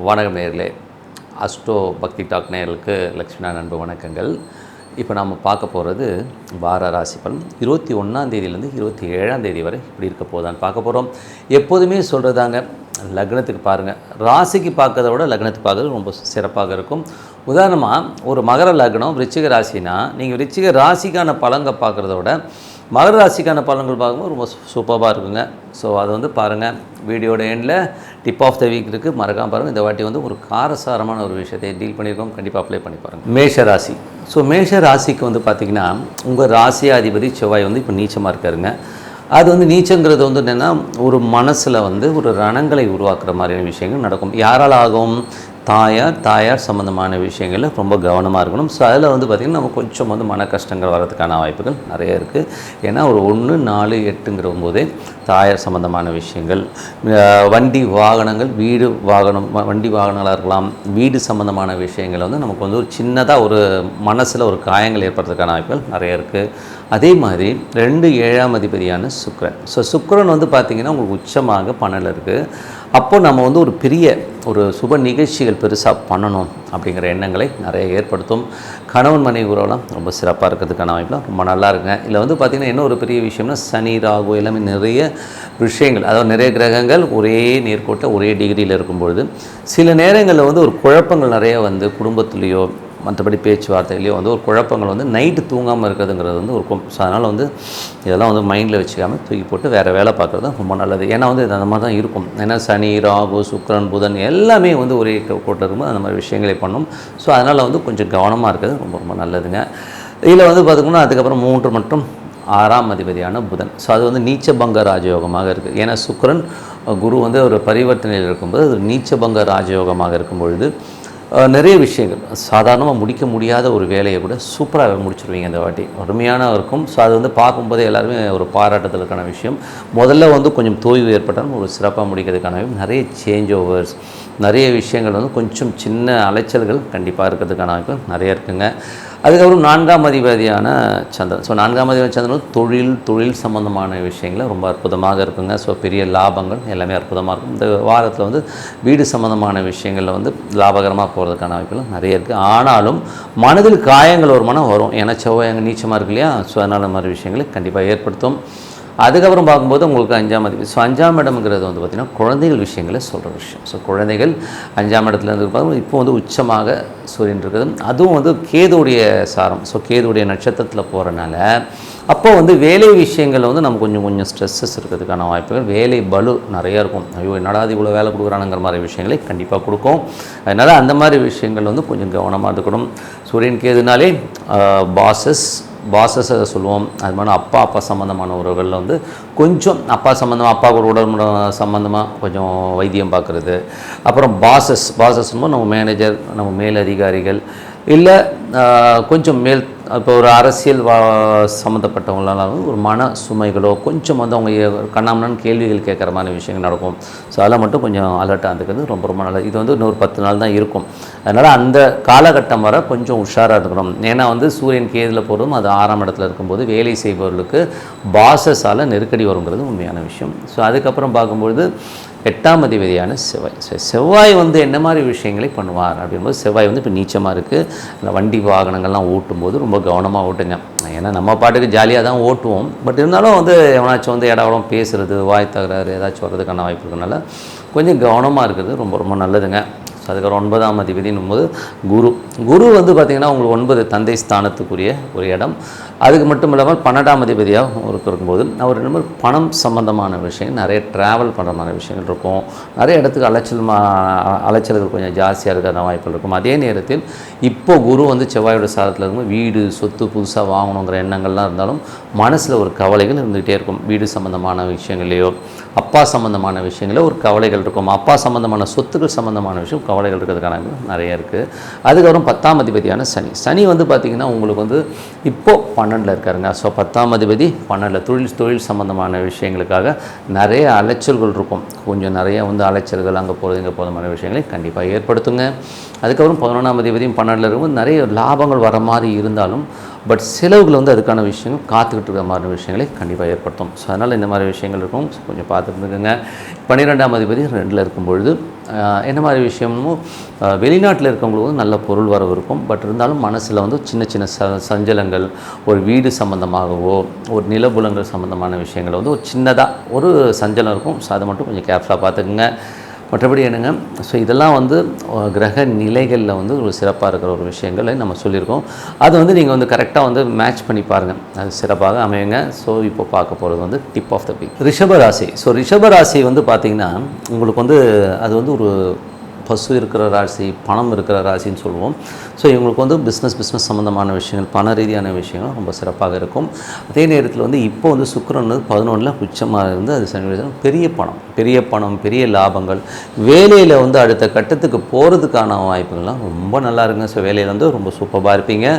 வணக்கம் நேயர்களே. அஸ்ட்ரோ பக்தி டாக் நேயர்களுக்கு லக்ஷ்மணா அன்பு வணக்கங்கள். இப்போ நம்ம பார்க்க போகிறது வார ராசி பலன் 21ஆம் தேதியிலேருந்து 27ஆம் தேதி வரை இப்படி இருக்க போதான்னு பார்க்க போகிறோம். எப்போதுமே சொல்கிறதாங்க, லக்னத்துக்கு பாருங்கள், ராசிக்கு பார்க்கறத விட லக்னத்துக்கு பார்க்குறது ரொம்ப சிறப்பாக இருக்கும். உதாரணமாக ஒரு மகர லக்னம் விருச்சிக ராசினா நீங்கள் விருச்சிக ராசிக்கான பலன்கள் பார்க்குறத விட மகர ராசிக்கான பலன்கள் பார்க்கும்போது ரொம்ப சூப்பராக இருக்குங்க. ஸோ அது வந்து பாருங்கள், வீடியோட எண்டில் டிப் ஆஃப் த வீக் இருக்குது, மறக்காமல் பாருங்கள். இந்த வாட்டி வந்து ஒரு காரசாரமான ஒரு விஷயத்தை டீல் பண்ணியிருக்கோம், கண்டிப்பாக அப்ளை பண்ணி பாருங்கள். மேஷ ராசி. ஸோ மேஷ ராசிக்கு வந்து பார்த்திங்கன்னா உங்கள் ராசியாதிபதி செவ்வாய் வந்து இப்போ நீச்சமாக இருக்காருங்க. அது வந்து நீச்சங்கிறது வந்து என்னென்னா ஒரு மனசில் வந்து ஒரு ரணங்களை உருவாக்குற மாதிரியான விஷயங்கள் நடக்கும். யாரால் ஆகும்? தாயார் சம்மந்தமான விஷயங்களில் ரொம்ப கவனமாக இருக்கணும். ஸோ அதில் வந்து பார்த்திங்கன்னா நம்ம கொஞ்சம் வந்து மன கஷ்டங்கள் வரதுக்கான வாய்ப்புகள் நிறைய இருக்குது. ஏன்னா ஒரு 1, 4, 8ங்கிற போதே தாயார் சம்மந்தமான விஷயங்கள், வண்டி வாகனங்கள், வண்டி வாகனங்களாக இருக்கலாம், வீடு சம்மந்தமான விஷயங்கள் வந்து நமக்கு வந்து ஒரு சின்னதாக ஒரு மனசில் ஒரு காயங்கள் ஏற்படுறதுக்கான வாய்ப்புகள் நிறைய இருக்குது. அதே மாதிரி 2 7ஆம் அதிபதியான சுக்கிரன். ஸோ சுக்கிரன் வந்து பார்த்திங்கன்னா உங்களுக்கு உச்சமாக 12 இருக்குது. அப்போ நம்ம வந்து ஒரு பெரிய ஒரு சுப நிகழ்ச்சிகள் பெருசாக பண்ணணும் அப்படிங்கிற எண்ணங்களை நிறைய ஏற்படுத்தும். கணவன் மனைவி உறவுலாம் ரொம்ப சிறப்பாக இருக்கிறதுக்கான வாய்ப்புலாம் ரொம்ப நல்லா இருக்குங்க. இதில் வந்து பார்த்திங்கன்னா என்ன ஒரு பெரிய விஷயம்னா சனி ராகு எல்லாமே நிறைய விஷயங்கள், அதாவது நிறைய கிரகங்கள் ஒரே நேர்கோட்டில் ஒரே டிகிரியில் இருக்கும்பொழுது சில நேரங்களில் வந்து ஒரு குழப்பங்கள் நிறைய வந்து குடும்பத்துலேயோ மற்றபடி பேச்சுவார்த்தையிலையோ வந்து ஒரு குழப்பங்கள் வந்து நைட்டு தூங்காமல் இருக்கிறதுங்கிறது வந்து இருக்கும். ஸோ அதனால் வந்து இதெல்லாம் வந்து மைண்டில் வச்சுக்காமல் தூக்கி போட்டு வேறு வேலை பார்க்குறது தான் ரொம்ப நல்லது. ஏன்னா வந்து இது அந்த மாதிரி தான் இருக்கும். ஏன்னா சனி ராகு சுக்கிரன் புதன் எல்லாமே வந்து ஒரே கோட்டில் இருக்கும்போது அந்த மாதிரி விஷயங்களை பண்ணும். ஸோ அதனால் வந்து கொஞ்சம் கவனமாக இருக்கிறது ரொம்ப ரொம்ப நல்லதுங்க. இதில் வந்து பார்த்திங்கன்னா அதுக்கப்புறம் 3 மற்றும் 6ஆம் அதிபதியான புதன். ஸோ அது வந்து நீச்சபங்க ராஜயோகமாக இருக்குது. ஏன்னா சுக்கிரன் குரு வந்து ஒரு பரிவர்த்தனையில் இருக்கும்போது அது நீச்சபங்க ராஜயோகமாக இருக்கும் பொழுது நிறைய விஷயங்கள் சாதாரணமாக முடிக்க முடியாத ஒரு வேலையை கூட சூப்பராக முடிச்சுருவீங்க இந்த வாட்டி, அருமையான இருக்கும். ஸோ அது வந்து பார்க்கும்போதே எல்லாருமே ஒரு பாராட்டுதலுக்கான விஷயம். முதல்ல வந்து கொஞ்சம் தோய்வு ஏற்பட்டாலும் ஒரு சிறப்பாக முடிக்கிறதுக்கான நிறைய சேஞ்ச் ஓவர்ஸ், நிறைய விஷயங்கள் வந்து கொஞ்சம் சின்ன அலைச்சல்கள் கண்டிப்பாக இருக்கிறதுக்கான வாய்ப்பு நிறைய இருக்குங்க. அதுக்கப்புறம் 4ஆம் அதிபதியான சந்திரன். ஸோ 4ஆம் அதிபதியான சந்திரன் தொழில் சம்மந்தமான விஷயங்கள் ரொம்ப அற்புதமாக இருக்குங்க. ஸோ பெரிய லாபங்கள் எல்லாமே அற்புதமாக இருக்கும். இந்த வாரத்தில் வந்து வீடு சம்மந்தமான விஷயங்களில் வந்து லாபகரமாக போகிறதுக்கான வாய்ப்புகள் நிறைய இருக்குது. ஆனாலும் மனதில் காயங்கள் ஒரு மனம் வரும். ஏன்னா செவ்வாய் அங்கே நீச்சமாக இருக்கு இல்லையா? ஸோ அதனால் அந்த மாதிரி விஷயங்களை கண்டிப்பாக ஏற்படுத்தும். அதுக்கப்புறம் பார்க்கும்போது உங்களுக்கு 5ஆம் அதிபதி. ஸோ 5ஆம் இடம்ங்கிறது வந்து பார்த்திங்கன்னா குழந்தைகள் விஷயங்களை சொல்கிற விஷயம். ஸோ குழந்தைகள் 5ஆம் இடத்துல இருந்து பார்க்கும்போது இப்போ வந்து உச்சமாக சூரியன் இருக்குது. அதுவும் வந்து கேதுடைய சாரம். ஸோ கேதுடைய நட்சத்திரத்தில் போகிறனால அப்போ வந்து வேலை விஷயங்கள் வந்து நம்ம கொஞ்சம் ஸ்ட்ரெஸ்ஸஸ் இருக்கிறதுக்கான வாய்ப்புகள், வேலை பலு நிறையா இருக்கும். ஐயோ என்னடா இவ்வளோ வேலை கொடுக்குறானுங்கிற மாதிரி விஷயங்களை கண்டிப்பாக கொடுக்கும். அதனால் அந்த மாதிரி விஷயங்கள் வந்து கொஞ்சம் கவனமாக இருக்கணும். சூரியன் கேதுனாலே பாசஸை சொல்லுவோம். அது மாதிரி அப்பா சம்மந்தமான உறவுகளில் வந்து கொஞ்சம் அப்பா சம்மந்தமாக, அப்பாவுக்கு உடல் சம்மந்தமாக கொஞ்சம் வைத்தியம் பார்க்குறது. அப்புறம் பாசஸ்மோ நம்ம மேனேஜர், நம்ம மேலதிகாரிகள், இல்லை கொஞ்சம் இப்போ ஒரு அரசியல் சம்மந்தப்பட்டவங்களால வந்து ஒரு மன சுமைகளோ கொஞ்சம் வந்து அவங்க கண்ணாமண்ணான்னு கேள்விகள் கேட்குற மாதிரி விஷயங்கள் நடக்கும். ஸோ அதில் மட்டும் கொஞ்சம் அலர்ட்டாக இருந்துக்கிறது ரொம்ப ரொம்ப நல்லது. இது வந்து இன்னொரு 10 நாள் தான் இருக்கும். அதனால் அந்த காலகட்டம் வர கொஞ்சம் உஷாராக இருக்கணும். ஏன்னா வந்து சூரியன் கேதில் போகிறதும் அது 6ஆம் இடத்துல இருக்கும்போது வேலை செய்பவர்களுக்கு பாசஸால் நெருக்கடி வருங்கிறது உண்மையான விஷயம். ஸோ அதுக்கப்புறம் பார்க்கும்பொழுது 8ஆம் அதிபதியான செவ்வாய் வந்து என்ன மாதிரி விஷயங்களை பண்ணுவார் அப்படிங்கும்போது செவ்வாய் வந்து இப்போ நீச்சமாக இருக்குது. அந்த வண்டி வாகனங்கள்லாம் ஓட்டும்போது ரொம்ப கவனமாக ஓட்டுங்க. ஏன்னா நம்ம பாட்டுக்கு ஜாலியாக தான் ஓட்டுவோம். பட் இருந்தாலும் வந்து எவனாச்சும் வந்து இடவடம் பேசுகிறது, வாய் தகராறு ஏதாச்சும் வர்றதுக்கான வாய்ப்பு இருக்கனால கொஞ்சம் கவனமாக இருக்கிறது ரொம்ப ரொம்ப நல்லதுங்க. ஸோ அதுக்கப்புறம் 9ஆம் அதிபதினும் போது குரு வந்து பார்த்திங்கன்னா உங்களுக்கு 9 தந்தை ஸ்தானத்துக்குரிய ஒரு இடம். அதுக்கு மட்டும் இல்லாமல் 12ஆம் அதிபதியாக இருக்கும்போது அவர் என்ன பணம் சம்மந்தமான விஷயங்கள், நிறைய ட்ராவல் பண்ணுற மாதிரி விஷயங்கள் இருக்கும். நிறைய இடத்துக்கு அலைச்சல்கள் கொஞ்சம் ஜாஸ்தியாக இருக்கிற வாய்ப்புகள் இருக்கும். அதே நேரத்தில் இப்போ குரு வந்து செவ்வாயோட சாரத்தில் இருக்கும்போது வீடு சொத்து புதுசாக வாங்கணுங்கிற எண்ணங்கள்லாம் இருந்தாலும் மனசில் ஒரு கவலைகள் இருந்துகிட்டே இருக்கும். வீடு சம்மந்தமான விஷயங்களையோ அப்பா சம்மந்தமான விஷயங்களோ ஒரு கவலைகள் இருக்கும். அப்பா சம்மந்தமான சொத்துக்கள் சம்மந்தமான விஷயம் கவலைகள் இருக்கிறதுக்கான நிறைய இருக்குது. அதுக்கப்புறம் 10ஆம் அதிபதியான சனி வந்து பார்த்திங்கன்னா உங்களுக்கு வந்து இப்போது 12ல் இருக்காருங்க. ஸோ 10ஆம் அதிபதி 12ல் தொழில் சம்மந்தமான விஷயங்களுக்காக நிறைய அலைச்சல்கள் இருக்கும். கொஞ்சம் நிறைய வந்து அலைச்சல்கள் அங்கே போகிறது இங்கே போகிற விஷயங்களை கண்டிப்பாக ஏற்படுத்துங்க. அதுக்கப்புறம் 11ஆம் அதிபதியும் 12ல் இருக்கும்போது நிறைய லாபங்கள் வர மாதிரி இருந்தாலும் பட் செலவுகள் வந்து அதுக்கான விஷயங்கள் காத்துக்கிட்டு இருக்கிற மாதிரி விஷயங்களை கண்டிப்பாக ஏற்படுத்தும். ஸோ அதனால் இந்த மாதிரி விஷயங்கள் இருக்கும். ஸோ கொஞ்சம் பார்த்துருந்துக்குங்க. 12ஆம் அதிபதி 2ல் இருக்கும்பொழுது என்ன மாதிரி விஷயமும் வெளிநாட்டில் இருக்கவங்களுக்கு நல்ல பொருள் வரவு இருக்கும். பட் இருந்தாலும் மனசில் வந்து சின்ன சின்ன சஞ்சலங்கள், ஒரு வீடு சம்மந்தமாகவோ ஒரு நிலபுலங்கள் சம்மந்தமான விஷயங்கள் வந்து ஒரு சின்னதாக ஒரு சஞ்சலம் இருக்கும். ஸோ அதை மட்டும் கொஞ்சம் கேர்ஃபுல்லாக பார்த்துக்குங்க. மற்றபடி என்னங்க, ஸோ இதெல்லாம் வந்து கிரக நிலைகளில் வந்து ஒரு சிறப்பாக இருக்கிற ஒரு விஷயங்களை நம்ம சொல்லியிருக்கோம். அது வந்து நீங்கள் வந்து கரெக்டாக வந்து மேட்ச் பண்ணி பாருங்கள், அது சிறப்பாக அமையுங்க. ஸோ இப்போ பார்க்க போகிறது வந்து டிப் ஆஃப் த வீக் ரிஷபராசி. ஸோ ரிஷபராசி வந்து பார்த்திங்கன்னா உங்களுக்கு வந்து அது வந்து ஒரு பசு இருக்கிற ராசி, பணம் இருக்கிற ராசின்னு சொல்லுவோம். ஸோ இவங்களுக்கு வந்து பிஸ்னஸ் சம்மந்தமான விஷயங்கள், பண ரீதியான விஷயங்கள் ரொம்ப சிறப்பாக இருக்கும். அதே நேரத்தில் வந்து இப்போ வந்து சுக்கிரன் வந்து 11ல் உச்சமாக இருந்து அது சனி பெரிய பணம் பெரிய லாபங்கள், வேலையில் வந்து அடுத்த கட்டத்துக்கு போகிறதுக்கான வாய்ப்புகள்லாம் ரொம்ப நல்லா இருக்குங்க. ஸோ வேலையில் வந்து ரொம்ப சூப்பராக இருப்பீங்க.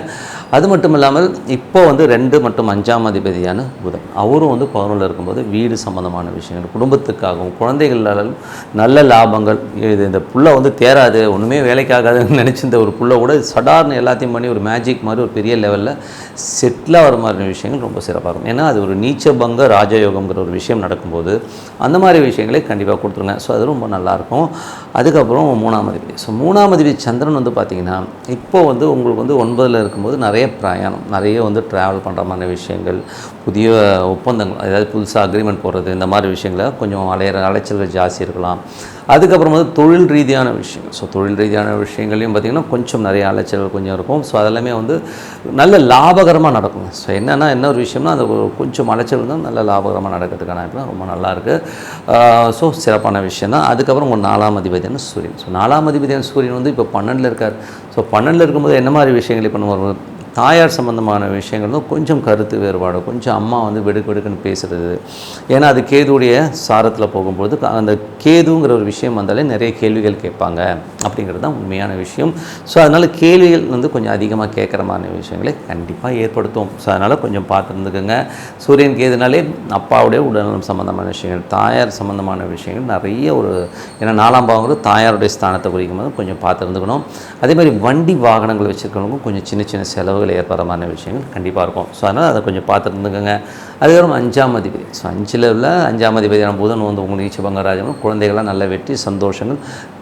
அது மட்டும் இல்லாமல் இப்போ வந்து 2 மற்றும் 5ஆம் அதிபதியான புதன் அவரும் வந்து 11ல் இருக்கும்போது வீடு சம்மந்தமான விஷயங்கள், குடும்பத்துக்காகவும் குழந்தைகளாலும் நல்ல லாபங்கள். இது இந்த புள்ள வந்து தேராது, ஒன்றுமே வேலைக்காகாதுன்னு நினச்சிருந்த ஒரு புள்ள கூட சடார்னு எல்லாத்தையும் பண்ணி ஒரு மேஜிக் மாதிரி ஒரு பெரிய லெவலில் செட்டில் ஆகிற மாதிரி விஷயங்கள் ரொம்ப சிறப்பாக இருக்கும். ஏன்னா அது ஒரு நீச்சபங்க ராஜயோகங்கிற ஒரு விஷயம் நடக்கும்போது அந்த மாதிரி விஷயங்களே கண்டிப்பாக கொடுத்துருங்க. ஸோ அது ரொம்ப நல்லாயிருக்கும். அதுக்கப்புறம் 3ஆம் அதிபதி. ஸோ 3ஆம் அதிபதி சந்திரன் வந்து பார்த்திங்கன்னா இப்போது வந்து உங்களுக்கு வந்து 9ல் இருக்கும்போது நிறைய பிரயாணம், நிறைய வந்து ட்ராவல் பண்ணுற மாதிரி விஷயங்கள், புதிய ஒப்பந்தங்கள், அதாவது புதுசாக அக்ரிமெண்ட் போடுறது, இந்த மாதிரி விஷயங்களை கொஞ்சம் அலைச்சல்கள் ஜாஸ்தி இருக்கலாம். அதுக்கப்புறம் வந்து தொழில் ரீதியான விஷயங்கள். ஸோ தொழில் ரீதியான விஷயங்களையும் பார்த்திங்கன்னா கொஞ்சம் நிறைய அலைச்சல்கள் கொஞ்சம் இருக்கும். ஸோ அதெல்லாமே வந்து நல்ல லாபகரமாக நடக்குங்க. ஸோ என்ன ஒரு விஷயம்னா அது கொஞ்சம் அலைச்சல் தான் நல்ல லாபகரமாக நடக்கிறதுக்கான வாய்ப்புலாம் ரொம்ப நல்லாயிருக்கு. ஸோ சிறப்பான விஷயம் தான். அதுக்கப்புறம் உங்கள் 4ஆம் அதிபதியான சூரியன். ஸோ 4ஆம் அதிபதியான சூரியன் வந்து இப்போ 12ல் இருக்கார். ஸோ 12ல் இருக்கும்போது என்ன மாதிரி விஷயங்கள் இப்போ நம்ம தாயார் சம்மந்தமான விஷயங்கள் தான் கொஞ்சம் கருத்து வேறுபாடு, கொஞ்சம் அம்மா வந்து வெடுக்குன்னு பேசுகிறது. ஏன்னா அது கேதுடைய சாரத்தில் போகும்போது அந்த கேதுங்கிற ஒரு விஷயம் வந்தாலே நிறைய கேள்விகள் கேட்பாங்க அப்படிங்கிறது தான் உண்மையான விஷயம். ஸோ அதனால் கேள்விகள் வந்து கொஞ்சம் அதிகமாக கேட்குற மாதிரி விஷயங்களை கண்டிப்பாக ஏற்படுத்தும். ஸோ அதனால் கொஞ்சம் பார்த்துருந்துக்குங்க. சூரியன் கேதுனாலே அப்பாவுடைய உடல்நலம் சம்மந்தமான விஷயங்கள், தாயார் சம்மந்தமான விஷயங்கள் நிறைய ஒரு, ஏன்னா 4ஆம் பாவங்கிறது தாயாருடைய ஸ்தானத்தை குறிக்கும் போது கொஞ்சம் பார்த்துருந்துக்கணும். அதே மாதிரி வண்டி வாகனங்கள் வச்சுருக்கிறவங்களுக்கும் கொஞ்சம் சின்ன செலவுகள் ஏற்படுற மாதிரி விஷயங்கள் கண்டிப்பாக இருக்கும். ஸோ அதனால் அதை கொஞ்சம் பார்த்துருந்துக்கங்க. அதுக்கப்புறம் 5ஆம் அதிபதி. ஸோ 5ல் உள்ள 5ஆம் அதிபதியான புதன் வந்து உங்களுக்கு நீச்சபங்கராஜனும் குழந்தைகள்லாம் நல்ல வெற்றி சந்தோஷங்கள்,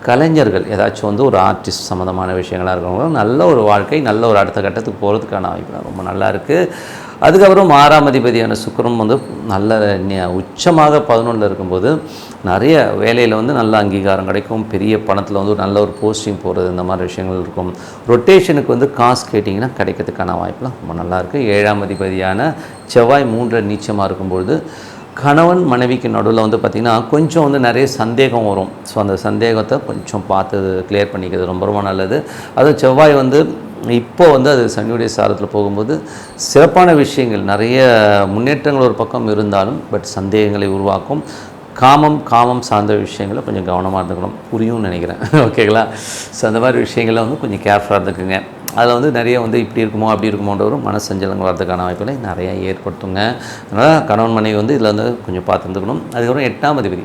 கலைஞர்கள் ஏதாச்சும் வந்து ஒரு ஆர்டிஸ்ட் சம்மந்தமான விஷயங்களாக இருக்கிறவங்களும் நல்ல ஒரு வாழ்க்கை, நல்ல ஒரு அடுத்த கட்டத்துக்கு போகிறதுக்கான வாய்ப்பு ரொம்ப நல்லா இருக்குது. அதுக்கப்புறம் 6ஆம் அதிபதியான சுக்கிரன் வந்து நல்ல உச்சமாக 11ல் இருக்கும்போது நிறைய வேலையில் வந்து நல்ல அங்கீகாரம் கிடைக்கும், பெரிய பணத்தில் வந்து நல்ல ஒரு போஸ்டிங் போகிறது, இந்த மாதிரி விஷயங்கள் இருக்கும். ரொட்டேஷனுக்கு வந்து காசு கேட்டிங்கன்னா கிடைக்கிறதுக்கான வாய்ப்புலாம் ரொம்ப நல்லாயிருக்கு. 7ஆம் அதிபதியான செவ்வாய் 3ல் நீச்சமாக இருக்கும்பொழுது கணவன் மனைவிக்கு நடுவில் வந்து பார்த்திங்கன்னா கொஞ்சம் வந்து நிறைய சந்தேகம் வரும். ஸோ அந்த சந்தேகத்தை கொஞ்சம் பார்த்து கிளியர் பண்ணிக்கிறது ரொம்ப நல்லது. அதுவும் செவ்வாய் வந்து இப்போ வந்து அது சனியுடைய சாரத்தில் போகும்போது சிறப்பான விஷயங்கள், நிறைய முன்னேற்றங்கள் ஒரு பக்கம் இருந்தாலும் பட் சந்தேகங்களை உருவாக்கும். காமம் சார்ந்த விஷயங்களை கொஞ்சம் கவனமாக இருந்துக்கணும். புரியும்னு நினைக்கிறேன். ஓகேங்களா? ஸோ அந்த மாதிரி விஷயங்களை வந்து கொஞ்சம் கேர்ஃபுல்லாக இருந்துக்குங்க. அதில் வந்து நிறைய வந்து இப்படி இருக்குமோ அப்படி இருக்குமோன்ற ஒரு மனசஞ்சலங்கள் வரதுக்கான வாய்ப்புகளை நிறையா ஏற்படுத்துங்க. அதனால் கணவன் மனைவி வந்து இதில் வந்து கொஞ்சம் பார்த்துருந்துக்கணும். அதுக்கப்புறம் 8ஆம் அதிபதி.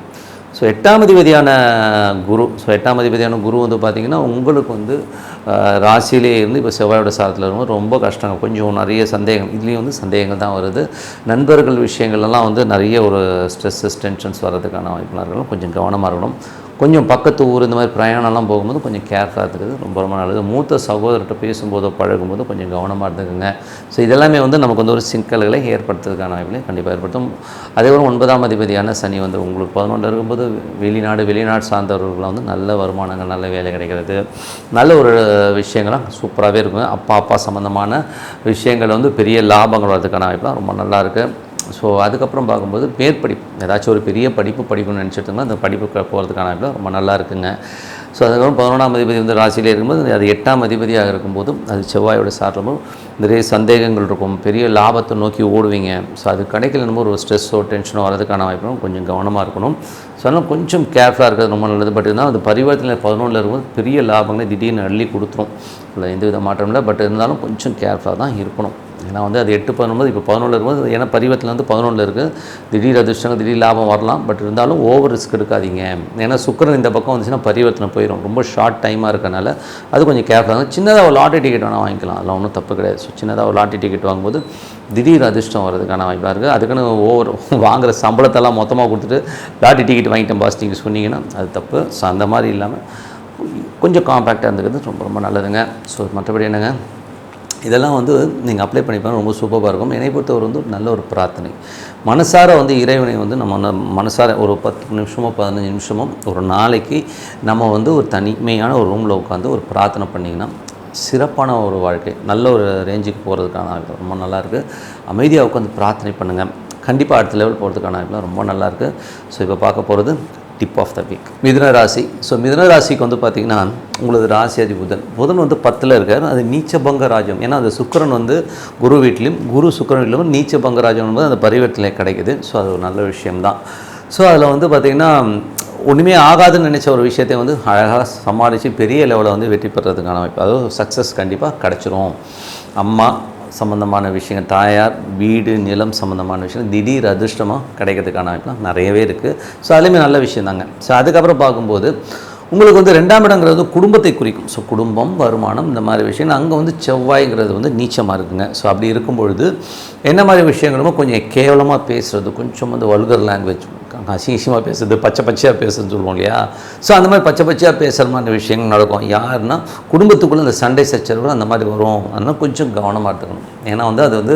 ஸோ 8ஆம் அதிபதியான குரு. ஸோ 8ஆம் அதிபதியான குரு வந்து பார்த்திங்கன்னா உங்களுக்கு வந்து ராசியிலே இருந்து இப்போ செவ்வாயோட சாரத்தில் இருக்கும்போது ரொம்ப கஷ்டங்கள், கொஞ்சம் நிறைய சந்தேகம், இதுலேயும் வந்து சந்தேகங்கள் தான் வருது. நண்பர்கள் விஷயங்கள்லாம் வந்து நிறைய ஒரு ஸ்ட்ரெஸ்ஸஸ் டென்ஷன்ஸ் வர்றதுக்கான வாய்ப்புலாம் இருக்கணும். கொஞ்சம் கவனமாக இருக்கணும். கொஞ்சம் பக்கத்து ஊர் இந்த மாதிரி பிரயாணம்லாம் போகும்போது கொஞ்சம் கேர்ஃபுல்லாக இருக்கிறது ரொம்ப நல்லது. மூத்த சகோதரர்கிட்ட பேசும்போதோ பழகும்போது கொஞ்சம் கவனமாக இருந்துக்குங்க. ஸோ இதெல்லாமே வந்து நமக்கு வந்து ஒரு சிக்கல்களை ஏற்படுத்துறதுக்கான வாய்ப்புகளை கண்டிப்பாக ஏற்படுத்தும். அதே ஒரு 9ஆம் அதிபதியான சனி வந்து உங்களுக்கு 11ல் இருக்கும்போது வெளிநாடு சார்ந்தவர்களாக வந்து நல்ல வருமானங்கள், நல்ல வேலை கிடைக்கிறது, நல்ல ஒரு விஷயங்கள்லாம் சூப்பராகவே இருக்குங்க. அப்பா சம்மந்தமான விஷயங்கள் வந்து பெரிய லாபங்கள் வரதுக்கான வாய்ப்புலாம் ரொம்ப நல்லா இருக்குது. ஸோ அதுக்கப்புறம் பார்க்கும்போது மேற்படிப்பு, ஏதாச்சும் ஒரு பெரிய படிப்பு படிக்கணும்னு நினச்சிட்டோம்னா அந்த படிப்புக்கு போகிறதுக்கான வாய்ப்பு ரொம்ப நல்லா இருக்குங்க. ஸோ அதுக்கப்புறம் 11ஆம் அதிபதி வந்து ராசியிலே இருக்கும்போது அது 8ஆம் அதிபதியாக இருக்கும்போது அது செவ்வாயோட சாரமும் நிறைய சந்தேகங்கள் இருக்கும், பெரிய லாபத்தை நோக்கி ஓடுவீங்க. ஸோ அது கிடைக்கலன்னு ஒரு ஸ்ட்ரெஸ்ஸோ டென்ஷனோ வரதுக்கான வாய்ப்பும் கொஞ்சம் கவனமாக இருக்கணும். ஸோ அதனால் கொஞ்சம் கேர்ஃபுல்லாக இருக்கிறது ரொம்ப நல்லது. பட் இருந்தால் அது பரிவர்த்தனை 11ல் இருக்கும்போது பெரிய லாபங்களை திடீர்னு அள்ளி கொடுத்துரும். இல்லை எந்த வித மாற்றம் இல்லை. பட் இருந்தாலும் கொஞ்சம் கேர்ஃபுல்லாக தான் இருக்கணும். ஏன்னா வந்து அது 8-11 இப்போ 11 இருக்கும்போது, ஏன்னா பரிவர்த்தனை வந்து 11 இருக்குது. திடீர் அதிர்ஷ்டம் திடீர் லாபம் வரலாம். பட் இருந்தாலும் ஓவர் ரிஸ்க் எடுக்காதீங்க. ஏன்னா சுக்கிரன் இந்த பக்கம் வந்துச்சுன்னா பரிவர்த்தனை போயிடும். ரொம்ப ஷார்ட் டைமாக இருக்கனால அது கொஞ்சம் கேர்ஃபுல்லாக. சின்னதாக ஒரு லாட்டரி டிக்கெட் வேணால் வாங்கிக்கலாம், அதெல்லாம் ஒன்றும் தப்பு கிடையாது. ஸோ சின்னதாக ஒரு லாட்டரி டிக்கெட் வாங்கும்போது திடீர் அதிர்ஷ்டம் வர்றதுக்கான வாய்ப்பாக இருக்குது. அதுக்குன்னு ஓவர் வாங்குகிற சம்பளத்தெல்லாம் மொத்தமாக கொடுத்துட்டு லாட்டரி டிக்கெட் வாங்கிட்டேன் பாஸ் நீங்கள் சொன்னீங்கன்னா அது தப்பு. ஸோ அந்த மாதிரி இல்லாமல் கொஞ்சம் காம்பேக்டாக இருந்துக்கிறது ரொம்ப ரொம்ப நல்லதுங்க. ஸோ மற்றபடி என்னங்க, இதெல்லாம் வந்து நீங்கள் அப்ளை பண்ணிப்பாங்க, ரொம்ப சூப்பராக இருக்கும். என்னை பொறுத்தவரை வந்து நல்ல ஒரு பிரார்த்தனை, மனசார வந்து இறைவனை வந்து நம்ம மனசார ஒரு 10 நிமிஷமோ 15 நிமிஷமோ ஒரு நாளைக்கு நம்ம வந்து ஒரு தனிமையான ஒரு ரூமில் உட்காந்து ஒரு பிரார்த்தனை பண்ணிங்கன்னா சிறப்பான ஒரு வாழ்க்கை, நல்ல ஒரு ரேஞ்சுக்கு போகிறதுக்கான வாய்ப்பு ரொம்ப நல்லாயிருக்கு. அமைதியாக உட்காந்து பிரார்த்தனை பண்ணுங்கள், கண்டிப்பாக அடுத்த லெவல் போகிறதுக்கான வாய்ப்புலாம் ரொம்ப நல்லாயிருக்கு. ஸோ இப்போ பார்க்க போகிறது டிப் ஆஃப் த வீக், மிதுன ராசி. ஸோ மிதுன ராசிக்கு வந்து பார்த்திங்கன்னா உங்களது ராசி அதி புதன் வந்து 10ல் இருக்கார். அது நீச்சபங்க ராஜ்யம். ஏன்னா அந்த சுக்கிரன் வந்து குரு வீட்லேயும் குரு சுக்கிரன் வீட்லையும் நீச்சபங்க ராஜ்யம் வந்து அந்த பரிவர்த்தனை கிடைக்குது. ஸோ அது ஒரு நல்ல விஷயம்தான். ஸோ அதில் வந்து பார்த்திங்கன்னா ஒன்றுமே ஆகாதுன்னு நினச்ச ஒரு விஷயத்தை வந்து அழகாக சமாளித்து பெரிய லெவலில் வந்து வெற்றி பெறதுக்கான வாய்ப்பு, அதாவது சக்ஸஸ் கண்டிப்பாக கிடச்சிரும். அம்மா சம்மந்தமான விஷயங்கள், தாயார், வீடு, நிலம் சம்மந்தமான விஷயம் திடீர் அதிர்ஷ்டமாக கிடைக்கிறதுக்கான வாய்ப்புலாம் நிறையவே இருக்குது. ஸோ அதுலேயுமே நல்ல விஷயம் தாங்க. ஸோ அதுக்கப்புறம் பார்க்கும்போது உங்களுக்கு வந்து 2ஆம் இடங்கிறது குடும்பத்தை குறிக்கும். ஸோ குடும்பம், வருமானம், இந்த மாதிரி விஷயங்கள். அங்கே வந்து செவ்வாய்ங்கிறது வந்து நீச்சமாக இருக்குங்க. ஸோ அப்படி இருக்கும் பொழுது என்ன மாதிரி விஷயங்களுமோ கொஞ்சம் கேவலமாக பேசுகிறது, கொஞ்சம் வந்து வல்கர் லாங்குவேஜ், அசிங்கமாக பேசுறது, பச்சையாக பேசுறதுன்னு சொல்லுவோம் இல்லையா. ஸோ அந்த மாதிரி பச்சையாக பேசுகிற மாதிரி விஷயங்கள் நடக்கும். யாருன்னா குடும்பத்துக்குள்ளே இந்த சண்டை சச்சரவுகள் அந்த மாதிரி வரும். அதனால் கொஞ்சம் கவனமாக எடுத்துக்கணும். ஏன்னா வந்து அது வந்து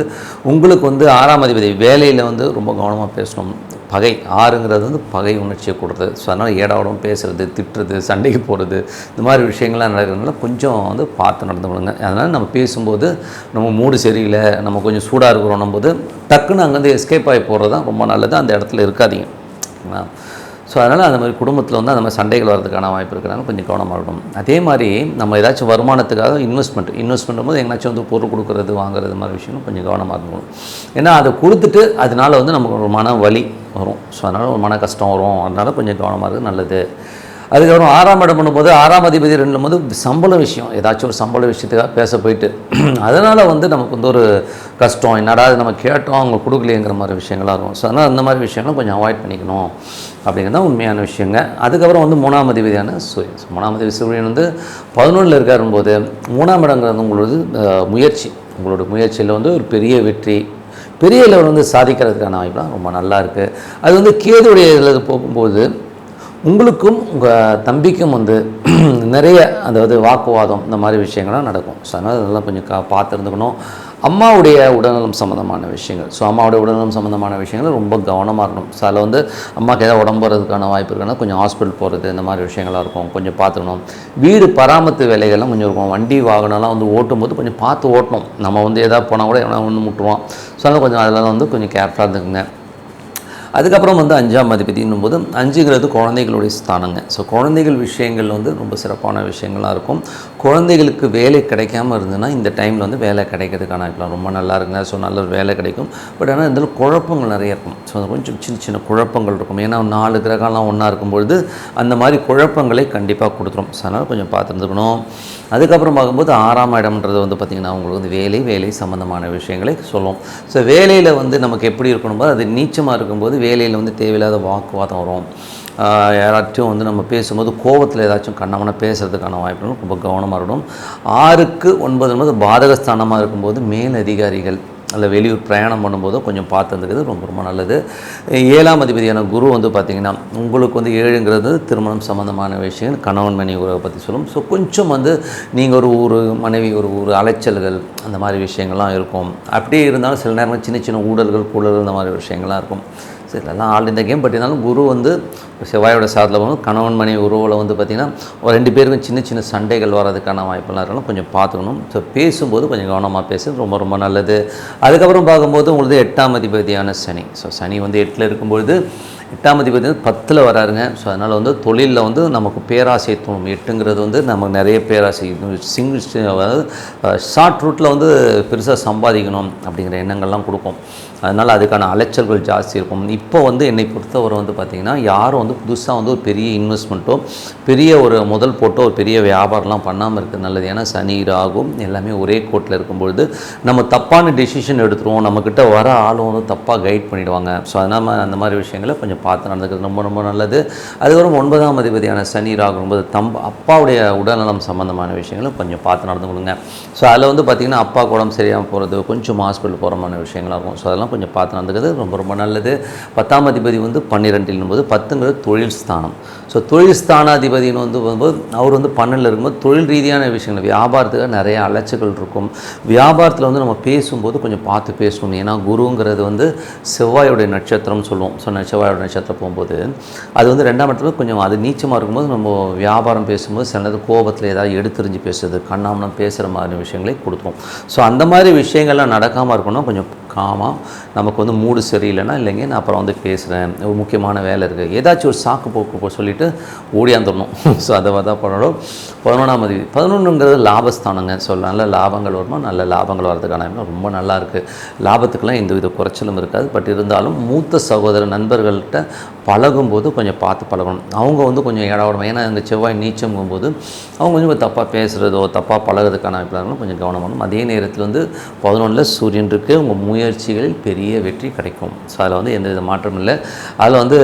உங்களுக்கு வந்து 6ஆம் அதிபதி வேலையில் வந்து ரொம்ப கவனமாக பேசணும். பகை 6ங்கிறது வந்து பகை உணர்ச்சியை கொடுறது. ஸோ அதனால் ஏடாவிடம் பேசுகிறது, திட்டுறது, சண்டைக்கு போகிறது, இந்த மாதிரி விஷயங்கள்லாம் நடக்கிறதுனால கொஞ்சம் வந்து பார்த்து நடந்துக்கணுங்க. அதனால் நம்ம பேசும்போது நம்ம மூடு சரியில்லை, நம்ம கொஞ்சம் சூடாக இருக்கிறோம் போது டக்குன்னு அங்கேருந்து எஸ்கேப் ஆகி போகிறது தான் ரொம்ப நல்லது. அந்த இடத்துல இருக்காதீங்க. ஸோ அதனால் அந்த மாதிரி குடும்பத்தில் வந்து அந்த மாதிரி சண்டைகள் வர்றதுக்கான வாய்ப்பு இருக்கிறாங்க, கொஞ்சம் கவனமாக இருக்கணும். அதே மாதிரி நம்ம ஏதாச்சும் வருமானத்துக்காக இன்வெஸ்ட்மெண்ட் போது எங்கேனாச்சும் வந்து பொருள் கொடுக்குறது, வாங்குறது மாதிரி விஷயங்களும் கொஞ்சம் கவனமாக இருக்கணும். ஏன்னா அதை கொடுத்துட்டு அதனால் வந்து நமக்கு ஒரு மன வலி வரும். ஸோ அதனால் ஒரு மன கஷ்டம் வரும். அதனால் கொஞ்சம் கவனமாக இருக்குது நல்லது. அதுக்கப்புறம் 6ஆம் இடம் பண்ணும்போது 6ஆம் அதிபதி 2 போது சம்பள விஷயம், ஏதாச்சும் ஒரு சம்பள விஷயத்துக்காக பேச போயிட்டு அதனால் வந்து நமக்கு வந்து ஒரு கஷ்டம், என்னடா நம்ம கேட்டோம் அவங்க கொடுக்கலையேங்கிற மாதிரி விஷயங்களாக இருக்கும். ஸோ அதனால் அந்த மாதிரி விஷயங்களும் கொஞ்சம் அவாய்ட் பண்ணிக்கணும் அப்படிங்கிறது தான் உண்மையான விஷயங்க. அதுக்கப்புறம் வந்து 3ஆம் அதிபதியான சூரியன். 3ஆம் அதிபதி சூரியன் வந்து 11ல் இருக்காரும்போது 3ஆம் இடங்கிறது உங்களோட முயற்சி, உங்களோட முயற்சியில் வந்து ஒரு பெரிய வெற்றி, பெரிய லெவல் வந்து சாதிக்கிறதுக்கான வாய்ப்புலாம் ரொம்ப நல்லா இருக்குது. அது வந்து கேதுடைய இதில் போகும்போது உங்களுக்கும் உங்கள் தம்பிக்கும் வந்து நிறைய அதாவது வாக்குவாதம் இந்த மாதிரி விஷயங்கள்லாம் நடக்கும். ஸோ அதனால் அதெல்லாம் கொஞ்சம் பார்த்து இருந்துக்கணும். அம்மாவுடைய உடல்நலம் சம்மந்தமான விஷயங்கள், ஸோ அம்மாவுடைய உடல்நலம் சம்மந்தமான விஷயங்கள் ரொம்ப கவனமாக இருக்கணும். ஸோ அதில் வந்து அம்மாவுக்கு ஏதாவது உடம்பு வரதுக்கான வாய்ப்பு இருக்குன்னா கொஞ்சம் ஹாஸ்பிட்டல் போகிறது இந்த மாதிரி விஷயங்களாக இருக்கும், கொஞ்சம் பார்த்துக்கணும். வீடு பராமரிப்பு வேலைகள்லாம் கொஞ்சம் இருக்கும். வண்டி வாகனம்லாம் வந்து ஓட்டும்போது கொஞ்சம் பார்த்து ஓட்டணும். நம்ம வந்து எதாவது போனால் கூட எவனா ஒன்று முட்டுருவோம். ஸோ அதனால் கொஞ்சம் அதெல்லாம் வந்து கொஞ்சம் கேர்ஃபுல்லாக இருந்துக்குங்க. அதுக்கப்புறம் வந்து 5ஆம் அதிபதினும் போது 5ங்கிறது குழந்தைகளுடைய ஸ்தானங்க. ஸோ குழந்தைகள் விஷயங்கள் வந்து ரொம்ப சிறப்பான விஷயங்களாக இருக்கும். குழந்தைகளுக்கு வேலை கிடைக்காமல் இருந்ததுன்னா இந்த டைமில் வந்து வேலை கிடைக்கிறதுக்கான வாய்ப்புலாம் ரொம்ப நல்லா இருக்குங்க. ஸோ நல்ல ஒரு வேலை கிடைக்கும். பட் ஆனால் இதில் குழப்பங்கள் நிறைய இருக்கும். ஸோ அது கொஞ்சம் சின்ன சின்ன குழப்பங்கள் இருக்கும். ஏன்னா 4 கிரகம்லாம் ஒன்றா இருக்கும்பொழுது அந்த மாதிரி குழப்பங்களை கண்டிப்பாக கொடுத்துரும். ஸோ அதனால் கொஞ்சம் பார்த்துருந்துக்கணும். அதுக்கப்புறம் பார்க்கும்போது 6ஆம் இடம்ன்றது வந்து பார்த்திங்கன்னா உங்களுக்கு வந்து வேலை சம்மந்தமான விஷயங்களை சொல்லும். ஸோ வேலையில் வந்து நமக்கு எப்படி இருக்கணும்போது அது நீச்சமாக இருக்கும்போது வேலையில் வந்து தேவையில்லாத வாக்குவாதம் வரும். யாராச்சும் வந்து நம்ம பேசும்போது கோபத்தில் ஏதாச்சும் கண்ணாமண்ணா பேசுகிறதுக்கான வாய்ப்புகளும் ரொம்ப கவனமாக இருக்கணும். 6க்கு 9 பாதகஸ்தானமாக இருக்கும்போது மேல் அதிகாரிகள் அல்ல வெளியூர் பிரயாணம் பண்ணும்போது கொஞ்சம் பார்த்து இருந்துக்கிறது ரொம்ப ரொம்ப நல்லது. 7ஆம் அதிபதியான குரு வந்து பார்த்திங்கன்னா உங்களுக்கு வந்து 7ங்கிறது திருமணம் சம்மந்தமான விஷயங்கள், கணவன் மனைவி உறவை பற்றி சொல்லும். ஸோ கொஞ்சம் வந்து நீங்கள் ஒரு மனைவி ஒரு அலைச்சல்கள் அந்த மாதிரி விஷயங்கள்லாம் இருக்கும். அப்படியே இருந்தாலும் சில நேரங்கள் சின்ன சின்ன ஊழல்கள் இந்த மாதிரி விஷயங்கள்லாம் இருக்கும். சரி எல்லாம் ஆல் இந்த கேம். பட் இருந்தாலும் குரு வந்து செவ்வாயோட சாதத்தில் போகணும். கணவன் மனைவி உறவில் வந்து பார்த்திங்கன்னா ஒரு 2 பேருக்கும் சின்ன சின்ன சண்டைகள் வர்றதுக்கான வாய்ப்பெல்லாம் இருக்கணும், கொஞ்சம் பார்த்துக்கணும். ஸோ பேசும்போது கொஞ்சம் கவனமாக பேசுறது ரொம்ப ரொம்ப நல்லது. அதுக்கப்புறம் பார்க்கும்போது உங்களுக்கு 8ஆம் அதிபதியான சனி. ஸோ சனி வந்து 8ல் இருக்கும்பொழுது 8ஆம் அதிபதி வந்து 10ல் வராருங்க. ஸோ அதனால் வந்து தொழிலில் வந்து நமக்கு பேராசை தோணும். 8ங்கிறது வந்து நமக்கு நிறைய பேராசை, அதாவது ஷார்ட் ரூட்டில் வந்து பெருசாக சம்பாதிக்கணும் அப்படிங்கிற எண்ணங்கள்லாம் கொடுக்கும். அதனால் அதுக்கான அலைச்சல்கள் ஜாஸ்தி இருக்கும். இப்போ வந்து என்னை பொறுத்தவரை வந்து பார்த்திங்கன்னா, யாரும் வந்து புதுசாக வந்து ஒரு பெரிய இன்வெஸ்ட்மெண்ட்டோ பெரிய ஒரு முதல் போட்டோ ஒரு பெரிய வியாபாரம்லாம் பண்ணாமல் இருக்குது நல்லது. ஏன்னா சனி ராகும் எல்லாமே ஒரே கோட்டில் இருக்கும்பொழுது நம்ம தப்பான டெசிஷன் எடுத்துருவோம், நம்மக்கிட்ட வர ஆளும் வந்து தப்பாக கைட் பண்ணிவிடுவாங்க. ஸோ அதனால் அந்த மாதிரி விஷயங்களை கொஞ்சம் பார்த்து நடந்துக்கிறது ரொம்ப ரொம்ப நல்லது. அதுக்கப்புறம் 9ஆம் அதிபதியான சனி ராகும்போது அப்பாவுடைய உடல்நலம் சம்மந்தமான விஷயங்களை கொஞ்சம் பார்த்து நடந்து கொடுங்க. ஸோ அதில் வந்து பார்த்திங்கன்னா அப்பா உடம்பு சரியாமல் போகிறது, கொஞ்சம் ஹாஸ்பிட்டல் போகிறமான விஷயங்களாக இருக்கும். ஸோ அதெல்லாம் கொஞ்சம் பார்த்து நடந்துக்கிறது ரொம்ப ரொம்ப நல்லது. 10ஆம் அதிபதி வந்து 12ல் போது 10ங்கிறது தொழில் ஸ்தானம். ஸோ தொழில் ஸ்தானாதிபதினு வந்து அவர் வந்து 12ல் இருக்கும்போது தொழில் ரீதியான விஷயங்கள் வியாபாரத்துக்கு நிறைய அலைச்சல்கள் இருக்கும். வியாபாரத்தில் வந்து நம்ம பேசும்போது கொஞ்சம் பார்த்து பேசணும். ஏன்னா குருங்கிறது வந்து செவ்வாயோடைய நட்சத்திரம்னு சொல்லுவோம். ஸோ செவ்வாயோட நட்சத்திரம் போகும்போது அது வந்து 2ஆம் இடத்துல கொஞ்சம் அது நீச்சமாக இருக்கும்போது நம்ம வியாபாரம் பேசும்போது சில நேரத்தில் கோபத்தில் ஏதாவது எடுத்துரிஞ்சு பேசுறது, கண்ணாமணம் பேசுகிற மாதிரி விஷயங்களை கொடுத்துரும். ஸோ அந்த மாதிரி விஷயங்கள்லாம் நடக்காமல் இருக்கணும். கொஞ்சம் காமாக நமக்கு வந்து மூடு சரியில்லைன்னா, இல்லைங்க நான் அப்புறம் வந்து பேசுகிறேன், ஒரு முக்கியமான வேலை இருக்குது, ஏதாச்சும் ஒரு சாக்கு போக்கு சொல்லிவிட்டு ஓடியாந்துடணும். ஸோ அதை தான் பண்ணணும். 11ஆம் அதிபதி 11ங்கிறது லாபஸ்தானங்க. ஸோ நல்ல லாபங்கள் வருமா, நல்ல லாபங்கள் வர்றதுக்கான ரொம்ப நல்லா இருக்குது. லாபத்துக்கெல்லாம் எந்த வித குறைச்சலும் இருக்காது. பட் இருந்தாலும் மூத்த சகோதர நண்பர்கள்கிட்ட பழகும்போது கொஞ்சம் பார்த்து பழகணும். அவங்க வந்து கொஞ்சம் ஏடாவிடணும். ஏன்னா அங்கே செவ்வாய் நீச்சங்கும்போது அவங்க கொஞ்சம் தப்பாக பேசுகிறதோ தப்பாக பழகிறதுக்கான வாய்ப்புகளும் கொஞ்சம் கவனம் பண்ணணும். அதே நேரத்தில் வந்து 11ல் சூரியன் இருக்குது. உங்கள் முயற்சிகளில் பெரிய வெற்றி கிடைக்கும். ஸோ அதில் வந்து எந்த வித மாற்றம் இல்லை. அதில் வந்து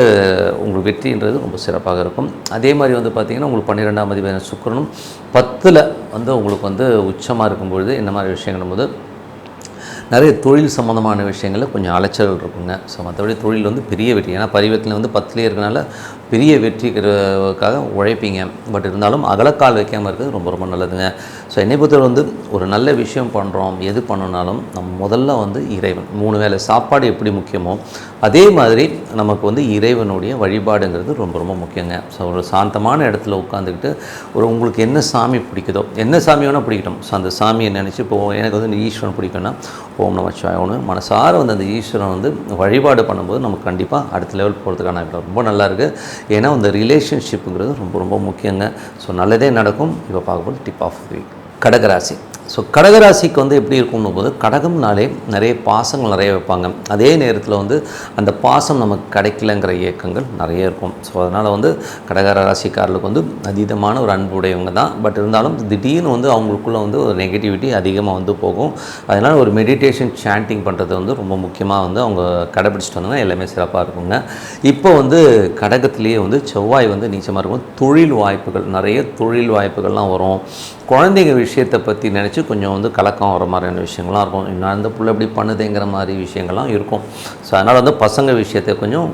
உங்களுக்கு வெற்றின்றது ரொம்ப சிறப்பாக இருக்கும். அதே மாதிரி வந்து பார்த்திங்கன்னா உங்களுக்கு 12ஆம் அதிபதியான சுக்கிரனும் 10ல் வந்து உங்களுக்கு வந்து உச்சமாக இருக்கும்பொழுது இந்த மாதிரி விஷயங்கள் போது நிறைய தொழில் சம்மந்தமான விஷயங்களில் கொஞ்சம் அலைச்சல்கள் இருக்குங்க. ஸோ மற்றபடி தொழில் வந்து பெரிய வெற்றி. ஏன்னா பரிவர்த்தனை வந்து 10லேயே இருக்கனால பெரிய வெற்றிக்காக உழைப்பீங்க. பட் இருந்தாலும் அகலக்கால் வைக்காமல் இருக்கிறது ரொம்ப ரொம்ப நல்லதுங்க. ஸோ என்னை பொறுத்தவரை வந்து ஒரு நல்ல விஷயம் பண்ணுறோம், எது பண்ணணுனாலும் நம்ம முதல்ல வந்து இறைவன் 3 வேளை சாப்பாடு எப்படி முக்கியமோ அதே மாதிரி நமக்கு வந்து இறைவனுடைய வழிபாடுங்கிறது ரொம்ப ரொம்ப முக்கியங்க. ஸோ ஒரு சாந்தமான இடத்துல உட்காந்துக்கிட்டு உங்களுக்கு என்ன சாமி பிடிக்குதோ, என்ன சாமி வேணால் பிடிக்கட்டும். ஸோ அந்த சாமியை நினச்சி இப்போது எனக்கு வந்து ஈஸ்வரன் பிடிக்கும்னா ஓம் நமச்சிவாய ஒன்று மனசார வந்து அந்த ஈஸ்வரன் வந்து வழிபாடு பண்ணும்போது நமக்கு கண்டிப்பாக அடுத்த லெவல் போகிறதுக்கான ரொம்ப நல்லாயிருக்கு. ஏன்னா அந்த ரிலேஷன்ஷிப்புங்கிறது ரொம்ப ரொம்ப முக்கியங்க. ஸோ நல்லதே நடக்கும். இப்போ பார்க்கும்போது டிப் ஆஃப் தி வீக் கடகராசி. ஸோ கடகராசிக்கு வந்து எப்படி இருக்கும்னு போது கடகம்னாலே நிறைய பாசங்கள் நிறைய வைப்பாங்க. அதே நேரத்தில் வந்து அந்த பாசம் நமக்கு கிடைக்கலங்கிற இயக்கங்கள் நிறைய இருக்கும். ஸோ அதனால் வந்து கடகராசிக்காரர்களுக்கு வந்து அதீதமான ஒரு அன்பு உடையவங்க தான். பட் இருந்தாலும் திடீர்னு வந்து அவங்களுக்குள்ளே வந்து ஒரு நெகட்டிவிட்டி அதிகமாக வந்து போகும். அதனால் ஒரு மெடிடேஷன் சாண்டிங் பண்ணுறது வந்து ரொம்ப முக்கியமாக வந்து அவங்க கடைப்பிடிச்சிட்டு வந்தாங்கன்னா எல்லாமே சிறப்பாக இருக்குங்க. இப்போ வந்து கடகத்திலேயே வந்து செவ்வாய் வந்து நீச்சமாக இருக்கும். தொழில் வாய்ப்புகள் நிறைய தொழில் வாய்ப்புகள்லாம் வரும். குழந்தைங்க விஷயத்தை பற்றி நினச்சி கொஞ்சம் வந்து கலக்கம் வர மாதிரியான விஷயங்கள்லாம் இருக்கும். இன்னும் அந்த புள்ள எப்படி பண்ணுதுங்கிற மாதிரி விஷயங்கள்லாம் இருக்கும். ஸோ அதனால் வந்து பசங்க விஷயத்தை கொஞ்சம்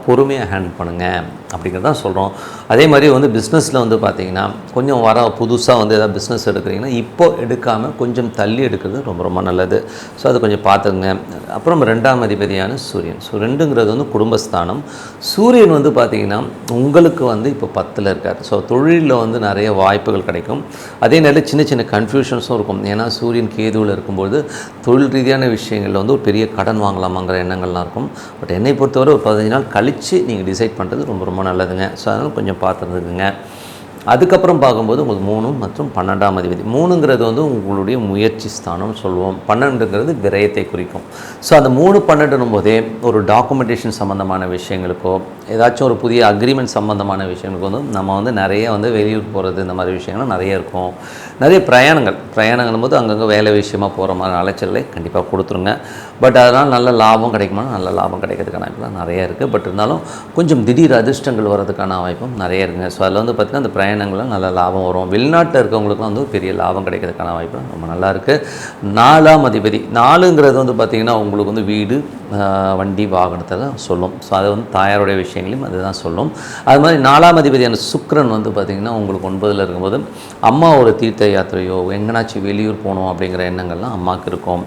பொறுமையாக ஹேண்டில் பண்ணுங்கள் அப்படிங்கிறதான் சொல்கிறோம். அதே மாதிரி வந்து பிஸ்னஸில் வந்து பார்த்திங்கன்னா கொஞ்சம் புதுசாக வந்து எதாவது பிஸ்னஸ் எடுக்கிறீங்கன்னா இப்போ எடுக்காமல் கொஞ்சம் தள்ளி எடுக்கிறது ரொம்ப ரொம்ப நல்லது. ஸோ அது கொஞ்சம் பார்த்துங்க. அப்புறம் 2ஆம் அதிபதியான சூரியன். ஸோ 2ங்கிறது வந்து குடும்பஸ்தானம். சூரியன் வந்து பார்த்திங்கன்னா உங்களுக்கு வந்து இப்போ 10ல் இருக்கார். ஸோ தொழிலில் வந்து நிறைய வாய்ப்புகள் கிடைக்கும். அதே நேரத்தில் சின்ன சின்ன கன்ஃபியூஷன்ஸும் இருக்கும். ஏன்னா சூரியன் கேதுவில் இருக்கும்போது தொழில் ரீதியான விஷயங்களில் வந்து ஒரு பெரிய கடன் வாங்கலாமாங்கிற எண்ணங்கள்லாம் இருக்கும். பட் என்னை பொறுத்தவரை ஒரு 15 நாள் கழித்து நீங்கள் டிசைட் பண்ணுறது ரொம்ப ரொம்ப நல்லதுங்க. ஸோ அதனால் கொஞ்சம் பார்த்துருந்துக்குங்க. அதுக்கப்புறம் பார்க்கும்போது உங்களுக்கு 3 மற்றும் 12ஆம் அதிபதி. 3ங்கிறது வந்து உங்களுடைய முயற்சி ஸ்தானம்னு சொல்லுவோம். 12ங்கிறது விரயத்தை குறிக்கும். ஸோ அந்த 3, 12னும் போதே ஒரு டாக்குமெண்டேஷன் சம்மந்தமான விஷயங்களுக்கோ ஏதாச்சும் ஒரு புதிய அக்ரிமெண்ட் சம்மந்தமான விஷயங்களுக்கு வந்து நம்ம வந்து நிறைய வந்து வெளியூர் போகிறது இந்த மாதிரி விஷயங்கள்லாம் நிறைய இருக்கும். நிறைய பிரயாணங்களும் போது அங்கங்கே வேலை விஷயமாக போகிற மாதிரி அலைச்சலை கண்டிப்பாக கொடுத்துருங்க. பட் அதனால் நல்ல லாபம் கிடைக்குமா, நல்ல லாபம் கிடைக்கிறதுக்கான வாய்ப்புலாம் நிறைய இருக்குது. பட் இருந்தாலும் கொஞ்சம் திடீர் அதிர்ஷ்டங்கள் வர்றதுக்கான வாய்ப்பும் நிறைய இருக்குங்க. ஸோ அதில் வந்து பார்த்திங்கன்னா அந்த பிரயாணங்களில் நல்ல லாபம் வரும். வெளிநாட்டில் இருக்கவங்களுக்குலாம் வந்து பெரிய லாபம் கிடைக்கிறதுக்கான வாய்ப்பு ரொம்ப நல்லாயிருக்கு. 4ஆம் அதிபதி 4ங்கிறது வந்து பார்த்திங்கன்னா உங்களுக்கு வந்து வீடு வண்டி வாகனத்தை தான் சொல்லும். ஸோ அது வந்து தாயாருடைய விஷயங்களையும் அதுதான் சொல்லும். அது மாதிரி 4ஆம் அதிபதியான சுக்கிரன் வந்து பார்த்திங்கன்னா உங்களுக்கு 9ல் இருக்கும்போது அம்மா ஒரு தீர்த்த யாத்திரையோ எங்கேனாச்சும் வெளியூர் போகணும் அப்படிங்கிற எண்ணங்கள்லாம் அம்மாவுக்கு இருக்கும்.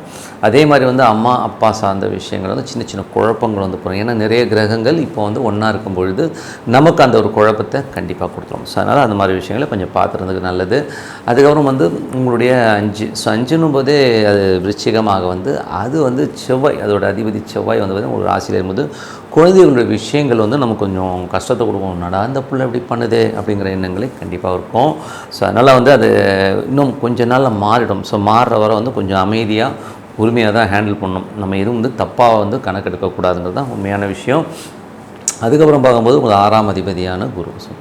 அதே மாதிரி வந்து அம்மா அப்பா சார்ந்த விஷயங்கள் வந்து சின்ன சின்ன குழப்பங்கள் வந்து போகிறோம். ஏன்னா நிறைய கிரகங்கள் இப்போ வந்து ஒன்றா இருக்கும் பொழுது நமக்கு அந்த ஒரு குழப்பத்தை கண்டிப்பாக கொடுத்துரும். ஸோ அதனால் அந்த அந்த மாதிரி விஷயங்களை கொஞ்சம் பார்த்துறதுக்கு நல்லது. அதுக்கப்புறம் வந்து உங்களுடைய 5 ஸோ 5ன்னும் போதே அது விருச்சிகமாக வந்து அது வந்து செவ்வாய், அதோட அதிபதி செவ்வாய் வந்து பார்த்திங்கன்னா ஒரு ராசியில் இருக்கும்போது குழந்தைகளுடைய விஷயங்கள் வந்து நமக்கு கொஞ்சம் கஷ்டத்தை கொடுக்கும். நடா அந்த புள்ள இப்படி பண்ணுது அப்படிங்கிற எண்ணங்களே கண்டிப்பாக இருக்கும். ஸோ அதனால் வந்து அது இன்னும் கொஞ்ச நாளில் மாறிடும். ஸோ மாறுற வரை வந்து கொஞ்சம் அமைதியாக உரிமையாக தான் ஹேண்டில் பண்ணணும். நம்ம எதுவும் வந்து தப்பாக வந்து கணக்கெடுக்கக்கூடாதுங்கிறது தான் உண்மையான விஷயம். அதுக்கப்புறம் பார்க்கும்போது உங்களுக்கு 6ஆம் அதிபதியான குரு. ஸோ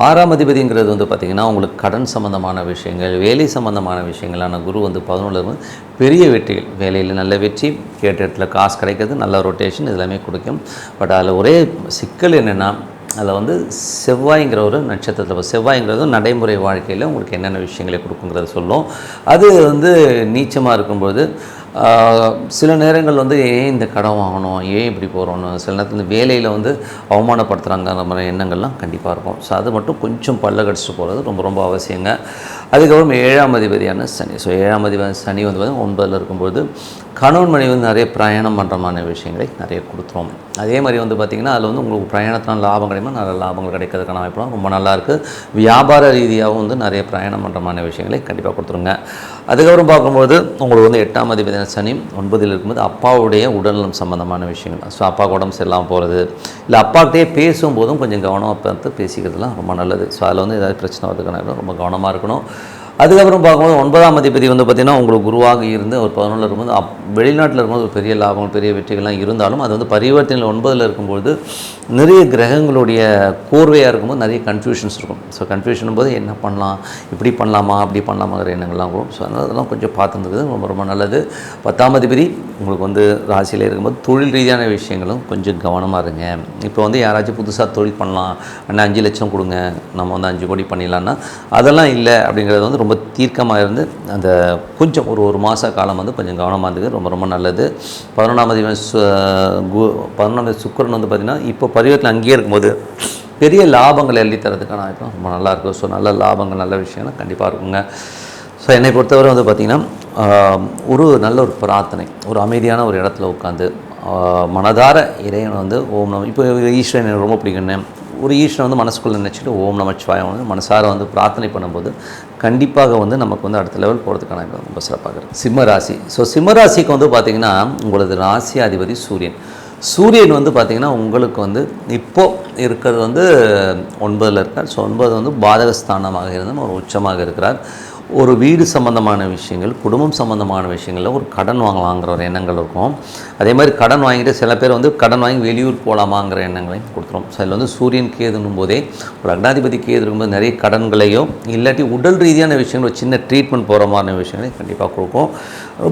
6ஆம் அதிபதிங்கிறது வந்து பார்த்திங்கன்னா உங்களுக்கு கடன் சம்மந்தமான விஷயங்கள், வேலை சம்மந்தமான விஷயங்களான குரு வந்து 11ல் இருந்து பெரிய வெற்றிகள், வேலையில் நல்ல வெற்றி, கேட்ட இடத்துல காசு கிடைக்கிறது, நல்ல ரொட்டேஷன் இதெல்லாமே கொடுக்கும். பட் அதில் ஒரே சிக்கல் என்னென்னா அதில் வந்து செவ்வாய்ங்கிற ஒரு நட்சத்திரத்தில் செவ்வாய்ங்கிறது நடைமுறை வாழ்க்கையில் உங்களுக்கு என்னென்ன விஷயங்களை கொடுக்குங்கிறத சொல்லும். அது வந்து நீச்சமாக இருக்கும்போது சில நேரங்கள் வந்து ஏன் இந்த கடன் வாங்கணும், ஏன் இப்படி போகிறோன்னு, சில நேரத்தில் இந்த வேலையில் வந்து அவமானப்படுத்துகிறாங்கிற மாதிரி எண்ணங்கள்லாம் கண்டிப்பாக இருக்கும். ஸோ அது மட்டும் கொஞ்சம் பல்ல கடிச்சிட்டு போகிறது ரொம்ப ரொம்ப அவசியங்க. அதுக்கப்புறம் 7ஆம் அதிபதியான சனி. ஸோ 7ஆம் அதிபதி சனி வந்து 9ல் இருக்கும்போது கணவன் மனைவி வந்து நிறைய பிரயாணம் பண்ணுறமான விஷயங்களை நிறைய கொடுத்துரும். அதே மாதிரி வந்து பார்த்திங்கன்னா அதில் வந்து உங்களுக்கு பிரயாணத்தினால் லாபம் கிடைக்குமா, நல்ல லாபங்கள் கிடைக்கிறதுக்கான வாய்ப்புலாம் ரொம்ப நல்லாயிருக்கு. வியாபார ரீதியாகவும் வந்து நிறைய பிரயாணம் பண்ணுறமான விஷயங்களை கண்டிப்பாக கொடுத்துருங்க. அதுக்கப்புறம் பார்க்கும்போது உங்களுக்கு வந்து 8ஆம் அதிபதியான சனி 9ல் இருக்கும்போது அப்பாவுடைய உடல்நலம் சம்மந்தமான விஷயங்கள். ஸோ அப்பாவுக்கு உடம்பு சரியில்லாமல் போகிறது, இல்லை அப்பாக்கிட்டே பேசும்போதும் கொஞ்சம் கவனமாக பார்த்து பேசிக்கிறதுலாம் ரொம்ப நல்லது. ஸோ அதில் வந்து ஏதாவது பிரச்சனை வரதுக்கான ரொம்ப கவனமாக இருக்கணும். அதுக்கப்புறம் பார்க்கும்போது 9ஆம் அதிபதி வந்து பார்த்திங்கன்னா உங்களுக்கு குருவாக இருந்து ஒரு 11ல் இருக்கும்போது வெளிநாட்டில் இருக்கும்போது ஒரு பெரிய லாபம், பெரிய வெற்றிகள்லாம் இருந்தாலும் அது வந்து பரிவர்த்தனையில் 9ல் இருக்கும்போது நிறைய கிரகங்களுடைய கோர்வையாக இருக்கும்போது நிறைய கன்ஃபியூஷன்ஸ் இருக்கும். ஸோ கன்ஃபியூஷன் போது என்ன பண்ணலாம், இப்படி பண்ணலாமா, அப்படி பண்ணலாமாங்கிற எண்ணங்கள்லாம் வரும். ஸோ அதெல்லாம் கொஞ்சம் பார்த்துருக்குது ரொம்ப ரொம்ப நல்லது. 10ஆம் அதிபதி உங்களுக்கு வந்து ராசியில் இருக்கும்போது தொழில் ரீதியான விஷயங்களும் கொஞ்சம் கவனமாக இருங்க. இப்போ வந்து யாராச்சும் புதுசாக தொழில் பண்ணலாம், அண்ணா 5 லட்சம் கொடுங்க, நம்ம வந்து 5 கோடி பண்ணிடலான்னா அதெல்லாம் இல்லை. அப்படிங்கிறது வந்து ரொம்ப தீர்க்கமாக இருந்து அந்த கொஞ்சம் ஒரு மாத காலம் வந்து கொஞ்சம் கவனமாக இருந்தது ரொம்ப ரொம்ப நல்லது. 11ஆம் அதிபதி சுக்கிரன் வந்து பார்த்திங்கன்னா இப்போ பரிவர்த்தனை அங்கேயே இருக்கும்போது பெரிய லாபங்களை எழுதி தரதுக்கான வாய்ப்பு ரொம்ப நல்லாயிருக்கும். ஸோ நல்ல லாபங்கள் நல்ல விஷயம்லாம் கண்டிப்பாக இருக்குங்க. ஸோ என்னை பொறுத்தவரை வந்து பார்த்திங்கன்னா ஒரு நல்ல ஒரு பிரார்த்தனை, ஒரு அமைதியான ஒரு இடத்துல உட்காந்து மனதார இறைவனை வந்து ஓம் நம, இப்போ ஈஸ்வரன் எனக்கு ரொம்ப பிடிக்குன்னு ஒரு ஈஸ்வரன் வந்து மனசுக்குள்ளே நினச்சிட்டு ஓம் நமச்சிவாயம் வந்து மனசார வந்து பிரார்த்தனை பண்ணும்போது கண்டிப்பாக வந்து நமக்கு வந்து அடுத்த லெவல் போகிறதுக்கான ரொம்ப சிறப்பாக இருக்குது. சிம்ம ராசி. ஸோ சிம்ம ராசிக்கு வந்து பார்த்திங்கன்னா உங்களது ராசி அதிபதி சூரியன். சூரியன் வந்து பார்த்திங்கன்னா உங்களுக்கு வந்து இப்போது இருக்கிறது வந்து 9ல் இருக்கார். ஸோ 9 வந்து பாதகஸ்தானமாக இருந்தால் ஒரு உச்சமாக இருக்கிறார். ஒரு வீடு சம்மந்தமான விஷயங்கள், குடும்பம் சம்மந்தமான விஷயங்களில் ஒரு கடன் வாங்கலாங்கிற ஒரு எண்ணங்கள் இருக்கும். அதே மாதிரி கடன் வாங்கிட்டு சில பேர் வந்து கடன் வாங்கி வெளியூர் போகலாமாங்கிற எண்ணங்களையும் கொடுத்துரும். ஸோ அதில் வந்து சூரியன் கேதுன்னும் போதே ஒரு லக்னாதிபதி கேது இருக்கும்போது நிறைய கடன்களையோ இல்லாட்டி உடல் ரீதியான விஷயங்கள், ஒரு சின்ன ட்ரீட்மெண்ட் போகிற மாதிரி விஷயங்களையும் கண்டிப்பாக கொடுக்கும்.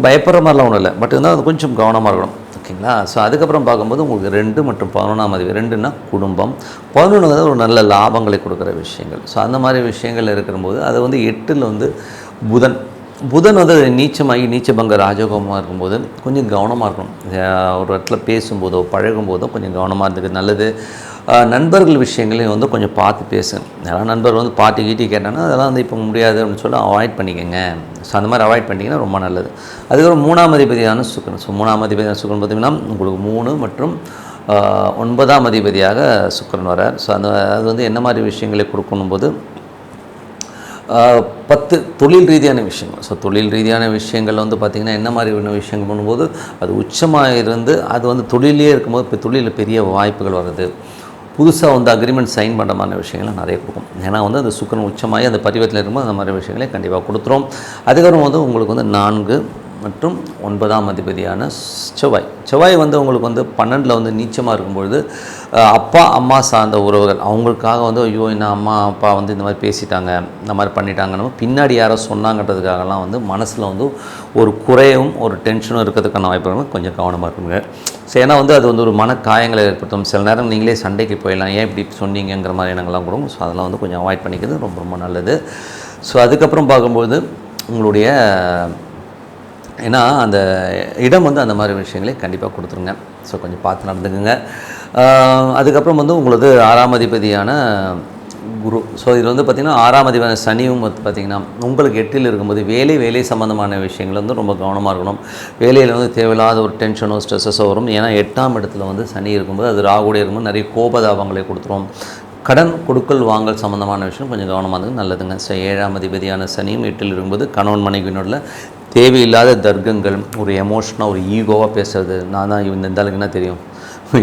பயப்படுற மாதிரிலாம் ஒன்றும் இல்லை, பட் இருந்தால் அது கொஞ்சம் கவனமாக இருக்கணும். ஓகேங்களா? ஸோ அதுக்கப்புறம் பார்க்கும்போது உங்களுக்கு 2 மற்றும் 11ஆம் அதிபதி, 2ன்னா குடும்பம், 11 ஒரு நல்ல லாபங்களை கொடுக்குற விஷயங்கள். ஸோ அந்த மாதிரி விஷயங்கள் இருக்கிறபோது அது வந்து 8ல் வந்து புதன் வந்து நீச்சமாகி நீச்சபங்க ராஜகோகமாக இருக்கும்போது கொஞ்சம் கவனமாக இருக்கணும். ஒரு இடத்துல பேசும்போதோ பழகும்போதோ கொஞ்சம் கவனமாக இருந்துக்கு நல்லது. நண்பர்கள் விஷயங்களையும் வந்து கொஞ்சம் பார்த்து பேசுங்க. யாராவது நண்பர் வந்து பார்ட்டி கீட்டி கேட்டாங்கன்னா அதெல்லாம் வந்து இப்போ முடியாது அப்படின்னு சொல்லி அவாய்ட் பண்ணிக்கோங்க. ஸோ அந்த மாதிரி அவாய்ட் பண்ணிங்கன்னா ரொம்ப நல்லது. அதுக்கப்புறம் 3ஆம் அதிபதியான சுக்கிரன். ஸோ 3ஆம் அதிபதியான சுக்கிரன் பார்த்திங்கன்னா உங்களுக்கு 3 மற்றும் 9ஆம் அதிபதியாக சுக்கிரன் வரார். ஸோ அது வந்து என்ன மாதிரி விஷயங்களை கொடுக்கணும் போது 10 தொழில் ரீதியான விஷயங்கள். ஸோ தொழில் ரீதியான விஷயங்கள் வந்து பார்த்திங்கன்னா என்ன மாதிரி விஷயங்கள் பண்ணும்போது அது உச்சமாக இருந்து அது வந்து தொழிலே இருக்கும்போது இப்போ தொழிலில் பெரிய வாய்ப்புகள் வருது. புதுசாக வந்து அக்ரிமெண்ட் சைன் பண்ணுற மாதிரி விஷயங்கள்லாம் நிறைய கொடுக்கும். ஏன்னா வந்து அந்த சுக்கிரன் உச்சமாகி அந்த பரிவத்தில் இருக்கும்போது அந்த மாதிரி விஷயங்களே கண்டிப்பாக கொடுத்துரும். அதுக்கப்புறம் வந்து உங்களுக்கு வந்து 4 மற்றும் 9ஆம் அதிபதியான செவ்வாய் வந்து உங்களுக்கு வந்து 12ல் வந்து நீச்சமாக இருக்கும்பொழுது அப்பா அம்மா சார்ந்த உறவுகள் அவங்களுக்காக வந்து ஐயோ என்ன அம்மா அப்பா வந்து இந்த மாதிரி பேசிட்டாங்க, இந்த மாதிரி பண்ணிட்டாங்கன்னு பின்னாடி யாரோ சொன்னாங்கன்றதுக்காகலாம் வந்து மனசில் வந்து ஒரு குறையும் ஒரு டென்ஷனும் இருக்கிறதுக்கான வாய்ப்புகளும் கொஞ்சம் கவனமாக இருக்குங்க. ஸோ ஏன்னா வந்து அது வந்து ஒரு மனக்காயங்களை ஏற்படுத்தும். சில நேரம் நீங்களே சண்டைக்கு போயிடலாம், ஏன் இப்படி சொன்னீங்கிற மாதிரி எண்ணங்கள்லாம் கொடுக்கும். ஸோ அதெல்லாம் வந்து கொஞ்சம் அவாய்ட் பண்ணிக்கிறது ரொம்ப ரொம்ப நல்லது. ஸோ அதுக்கப்புறம் பார்க்கும்போது உங்களுடைய ஏன்னா அந்த இடம் வந்து அந்த மாதிரி விஷயங்களே கண்டிப்பாக கொடுத்துருங்க. ஸோ கொஞ்சம் பார்த்து நடந்துக்குங்க. அதுக்கப்புறம் வந்து உங்களுக்கு 6ஆம் அதிபதியான குரு. ஸோ இது வந்து பார்த்திங்கன்னா 6ஆம் அதிபதியான சனியும் வந்து பார்த்திங்கன்னா உங்களுக்கு 8ல் இருக்கும்போது வேலை சம்மந்தமான விஷயங்கள் வந்து ரொம்ப கவனமாக இருக்கணும். வேலையில் வந்து தேவையில்லாத ஒரு டென்ஷனோ ஸ்ட்ரெஸ்ஸஸோ வரும். ஏன்னா 8ஆம் இடத்துல வந்து சனி இருக்கும்போது அது ராகுடைய இருக்கும்போது நிறைய கோபதாபங்களை கொடுத்துரும். கடன் கொடுக்கல் வாங்கல் சம்மந்தமான விஷயம் கொஞ்சம் கவனமாக இருந்தது நல்லதுங்க. 7ஆம் அதிபதியான சனியும் 8ல் இருக்கும்போது கணவன் மனைவியினோட தேவையில்லாத தர்க்கங்கள், ஒரு எமோஷனாக ஒரு ஈகோவாக பேசுறது, நான் தான் இந்த ஆளுக்கு என்ன தெரியும்,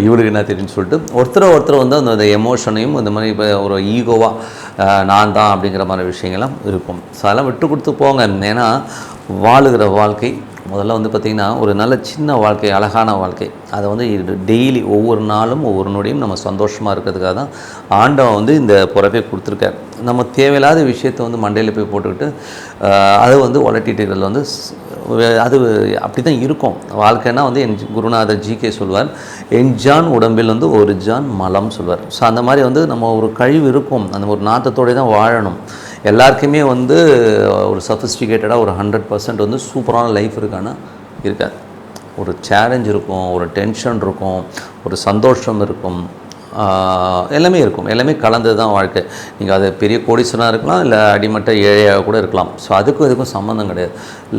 இவளுக்கு என்ன தெரியும்னு சொல்லிட்டு ஒருத்தர் வந்து அந்த எமோஷனையும் இந்த மாதிரி இப்போ ஒரு ஈகோவாக நான் தான் அப்படிங்கிற மாதிரி விஷயங்கள்லாம் இருக்கும். ஸோ அதெல்லாம் விட்டு கொடுத்து போங்க. ஏன்னா வாழுகிற வாழ்க்கை முதல்ல வந்து பார்த்திங்கன்னா ஒரு நல்ல சின்ன வாழ்க்கை, அழகான வாழ்க்கை, அதை வந்து டெய்லி ஒவ்வொரு நாளும் ஒவ்வொரு நொடியும் நம்ம சந்தோஷமாக இருக்கிறதுக்காக தான் ஆண்டவன் வந்து இந்த பிறப்பை கொடுத்துருக்கார். நம்ம தேவையில்லாத விஷயத்தை வந்து மண்டையில் போய் போட்டுக்கிட்டு அதை வந்து உலட்டிட்டு இருக்கிறதுல வந்து அது அப்படி தான் இருக்கும். வாழ்க்கைன்னா வந்து என் குருநாதர் ஜிகே சொல்வார், என்ஜான் உடம்பில் வந்து ஒரு ஜான் மலம் சொல்வார். ஸோ அந்த மாதிரி வந்து நம்ம ஒரு கழிவு இருக்கும், அந்த ஒரு நாட்டத்தோடு தான் வாழணும். எல்லாருக்குமே வந்து ஒரு சஃபிஸ்டிகேட்டடாக ஒரு 100% வந்து சூப்பரான லைஃப் இருக்கான்னா இருக்காது. ஒரு சேலஞ்ச் இருக்கும், ஒரு டென்ஷன் இருக்கும், ஒரு சந்தோஷம் இருக்கும், எல்லாமே இருக்கும். எல்லாமே கலந்தது தான் வாழ்க்கை. நீங்கள் அது பெரிய கோடீஸ்வரனாக இருக்கலாம், இல்லை அடிமட்ட ஏழையாக கூட இருக்கலாம். ஸோ அதுக்கும் இதுக்கும் சம்மந்தம் கிடையாது.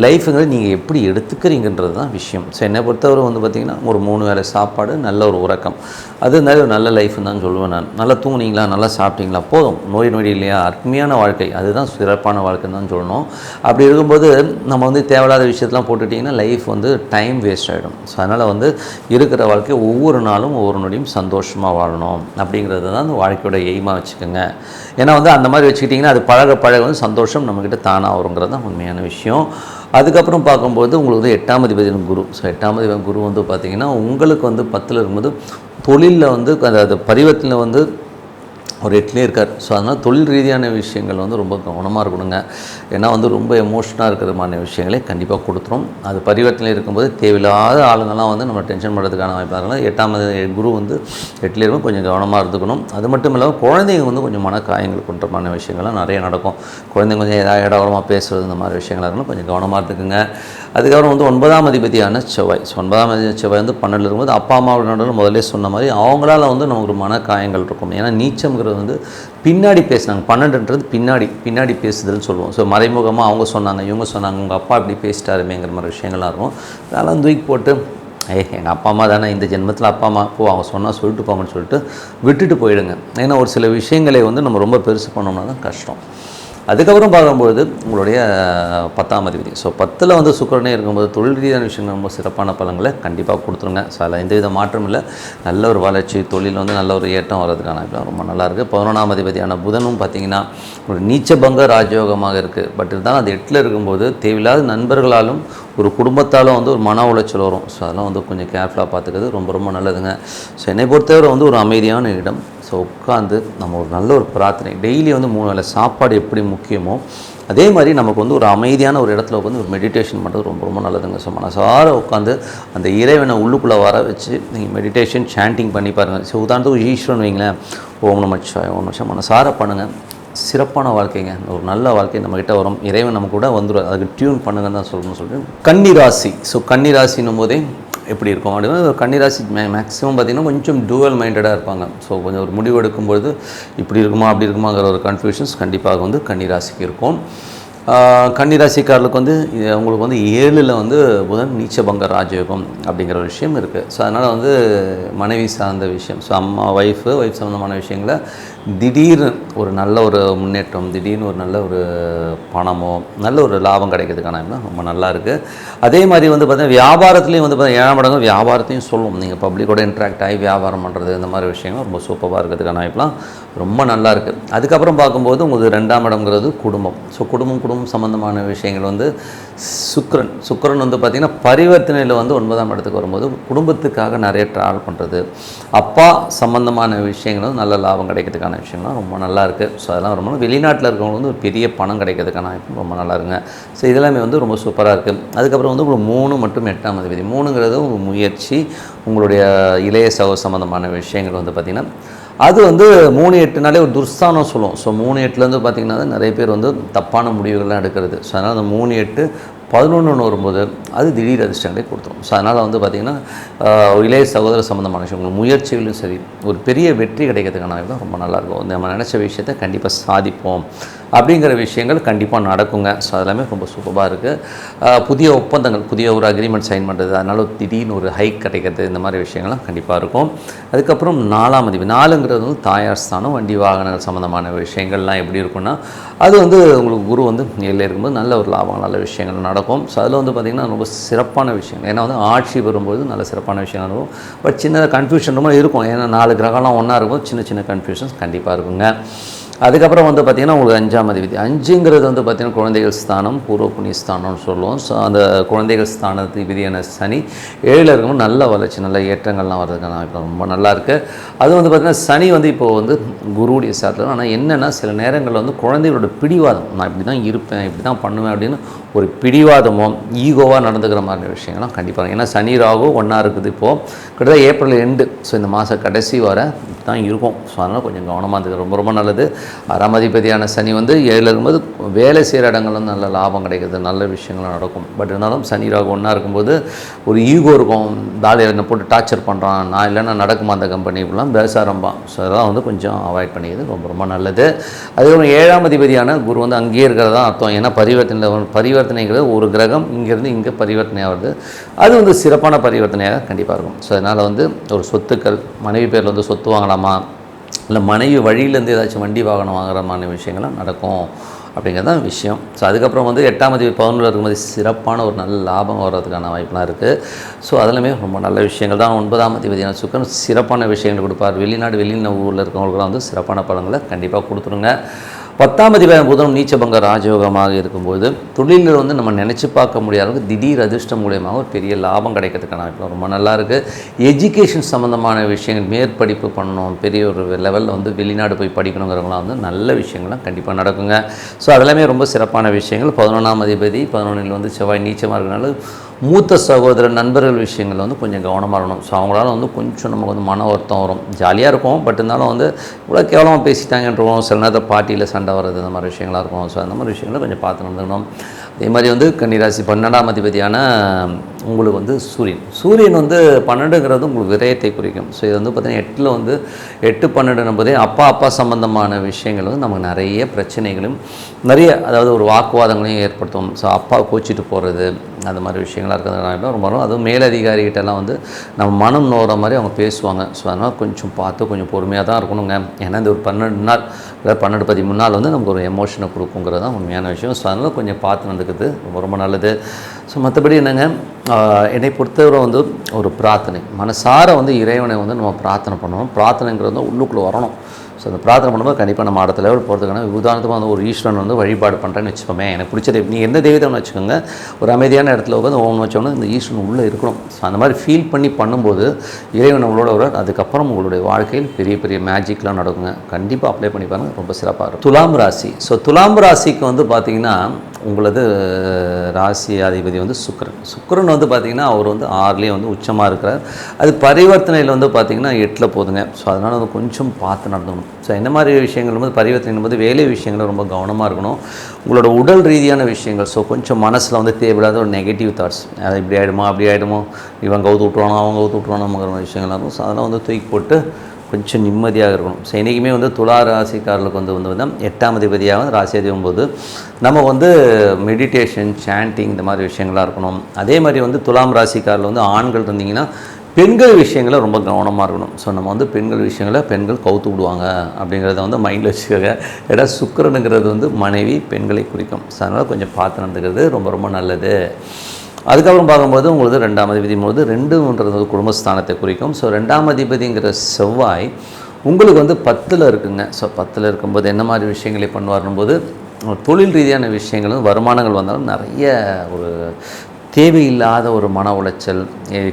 லைஃபுங்கிறது நீங்கள் எப்படி எடுத்துக்கிறீங்கன்றது தான் விஷயம். ஸோ என்னை பொறுத்தவரை வந்து பார்த்திங்கன்னா ஒரு 3 வேளை சாப்பாடு, நல்ல ஒரு உறக்கம், அது இருந்தாலும் ஒரு நல்ல லைஃப்னு தான் சொல்லுவேன் நான். நல்லா தூங்குனீங்களா, நல்லா சாப்பிட்டீங்களா, போதும். நோய் நொடி இல்லையா, அருமையான வாழ்க்கை, அதுதான் சிறப்பான வாழ்க்கைன்னு தான் சொல்லணும். அப்படி இருக்கும்போது நம்ம வந்து தேவையில்லாத விஷயத்தெலாம் போட்டுட்டிங்கன்னா லைஃப் வந்து டைம் வேஸ்ட் ஆகிடும். ஸோ அதனால் வந்து இருக்கிற வாழ்க்கை ஒவ்வொரு நாளும் ஒவ்வொரு நொடியும் சந்தோஷமாக வாழணும் அப்படிங்கிறது தான் அந்த வாழ்க்கையோட எய்மாக வச்சுக்கோங்க. ஏன்னா வந்து அந்த மாதிரி வச்சுக்கிட்டிங்கன்னா அது பழக வந்து சந்தோஷம் நம்மக்கிட்ட தானாக வருங்கிறது தான் உண்மையான விஷயம். அதுக்கப்புறம் பார்க்கும்போது உங்களுக்கு வந்து 8ஆம் அதிபதி குரு. ஸோ 8ஆம் அதிபதி குரு வந்து பார்த்திங்கன்னா உங்களுக்கு வந்து 10ல் இருக்கும்போது தொழிலில் வந்து அது பரிவர்த்தனை வந்து ஒரு 8லே இருக்கார். ஸோ அதனால் தொழில் ரீதியான விஷயங்கள் வந்து ரொம்ப கவனமாக இருக்கணுங்க. ஏன்னா வந்து ரொம்ப எமோஷனாக இருக்கிற மாதிரி விஷயங்களே கண்டிப்பாக கொடுத்துரும். அது பரிவர்த்தனை இருக்கும்போது தேவையில்லாத ஆளுங்கள்லாம் வந்து நம்ம டென்ஷன் பண்ணுறதுக்கான வாய்ப்பாக 8ஆம் குரு வந்து 8லே இருக்கும், கொஞ்சம் கவனமாக இருந்துக்கணும். அது மட்டும் இல்லாமல் குழந்தைங்க வந்து கொஞ்சம் மனக்காயங்கள் கொண்ட மாதிரி விஷயங்கள்லாம் நிறைய நடக்கும். குழந்தைங்க கொஞ்சம் ஏதாவது இடவரமாக பேசுகிறது, இந்த மாதிரி விஷயங்களாக இருக்கணும், கொஞ்சம் கவனமாக இருந்துக்குங்க. அதுக்கப்புறம் வந்து 9ஆம் அதிபதியான செவ்வாய். ஸோ 9ஆம் அதிபதி செவ்வாய் வந்து 12ல் இருக்கும்போது அப்பா அம்மாவோட முதலே சொன்ன மாதிரி அவங்களால வந்து நமக்கு ஒரு மனக்காயங்கள் இருக்கும். ஏன்னா நீச்சம்ங்கிறது வந்து பின்னாடி பேசுனாங்க, 12ன்றது பின்னாடி பேசுதல்னு சொல்லுவோம். ஸோ மறைமுகமாக அவங்க சொன்னாங்க, இவங்க சொன்னாங்க, உங்கள் அப்பா இப்படி பேசிட்டாருமேங்கிற மாதிரி விஷயங்கள்லாம் இருக்கும். அதெல்லாம் தூக்கி போட்டு எங்கள் அப்பா அம்மா தானே, இந்த ஜென்மத்தில் அப்பா அம்மா அவங்க சொன்னால் சொல்லிட்டு போங்கன்னு சொல்லிட்டு விட்டுட்டு போயிடுங்க. ஏன்னா ஒரு சில விஷயங்களை வந்து நம்ம ரொம்ப பெருசு பண்ணோம்னா தான் கஷ்டம். அதுக்கப்புறம் பார்க்கும்போது உங்களுடைய 10ஆம் அதிபதி. ஸோ 10ல் வந்து சுக்கிரனே இருக்கும்போது தொழில் ரீதியான விஷயங்கள் ரொம்ப சிறப்பான பலன்களை கண்டிப்பாக கொடுத்துருங்க. ஸோ அதில் எந்தவித மாற்றம் இல்லை. நல்ல ஒரு வளர்ச்சி, தொழில் வந்து நல்ல ஒரு ஏற்றம் வர்றதுக்கான இப்போ ரொம்ப நல்லாயிருக்கு. 11ஆம் அதிபதியான புதனும் பார்த்திங்கன்னா ஒரு நீச்சபங்க ராஜயோகமாக இருக்குது. பட் இருந்தாலும் அது 8ல் இருக்கும்போது தேவையில்லாத நண்பர்களாலும் ஒரு குடும்பத்தாலும் வந்து ஒரு மன உளைச்சல் வரும். ஸோ அதெல்லாம் வந்து கொஞ்சம் கேர்ஃபுல்லாக பார்த்துக்கிறது ரொம்ப ரொம்ப நல்லதுங்க. ஸோ என்னை பொறுத்தவரை வந்து ஒரு அமைதியான இடம். ஸோ உட்காந்து நம்ம ஒரு நல்ல ஒரு பிரார்த்தனை, டெய்லி வந்து 3 வேளை சாப்பாடு எப்படி முக்கியமோ அதே மாதிரி நமக்கு வந்து ஒரு அமைதியான ஒரு இடத்துல உட்காந்து ஒரு மெடிடேஷன் பண்ணுறது ரொம்ப ரொம்ப நல்லதுங்க. ஸோ மனசார உட்காந்து அந்த இறைவனை உள்ளுக்குள்ளே வர வச்சு நீங்கள் மெடிடேஷன் சாண்டிங் பண்ணி பாருங்கள். ஸோ உதாரணத்துக்கு ஈஸ்வரன் வைங்களேன், ஓம் நமச்சிவாய, ஓம் நமச்சிவாய மனசார பண்ணுங்கள். சிறப்பான வாழ்க்கைங்க, ஒரு நல்ல வாழ்க்கை நம்மக்கிட்ட வரும். இறைவன் நம்ம கூட வந்துடும். அதுக்கு டியூன் பண்ணுங்கன்னு தான் சொல்லணும்னு சொல்லிட்டு கன்னிராசி. ஸோ கன்னிராசின்னும் போதே எப்படி இருக்கும் அப்படின்னா கன்னிராசி மேக்ஸிமம் பார்த்திங்கன்னா கொஞ்சம் டூவல் மைண்டடாக இருப்பாங்க. ஸோ கொஞ்சம் ஒரு முடிவு எடுக்கும்பொழுது இப்படி இருக்குமா அப்படி இருக்குமாங்கிற ஒரு கன்ஃபியூஷன்ஸ் கண்டிப்பாக வந்து கன்னிராசிக்கு இருக்கும். கன்னிராசிக்காரர்களுக்கு வந்து அவங்களுக்கு வந்து 7ல் வந்து புதன் நீச்சபங்க ராஜயோகம் அப்படிங்கிற ஒரு விஷயம் இருக்குது. ஸோ அதனால் வந்து மனைவி சார்ந்த விஷயம், ஸோ அம்மா ஒய்ஃப் சம்மந்தமான விஷயங்களை திடீர்னு ஒரு நல்ல ஒரு முன்னேற்றம், திடீர்னு ஒரு நல்ல ஒரு பணமோ நல்ல ஒரு லாபம் கிடைக்கிறதுக்கான ரொம்ப நல்லா இருக்குது. அதே மாதிரி வந்து பார்த்தீங்கன்னா வியாபாரத்துலேயும் வந்து பார்த்தீங்கன்னா 7ஆம் இடங்கள் வியாபாரத்தையும் சொல்லுவோம். நீங்கள் பப்ளிக்கோட இன்ட்ராக்ட் ஆகி வியாபாரம் பண்ணுறது இந்த மாதிரி விஷயங்கள் ரொம்ப சூப்பராக இருக்கிறதுக்கான வாய்ப்புலாம் ரொம்ப நல்லா இருக்குது. அதுக்கப்புறம் பார்க்கும்போது உங்களுக்கு 2ஆம் இடம்ங்கிறது குடும்பம். ஸோ குடும்பம் சம்மந்தமான விஷயங்கள் வந்து சுக்கிரன் வந்து பார்த்திங்கன்னா பரிவர்த்தனையில் வந்து 9ஆம் இடத்துக்கு வரும்போது குடும்பத்துக்காக நிறைய ட்ராவல் பண்ணுறது, அப்பா சம்மந்தமான விஷயங்கள் வந்து நல்ல லாபம் கிடைக்கிறதுக்கான விஷயங்கள்லாம் ரொம்ப நல்லா இருக்குது. ஸோ அதெல்லாம் ரொம்ப வெளிநாட்டில் இருக்கிறவங்க வந்து ஒரு பெரிய பணம் கிடைக்கிறதுக்கான ரொம்ப நல்லா இருக்குங்க. ஸோ இதெல்லாமே வந்து ரொம்ப சூப்பராக இருக்குது. அதுக்கப்புறம் வந்து உங்களுக்கு 3 மற்றும் 8ஆம் அதிபதி. 3ங்கிறது உங்கள் முயற்சி, உங்களுடைய இளைய சம்மந்தமான விஷயங்கள் வந்து பார்த்திங்கன்னா அது வந்து 3-8னாலே ஒரு துர்ஸ்தானம் சொல்லுவோம். ஸோ 3-8லேருந்து பார்த்திங்கன்னா நிறைய பேர் வந்து தப்பான முடிவுகள்லாம் எடுக்கிறது. ஸோ அதனால் அந்த 3-8-11 வரும்போது அது திடீர் அதிர்ஷ்டங்களே கொடுத்துரும். ஸோ அதனால் வந்து பார்த்திங்கன்னா இளைய சகோதர சம்மந்தமான விஷயங்கள் முயற்சிகளும் சரி ஒரு பெரிய வெற்றி கிடைக்கிறதுக்கான தான் ரொம்ப நல்லாயிருக்கும். நம்ம நினச்ச விஷயத்தை கண்டிப்பாக சாதிப்போம் அப்படிங்கிற விஷயங்கள் கண்டிப்பாக நடக்குங்க. ஸோ அதெல்லாமே ரொம்ப சூப்பராக இருக்குது. புதிய ஒப்பந்தங்கள், புதிய ஒரு அக்ரிமெண்ட் சைன் பண்ணுறது, அதனால் திடீர்னு ஒரு ஹைக் கிடைக்கிறது, இந்த மாதிரி விஷயங்கள்லாம் கண்டிப்பாக இருக்கும். அதுக்கப்புறம் 4ஆம் அதிபதி, 4ங்கிறது வந்து தாயார் ஸ்தானம், வண்டி வாகனங்கள் சம்மந்தமான விஷயங்கள்லாம் எப்படி இருக்குன்னா, அது வந்து உங்களுக்கு குரு வந்து ஏழில் இருக்கும்போது நல்ல ஒரு லாபம், நல்ல விஷயங்கள் நடக்கும். ஸோ அதில் வந்து பார்த்திங்கன்னா ரொம்ப சிறப்பான விஷயங்கள், ஏன்னா வந்து ஆட்சி வரும்போது நல்ல சிறப்பான விஷயம் இருக்கும். பட் சின்ன கன்ஃபியூஷன் ரொம்ப இருக்கும், ஏன்னா 4 கிரகம்லாம் ஒன்றா இருக்கும், சின்ன சின்ன கன்ஃபியூஷன்ஸ் கண்டிப்பாக இருக்குங்க. அதுக்கப்புறம் வந்து பார்த்திங்கன்னா உங்களுக்கு 5ஆம் அதிபதி, 5ங்கிறது வந்து பார்த்திங்கன்னா குழந்தைகள் ஸ்தானம், பூர்வ புண்ணிய ஸ்தானம்னு சொல்லுவோம். ஸோ அந்த குழந்தைகள் ஸ்தானத்து விதியான சனி 7ல் இருக்கும்போது நல்ல வளர்ச்சி, நல்ல ஏற்றங்கள்லாம் வர்றதுக்கான வாய்ப்பு ரொம்ப நல்லா இருக்குது. அது வந்து பார்த்திங்கன்னா சனி வந்து இப்போது வந்து குருவுடைய சாத்தில், ஆனால் என்னென்னா சில நேரங்களில் வந்து குழந்தைகளோட பிடிவாதம், நான் இப்படி தான் இருப்பேன், இப்படி தான் பண்ணுவேன் அப்படின்னு ஒரு பிடிவாதமோ ஈகோவாக நடந்துக்கிற மாதிரி விஷயங்கள்லாம் கண்டிப்பாக, ஏன்னா சனி ராகு ஒன்றா இருக்குது இப்போது கிட்டத்தட்ட ஏப்ரல் எண்டு. ஸோ இந்த மாதம் கடைசி வர இப்படி தான் இருக்கும். ஸோ அதனால் கொஞ்சம் கவனமாக இருந்தது ரொம்ப ரொம்ப நல்லது. 6ஆம் அதிபதியான சனி வந்து 7ல் இருக்கும்போது வேலை செய்கிற இடங்கள் வந்து நல்ல லாபம் கிடைக்கிது, நல்ல விஷயங்களும் நடக்கும். பட் இருந்தாலும் சனி ராகு ஒன்றா இருக்கும்போது ஒரு ஈகோ இருக்கும், தாலி என்னை போட்டு டார்ச்சர் பண்ணுறான், நான் இல்லைன்னா நடக்குமா அந்த கம்பெனி, இப்படிலாம் பேச ஆரம்பிப்பான். ஸோ அதெல்லாம் வந்து கொஞ்சம் அவாய்ட் பண்ணிக்கிறது ரொம்ப ரொம்ப நல்லது. அதுக்கப்புறம் 7ஆம் அதிபதியான குரு வந்து அங்கேயே இருக்கிறதா அர்த்தம், ஏன்னா பரிவர்த்தனைங்கிறது ஒரு கிரகம் இங்கேருந்து இங்கே பரிவர்த்தனை ஆகுது, அது வந்து சிறப்பான பரிவர்த்தனையாக கண்டிப்பாக இருக்கும். ஸோ அதனால் வந்து ஒரு சொத்துக்கள், மனைவி பேரில் வந்து சொத்து வாங்கலாமா, இல்லை மனைவி வழியிலேருந்து ஏதாச்சும் வண்டி வாகனம் வாங்குற மாதிரி விஷயங்கள்லாம் நடக்கும் அப்படிங்கிறது தான் விஷயம். ஸோ அதுக்கப்புறம் வந்து 8ஆம் அதிபதி 11ல் இருக்கும்போது சிறப்பான ஒரு நல்ல லாபம் வர்றதுக்கான வாய்ப்புலாம் இருக்குது. ஸோ அதெல்லாமே ரொம்ப நல்ல விஷயங்கள் தான். 9ஆம் அதிபதியான சுக்கிரன் சிறப்பான விஷயங்கள் கொடுப்பார். வெளிநாடு ஊரில் இருக்கவங்களுக்குலாம் வந்து சிறப்பான பலன்களை கண்டிப்பாக கொடுத்துருங்க. 10ஆம் அதிபதி புதன் நீச்சபங்க ராஜயோகமாக இருக்கும்போது தொழிலில் வந்து நம்ம நினச்சி பார்க்க முடியாத அளவுக்கு திடீர் அதிர்ஷ்டம் மூலியமாக ஒரு பெரிய லாபம் கிடைக்கிறதுக்கான வாய்ப்பு ரொம்ப நல்லா இருக்குது. எஜுகேஷன் சம்மந்தமான விஷயங்கள், மேற்படிப்பு பண்ணணும், பெரிய ஒரு லெவலில் வந்து வெளிநாடு போய் படிக்கணுங்கிறவங்களாம் வந்து நல்ல விஷயங்கள்லாம் கண்டிப்பாக நடக்குங்க. ஸோ அதெல்லாமே ரொம்ப சிறப்பான விஷயங்கள். 11ஆம் அதிபதி 11ல் வந்து செவ்வாய் நீச்சமாக இருக்கிறனால மூத்த சகோதரர் நண்பர்கள் விஷயங்கள் வந்து கொஞ்சம் கவனமாக இருக்கணும். ஸோ அவங்களால வந்து கொஞ்சம் நமக்கு வந்து மன வருத்தம் வரும், ஜாலியாக இருக்கும், பட் இருந்தாலும் வந்து இவ்வளோ கேவலமாக பேசிட்டாங்கன்றோம், சில நேரத்தில் பார்ட்டியில் சண்டை வர்றது, இந்த மாதிரி விஷயங்களாக இருக்கும். ஸோ அந்த மாதிரி விஷயங்களை கொஞ்சம் பார்த்து நடந்துக்கணும். அதே மாதிரி வந்து கன்னிராசி 12ஆம் அதிபதியான உங்களுக்கு வந்து சூரியன் வந்து 12ங்கிறது உங்களுக்கு விரயத்தை குறிக்கும். ஸோ இது வந்து பார்த்திங்கன்னா 8ல் வந்து 8 12 என்பதே அப்பா சம்பந்தமான விஷயங்கள் வந்து நமக்கு நிறைய பிரச்சனைகளும் அதாவது ஒரு வாக்குவாதங்களையும் ஏற்படுத்தும். ஸோ அப்பா கோச்சிட்டு போகிறது, அந்த மாதிரி விஷயங்களாக இருக்கிறதுனால ரொம்ப வரும். அதுவும் மேலதிகாரிகிட்டலாம் வந்து நம்ம மனம் நோகிற மாதிரி அவங்க பேசுவாங்க. ஸோ அதனால் கொஞ்சம் பார்த்து கொஞ்சம் பொறுமையாக தான் இருக்கணுங்க. ஏன்னா இந்த ஒரு 12 நாள் 12-13 நாள் வந்து நமக்கு ஒரு எமோஷனை கொடுக்குங்கிறது தான் உண்மையான விஷயம். ஸோ அதனால் கொஞ்சம் பார்த்து நடந்துக்கிறது ரொம்ப ரொம்ப நல்லது. ஸோ மற்றபடி என்னங்க, என்னை பொறுத்தவரை வந்து ஒரு பிரார்த்தனை, மனசார வந்து இறைவனை வந்து நம்ம பிரார்த்தனை பண்ணணும். பிரார்த்தனைங்கிறது வந்து உள்ளுக்குள்ளே வரணும். ஸோ அந்த பிரார்த்தனை பண்ணும்போது கண்டிப்பாக நம்ம அடுத்த லெவல் போகிறதுக்கான உதாரணத்துக்கு வந்து ஒரு ஈஸ்வரன் வந்து வழிபாடு பண்ணுறேன்னு வச்சுக்கோமே, எனக்கு பிடிச்சது நீ எந்த தெய்வத்தைன்னு வச்சுக்கோங்க, ஒரு அமைதியான இடத்துல உட்காந்து ஓம் வச்சோன்னா இந்த ஈஸ்வரன் உள்ளே இருக்கணும். ஸோ அந்த மாதிரி ஃபீல் பண்ணி பண்ணும்போது இறைவன் நம்மளோட வர, அதுக்கப்புறம் உங்களுடைய வாழ்க்கையில் பெரிய பெரிய மேஜிக்லாம் நடக்குங்க. கண்டிப்பாக அப்ளை பண்ணி பாருங்கள், ரொம்ப சிறப்பாக இருக்கும். துலாம் ராசி. ஸோ துலாம் ராசிக்கு வந்து பார்த்திங்கன்னா உங்களது ராசி அதிபதி வந்து சுக்கிரன் வந்து பார்த்திங்கன்னா அவர் வந்து 6லேயே வந்து உச்சமாக இருக்கிறார். அது பரிவர்த்தனையில் வந்து பார்த்திங்கன்னா 8ல் போதுங்க. ஸோ அதனால் வந்து கொஞ்சம் பார்த்து நடந்துக்கணும். ஸோ இந்த மாதிரி விஷயங்கள் வந்து பரிவர்த்தனை போது வேலை விஷயங்கள் ரொம்ப கவனமாக இருக்கணும். உங்களோட உடல் ரீதியான விஷயங்கள், ஸோ கொஞ்சம் மனசில் வந்து தேவையில்லாத ஒரு நெகட்டிவ் தாட்ஸ், அது இப்படி ஆகிடுமோ அப்படி ஆகிடுமோ, இவன் கவுத்து விட்ருவானோ அவங்க கவுத்து விட்ருவானோங்கிற விஷயங்கள்லாம் இருக்கும். ஸோ அதெல்லாம் வந்து தூக்கி போட்டு கொஞ்சம் நிம்மதியாக இருக்கணும். ஸோ இன்றைக்குமே வந்து துலா ராசிக்காரர்களுக்கு வந்து 8ஆம் அதிபதியாக ராசி அதிபதி போது நம்ம வந்து மெடிடேஷன், சாண்டிங், இந்த மாதிரி விஷயங்களாக இருக்கணும். அதே மாதிரி வந்து துலாம் ராசிக்காரில் வந்து ஆண்கள் இருந்தீங்கன்னா பெண்கள் விஷயங்களை ரொம்ப கவனமாக இருக்கணும். ஸோ நம்ம வந்து பெண்கள் கவுத்து விடுவாங்க அப்படிங்கிறத வந்து மைண்டில் வச்சுக்கோங்க. ஏன்னா சுக்கிரனுங்கிறது வந்து மனைவி, பெண்களை குறிக்கும். ஸோ அதனால் கொஞ்சம் பார்த்து நடந்துக்கிறது ரொம்ப ரொம்ப நல்லது. அதுக்கப்புறம் பார்க்கும்போது உங்களுக்கு 2ஆம் அதிபதி போது 2ன்றது குடும்பஸ்தானத்தை குறிக்கும். ஸோ 2ஆம் அதிபதிங்கிற செவ்வாய் உங்களுக்கு வந்து 10ல் இருக்குங்க. ஸோ 10ல் இருக்கும்போது என்ன மாதிரி விஷயங்களை பண்ணுவாரும்போது தொழில் ரீதியான விஷயங்களும் வருமானங்கள் வந்தாலும் நிறைய ஒரு தேவையில்லாத ஒரு மன உளைச்சல்,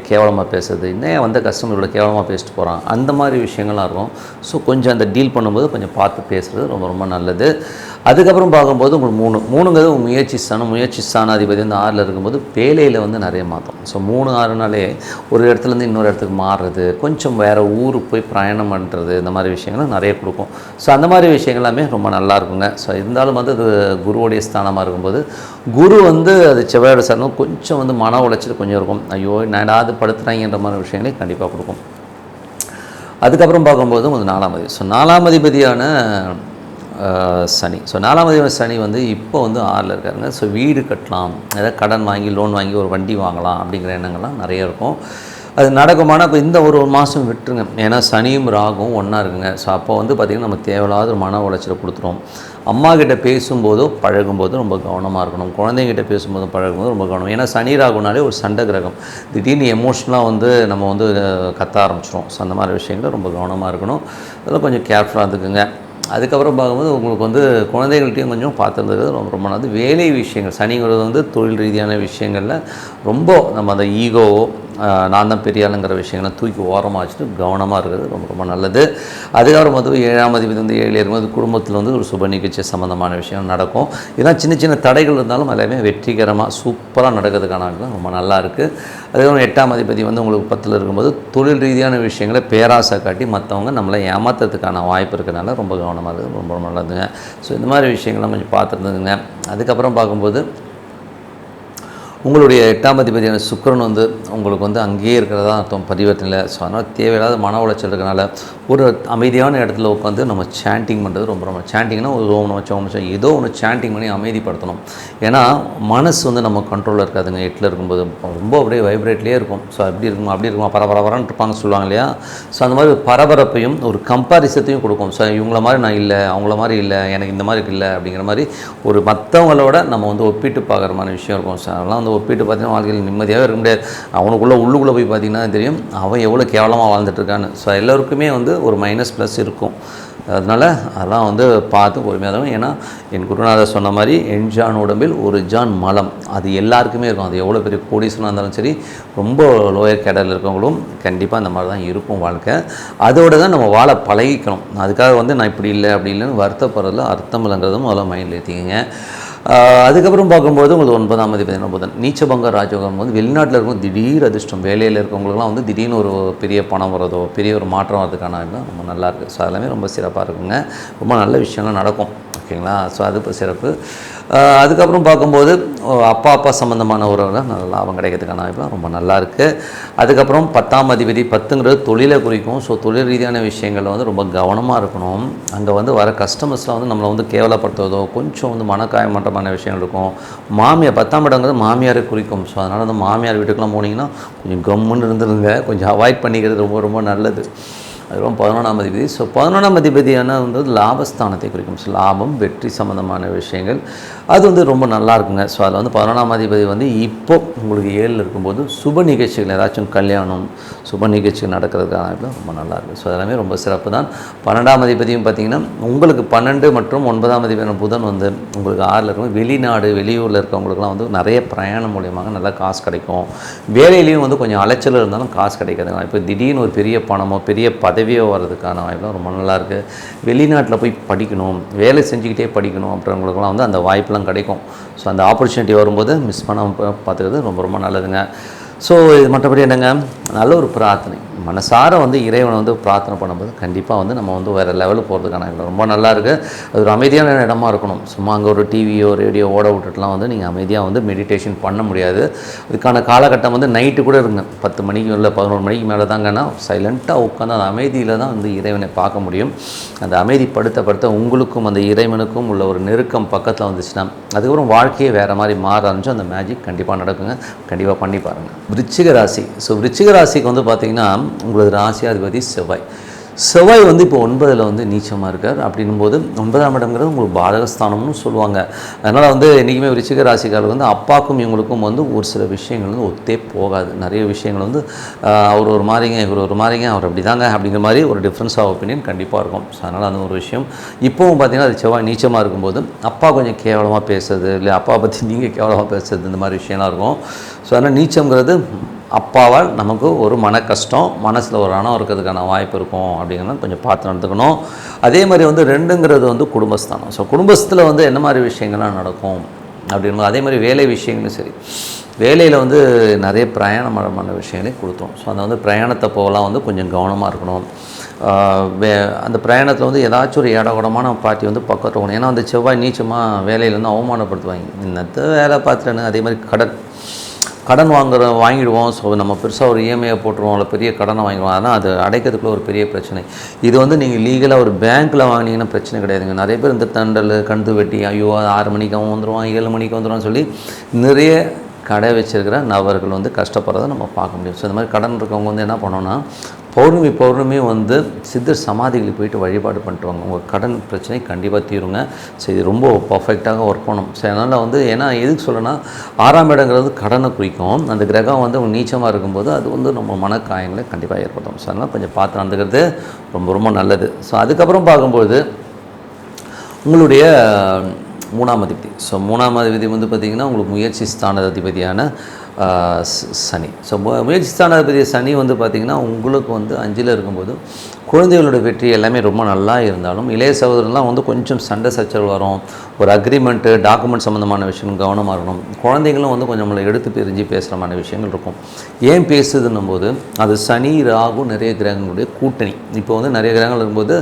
கேவலமாக பேசுறது, இன்னும் வந்த கஸ்டமரோட கேவலமாக பேசிட்டு போகிறான், அந்த மாதிரி விஷயங்கள்லாம் இருக்கும். ஸோ கொஞ்சம் அந்த டீல் பண்ணும்போது கொஞ்சம் பார்த்து பேசுகிறது ரொம்ப ரொம்ப நல்லது. அதுக்கப்புறம் பார்க்கும்போது உங்களுக்கு 3ங்கிறது முயற்சி ஸ்தானாதிபதி வந்து 6ல் இருக்கும்போது வேலையில் வந்து நிறைய மாற்றம். ஸோ 3 6நாலே ஒரு இடத்துலேருந்து இன்னொரு இடத்துக்கு மாறுறது, கொஞ்சம் வேறு ஊருக்கு போய் பிரயாணம் பண்ணுறது, இந்த மாதிரி விஷயங்களும் நிறைய கொடுக்கும். ஸோ அந்த மாதிரி விஷயங்கள் எல்லாமே ரொம்ப நல்லா இருக்குங்க. ஸோ இருந்தாலும் வந்து அது குருவோடைய ஸ்தானமாக இருக்கும்போது குரு வந்து அது செவ்வாயோட ஸ்தானம் கொஞ்சம் வந்து மன உளைச்சல் கொஞ்சம் இருக்கும். ஐயோ நான் படுத்துறாங்கன்ற மாதிரி விஷயங்களையும் கண்டிப்பாக கொடுக்கும். அதுக்கப்புறம் பார்க்கும்போது 4ஆம் அதிபதி. ஸோ 4ஆம் அதிபதியான சனி. ஸோ 4ஆம் அதிபதி சனி வந்து இப்போ வந்து 6ல் இருக்காருங்க. ஸோ வீடு கட்டலாம், ஏதாவது கடன் வாங்கி லோன் வாங்கி ஒரு வண்டி வாங்கலாம் அப்படிங்கிற எண்ணங்கள்லாம் நிறைய இருக்கும். அது நடக்குமானா இப்போ இந்த ஒரு மாதம் விட்டுருங்க. ஏன்னா சனியும் ராகும் ஒன்றா இருக்குங்க. ஸோ அப்போ வந்து பார்த்திங்கன்னா நம்ம தேவையில்லாத ஒரு மன உளைச்சலை கொடுத்துரும். அம்மா கிட்ட பேசும்போதோ பழகும்போது ரொம்ப கவனமாக இருக்கணும். குழந்தைங்கிட்ட பேசும்போது பழகும்போது ரொம்ப கவனம். ஏன்னா சனி ராகுனாலே ஒரு சண்டை கிரகம். திடீர்னு எமோஷ்னலாக வந்து நம்ம வந்து கத்த ஆரம்பிச்சிடும். ஸோ அந்த மாதிரி விஷயங்கள் ரொம்ப கவனமாக இருக்கணும். அதெல்லாம் கொஞ்சம் கேர்ஃபுல்லாக இருந்துக்குங்க. அதுக்கப்புறம் பார்க்கும்போது உங்களுக்கு வந்து குழந்தைகள்கிட்டையும் கொஞ்சம் பார்த்துருந்தது ரொம்ப ரொம்ப நல்லது. வேலை விஷயங்கள், சனிங்கிறது வந்து தொழில் ரீதியான விஷயங்களில் ரொம்ப நம்ம அந்த ஈகோவோ நான் தான் பெரிய ஆளுங்கிற விஷயங்கள்லாம் தூக்கி ஓரமாக வச்சுட்டு கவனமாக இருக்கிறது ரொம்ப ரொம்ப நல்லது. அதுக்கப்புறம் வந்து 7ஆம் அதிபதி வந்து 7 இருக்கும்போது குடும்பத்தில் வந்து ஒரு சுப நிகழ்ச்சி சம்மந்தமான விஷயம் நடக்கும். இதெல்லாம் சின்ன சின்ன தடைகள் இருந்தாலும் எல்லாமே வெற்றிகரமாக சூப்பராக நடக்கிறதுக்கான ரொம்ப நல்லா இருக்குது. அதுக்கப்புறம் 8ஆம் அதிபதி வந்து உங்களுக்கு 10ல் இருக்கும்போது தொழில் ரீதியான விஷயங்களை பேராசை காட்டி மற்றவங்க நம்மளை ஏமாத்துறதுக்கான வாய்ப்பு இருக்கிறதுனால ரொம்ப கவனமாக இருக்குது, ரொம்ப ரொம்ப நல்லதுங்க. ஸோ இந்த மாதிரி விஷயங்கள்லாம் கொஞ்சம் பார்த்துருந்துங்க. அதுக்கப்புறம் பார்க்கும்போது உங்களுடைய 8ஆம் அதிபதியான சுக்கிரன் வந்து உங்களுக்கு வந்து அங்கேயே இருக்கிறதா அர்த்தம், பரிவர்த்தனையில். ஸோ அதனால் தேவையில்லாத மன உளைச்சல் இருக்கிறனால ஒரு அமைதியான இடத்துல உட்காந்து நம்ம சாண்டிங் பண்ணுறது ரொம்ப ரொம்ப, சாண்டிங்னா ஒரு ஓம் நம ஏதோ ஒன்று சாண்டிங் பண்ணி அமைதிப்படுத்தணும். ஏன்னா மனசு வந்து நம்ம கண்ட்ரோலில் இருக்காதுங்க. 8ல் இருக்கும்போது ரொம்ப அப்படியே வைப்ரேட்லேயே இருக்கும். ஸோ அப்படி இருக்குமா அப்படி இருக்குமா பரபரன்னு இருப்பாங்க சொல்லுவாங்க இல்லையா. ஸோ அந்த மாதிரி பரபரப்பையும் ஒரு கம்பாரிசத்தையும் கொடுக்கும். ஸோ இவங்கள மாதிரி நான் இல்லை, அவங்கள மாதிரி இல்லை, எனக்கு இந்த மாதிரி இல்லை அப்படிங்கிற மாதிரி ஒரு மற்றவங்களோட நம்ம வந்து ஒப்பிட்டு பார்க்குற மாதிரி விஷயம் இருக்கும். ஸோ அதெல்லாம் வந்து ஒப்பிட்டு பார்த்தீங்கன்னா வாழ்க்கையில் நிம்மதியாகவே இருக்க முடியாது. உள்ளுக்குள்ளே போய் பார்த்தீங்கன்னா தெரியும் அவன் எவ்வளோ கேவலமாக வாழ்ந்துட்டுருக்கான்னு. ஸோ எல்லோருக்குமே வந்து ஒரு மைனஸ் ப்ளஸ் இருக்கும். அதனால் அதெல்லாம் வந்து பார்த்து பொறுமையாக தான். ஏன்னா என் குருநாதர் சொன்ன மாதிரி எண்ஜான் உடம்பில் ஒரு ஜான் மலம், அது எல்லாருக்குமே இருக்கும். அது எவ்வளோ பெரிய கோடீஸ்வரனாக இருந்தாலும் சரி, ரொம்ப லோயர் கேடரில் இருக்கவங்களும் கண்டிப்பாக அந்த மாதிரி தான் இருக்கும் வாழ்க்கை. அதோடு தான் நம்ம வாழ பழகிக்கணும். அதுக்காக வந்து நான் இப்படி இல்லை அப்படி இல்லைன்னு வருத்தப்படுறதுல அர்த்தம் இல்லைங்கிறதும் முதல்ல மைண்டில் ஏற்றிக்கங்க. அதுக்கப்புறம் பார்க்கும்போது உங்களுக்கு 9ஆம் அதிபதி புதன் நீச்சபங்க ராஜயோகம் வந்து வெளிநாட்டில் இருக்கும் திடீர் அதிர்ஷ்டம். வேலையில் இருக்கவங்களுக்குலாம் வந்து திடீர்னு ஒரு பெரிய பணம் வரதோ பெரிய ஒரு மாற்றம் வரதுக்கான ரொம்ப நல்லாயிருக்கு. ஸோ அதெல்லாமே ரொம்ப சிறப்பாக இருக்குங்க. ரொம்ப நல்ல விஷயம்லாம் நடக்கும். ஓகேங்களா. ஸோ அது இப்போ சிறப்பு. அதுக்கப்புறம் பார்க்கும்போது அப்பா சம்மந்தமான உறவுகள் நல்ல லாபம் கிடைக்கிறதுக்கான வாய்ப்புலாம் ரொம்ப நல்லாயிருக்கு. அதுக்கப்புறம் 10ஆம் அதிபதி 10ங்கிறது தொழிலை குறிக்கும். ஸோ தொழில் ரீதியான விஷயங்களில் வந்து ரொம்ப கவனமாக இருக்கணும். அங்கே வந்து வர கஸ்டமர்ஸ்லாம் வந்து நம்மளை வந்து கேவலப்படுத்துவதோ கொஞ்சம் வந்து மனக்காயமற்றமான விஷயங்கள் இருக்கும். மாமியார் 10ஆம் இடங்கிறது மாமியாரை குறிக்கும். ஸோ அதனால் வந்து மாமியார் வீட்டுக்கெலாம் போனீங்கன்னா கொஞ்சம் கம்முன்னு இருந்துருங்க, கொஞ்சம் அவாய்ட் பண்ணிக்கிறது ரொம்ப ரொம்ப நல்லது. அதுக்கப்புறம் 11ஆம் அதிபதி. ஸோ 11ஆம் அதிபதியான வந்து லாபஸ்தானத்தை குறிக்கும். ஸோ லாபம் வெற்றி சம்மந்தமான விஷயங்கள் அது வந்து ரொம்ப நல்லா இருக்குங்க. ஸோ அதில் வந்து 11ஆம் அதிபதி வந்து இப்போ உங்களுக்கு 7ல் இருக்கும்போது சுப நிகழ்ச்சிகள் ஏதாச்சும் கல்யாணம் சுப நிகழ்ச்சிகள் நடக்கிறதுக்கான ரொம்ப நல்லாயிருக்கு. ஸோ அதெல்லாமே ரொம்ப சிறப்பு தான். 12ஆம் அதிபதியும் பார்த்திங்கன்னா உங்களுக்கு 12 மற்றும் 9ஆம் அதிபதியான புதன் வந்து உங்களுக்கு 6ல் இருக்கும். வெளிநாடு வெளியூரில் இருக்கவங்களுக்குலாம் வந்து நிறைய பிரயாணம் மூலியமாக நல்லா காசு கிடைக்கும். வேலையிலையும் வந்து கொஞ்சம் அலைச்சல் இருந்தாலும் காசு கிடைக்காதுங்க. இப்போ திடீர்னு ஒரு பெரிய பணமோ பெரிய பதவியோ வர்றதுக்கான வாய்ப்புலாம் ரொம்ப நல்லாயிருக்கு. வெளிநாட்டில் போய் படிக்கணும், வேலை செஞ்சுக்கிட்டே படிக்கணும் அப்படின்றவங்களுக்குலாம் வந்து அந்த வாய்ப்புலாம் கிடைக்கும். ஸோ அந்த ஆப்பர்ச்சுனிட்டி வரும்போது மிஸ் பண்ணாமல் பார்த்துக்கிறது ரொம்ப ரொம்ப நல்லதுங்க. ஸோ இது மற்றபடி என்னங்க, நல்ல ஒரு பிரார்த்தனை மனசார வந்து இறைவனை வந்து பிரார்த்தனை பண்ணும்போது கண்டிப்பாக வந்து நம்ம வந்து வேறு லெவலுக்கு போகிறதுக்கான ரொம்ப நல்லா இருக்குது. அது ஒரு அமைதியான இடமா இருக்கணும். சும்மா அங்கே ஒரு டிவியோ ரேடியோ ஓட விட்டுட்டுலாம் வந்து நீங்கள் அமைதியாக வந்து மெடிடேஷன் பண்ண முடியாது. இதுக்கான காலகட்டம் வந்து நைட்டு கூட இருங்க, 10 மணிக்கு இல்லை 11 மணிக்கு மேலே தாங்கன்னா சைலண்ட்டாக உட்காந்து அந்த அமைதியில் தான் வந்து இறைவனை பார்க்க முடியும். அந்த அமைதி படுத்த உங்களுக்கும் அந்த இறைவனுக்கும் உள்ள ஒரு நெருக்கம் பக்கத்தில் வந்துச்சுன்னா அதுக்கப்புறம் வாழ்க்கையே வேறு மாதிரி மாற ஆரம்பிச்சு அந்த மேஜிக் கண்டிப்பாக நடக்குங்க. கண்டிப்பாக பண்ணி பாருங்கள். விருச்சிக ராசி. ஸோ விருச்சிக ராசிக்கு வந்து பார்த்திங்கன்னா உங்களது ராசியாதிபதி செவ்வாய் வந்து இப்போ 9ல் வந்து நீச்சமாக இருக்கார். அப்படின்னும் போது 9ஆம் இடம்ங்கிறது உங்களுக்கு பாதகஸ்தானம்னு சொல்லுவாங்க. அதனால் வந்து என்றைக்குமே விருச்சிக ராசிக்காரர்கள் வந்து அப்பாவுக்கும் இவங்களுக்கும் வந்து ஒரு சில விஷயங்கள் வந்து ஒத்தே போகாது. நிறைய விஷயங்கள் வந்து அவர் ஒரு மாதிரிங்க இவர் ஒரு மாதிரிங்க அவர் அப்படி தாங்க அப்படிங்கிற மாதிரி ஒரு டிஃப்ரென்ஸ் ஆஃப் ஒப்பீனியன் கண்டிப்பாக இருக்கும். ஸோ அதனால் அந்த ஒரு விஷயம் இப்போவும் பார்த்திங்கன்னா அது செவ்வாய் நீச்சமாக இருக்கும்போது அப்பா கொஞ்சம் கேவலமாக பேசுறது இல்லை அப்பாவை பற்றி நீங்கள் கேவலமாக பேசுறது இந்த மாதிரி விஷயம்லாம் இருக்கும். ஸோ அதனால் நீச்சங்கிறது அப்பாவால் நமக்கு ஒரு மன கஷ்டம் மனசில் ஒரு ரணம் இருக்கிறதுக்கான வாய்ப்பு இருக்கும். அப்படிங்கிறத கொஞ்சம் பார்த்து நடந்துக்கணும். அதே மாதிரி வந்து 2ங்கிறது வந்து குடும்பஸ்தானம். ஸோ குடும்பத்தில் வந்து என்ன மாதிரி விஷயங்கள்லாம் நடக்கும் அப்படின்னு அதே மாதிரி வேலை விஷயங்களும் சரி, வேலையில் வந்து நிறைய பிரயாணமான விஷயங்களையும் கொடுத்தோம். ஸோ அந்த வந்து பிரயாணத்தை போகலாம் வந்து கொஞ்சம் கவனமாக இருக்கணும். அந்த பிரயாணத்தில் வந்து ஏதாச்சும் ஒரு இடகுடமான பார்ட்டி வந்து பக்கத்தில் போகணும். ஏன்னா அந்த செவ்வாய் நீச்சமாக வேலையிலேருந்து அவமானப்படுத்துவாங்க. இன்னத்த வேலை பார்த்துட்டேன்னு. அதே மாதிரி கடன் வாங்கிடுவோம். ஸோ நம்ம பெருசாக ஒரு இஎம்ஐயை போட்டுருவோம், இல்லை பெரிய கடனை வாங்கிடுவோம். ஆனால் அது அடைக்கிறதுக்குள்ள ஒரு பெரிய பிரச்சனை. இது வந்து நீங்கள் லீகலாக ஒரு பேங்க்கில் வாங்கினீங்கன்னா பிரச்சனை கிடையாதுங்க. நிறைய பேர் இந்த தண்டல் கந்து வெட்டி, ஐயோ 6 மணிக்கு அவன் வந்துடுவான், 7 மணிக்கு வந்துடுவான்னு சொல்லி நிறைய கடை வச்சிருக்கிற நபர்கள் வந்து கஷ்டப்படுறதை நம்ம பார்க்க முடியும். ஸோ இந்த மாதிரி கடன் இருக்கவங்க வந்து என்ன பண்ணோன்னா, பௌர்ணமி வந்து சித்தர் சமாதிகளுக்கு போயிட்டு வழிபாடு பண்ணிட்டு வாங்க. உங்கள் கடன் பிரச்சனை கண்டிப்பாக தீருங்க. ஸோ இது ரொம்ப பர்ஃபெக்டாக ஒர்க் பண்ணும். ஸோ அதனால் வந்து ஏன்னா எதுக்கு சொல்லணும்னா, 6ஆம் இடங்கிறது கடனை குறிக்கும். அந்த கிரகம் வந்து நீச்சமாக இருக்கும்போது அது வந்து நம்ம மனக்காயங்களை கண்டிப்பாக ஏற்படுத்தும். ஸோ அதனால் கொஞ்சம் பார்த்து நடந்துக்கிறது ரொம்ப ரொம்ப நல்லது. ஸோ அதுக்கப்புறம் பார்க்கும்போது உங்களுடைய 3ஆம் அதிபதி. ஸோ 3ஆம் அதிபதி வந்து பார்த்திங்கன்னா உங்களுக்கு முயற்சி ஸ்தான அதிபதியான சனி. ஸோ முயற்சி ஸ்தான அதிபதி சனி வந்து பார்த்திங்கன்னா உங்களுக்கு வந்து 5ல் இருக்கும்போது குழந்தைகளோட வெற்றி எல்லாமே ரொம்ப நல்லா இருந்தாலும் இளைய சகோதரர்லாம் வந்து கொஞ்சம் சண்டை சச்சரவு வரும். ஒரு அக்ரிமெண்ட்டு டாக்குமெண்ட் சம்மந்தமான விஷயங்கள் கவனமாக இருக்கணும். குழந்தைங்களும் வந்து கொஞ்சம் நம்மளை எடுத்து பிரிஞ்சு பேசுகிறமான விஷயங்கள் இருக்கும். ஏன் பேசுதுன்னும் போது அது சனி ராகு நிறைய கிரகங்களுடைய கூட்டணி. இப்போ வந்து நிறைய கிரகங்கள் இருக்கும்போது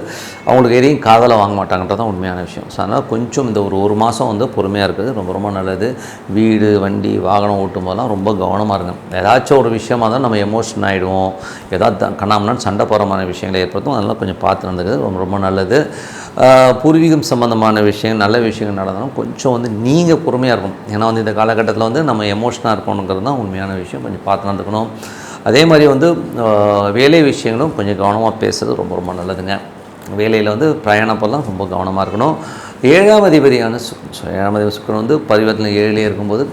அவங்களுக்கு எதையும் காதலை வாங்க மாட்டாங்கன்றது தான் உண்மையான விஷயம். ஸோ அதனால் கொஞ்சம் இந்த ஒரு மாதம் வந்து பொறுமையாக இருக்குது, ரொம்ப ரொம்ப நல்லது. வீடு வண்டி வாகனம் ஓட்டும் போதெல்லாம் ரொம்ப கவனமாக இருங்க. ஏதாச்சும் ஒரு விஷயமாக தான் நம்ம எமோஷன் ஆகிடுவோம், ஏதாவது கண்ணாமனான்னு சண்டை போகிறமான விஷயங்களை ஏற்படுத்தும். அதெல்லாம் கொஞ்சம் பார்த்து நடந்துக்கிறது ரொம்ப ரொம்ப நல்லது. பூர்வீகம் சம்மந்தமான விஷயங்கள் நல்ல விஷயங்கள் நடந்தாலும் கொஞ்சம் வந்து நீங்கள் பொறுமையாக இருக்கணும். ஏன்னா வந்து இந்த காலகட்டத்தில் வந்து நம்ம எமோஷனாக இருக்கணுங்கிறது தான் உண்மையான விஷயம். கொஞ்சம் பார்த்து நடந்துக்கணும். அதே மாதிரி வந்து வேலை விஷயங்களும் கொஞ்சம் கவனமாக பேசுகிறது ரொம்ப ரொம்ப நல்லதுங்க. வேலையில் வந்து பிரயாணப்பெல்லாம் ரொம்ப கவனமாக இருக்கணும். 7ஆம் அதிபதியான சுக்ரன். ஸோ 7ஆம் அதிபதி சுக்ரன் வந்து பரிவர்த்தனை 7லே இருக்கும்போது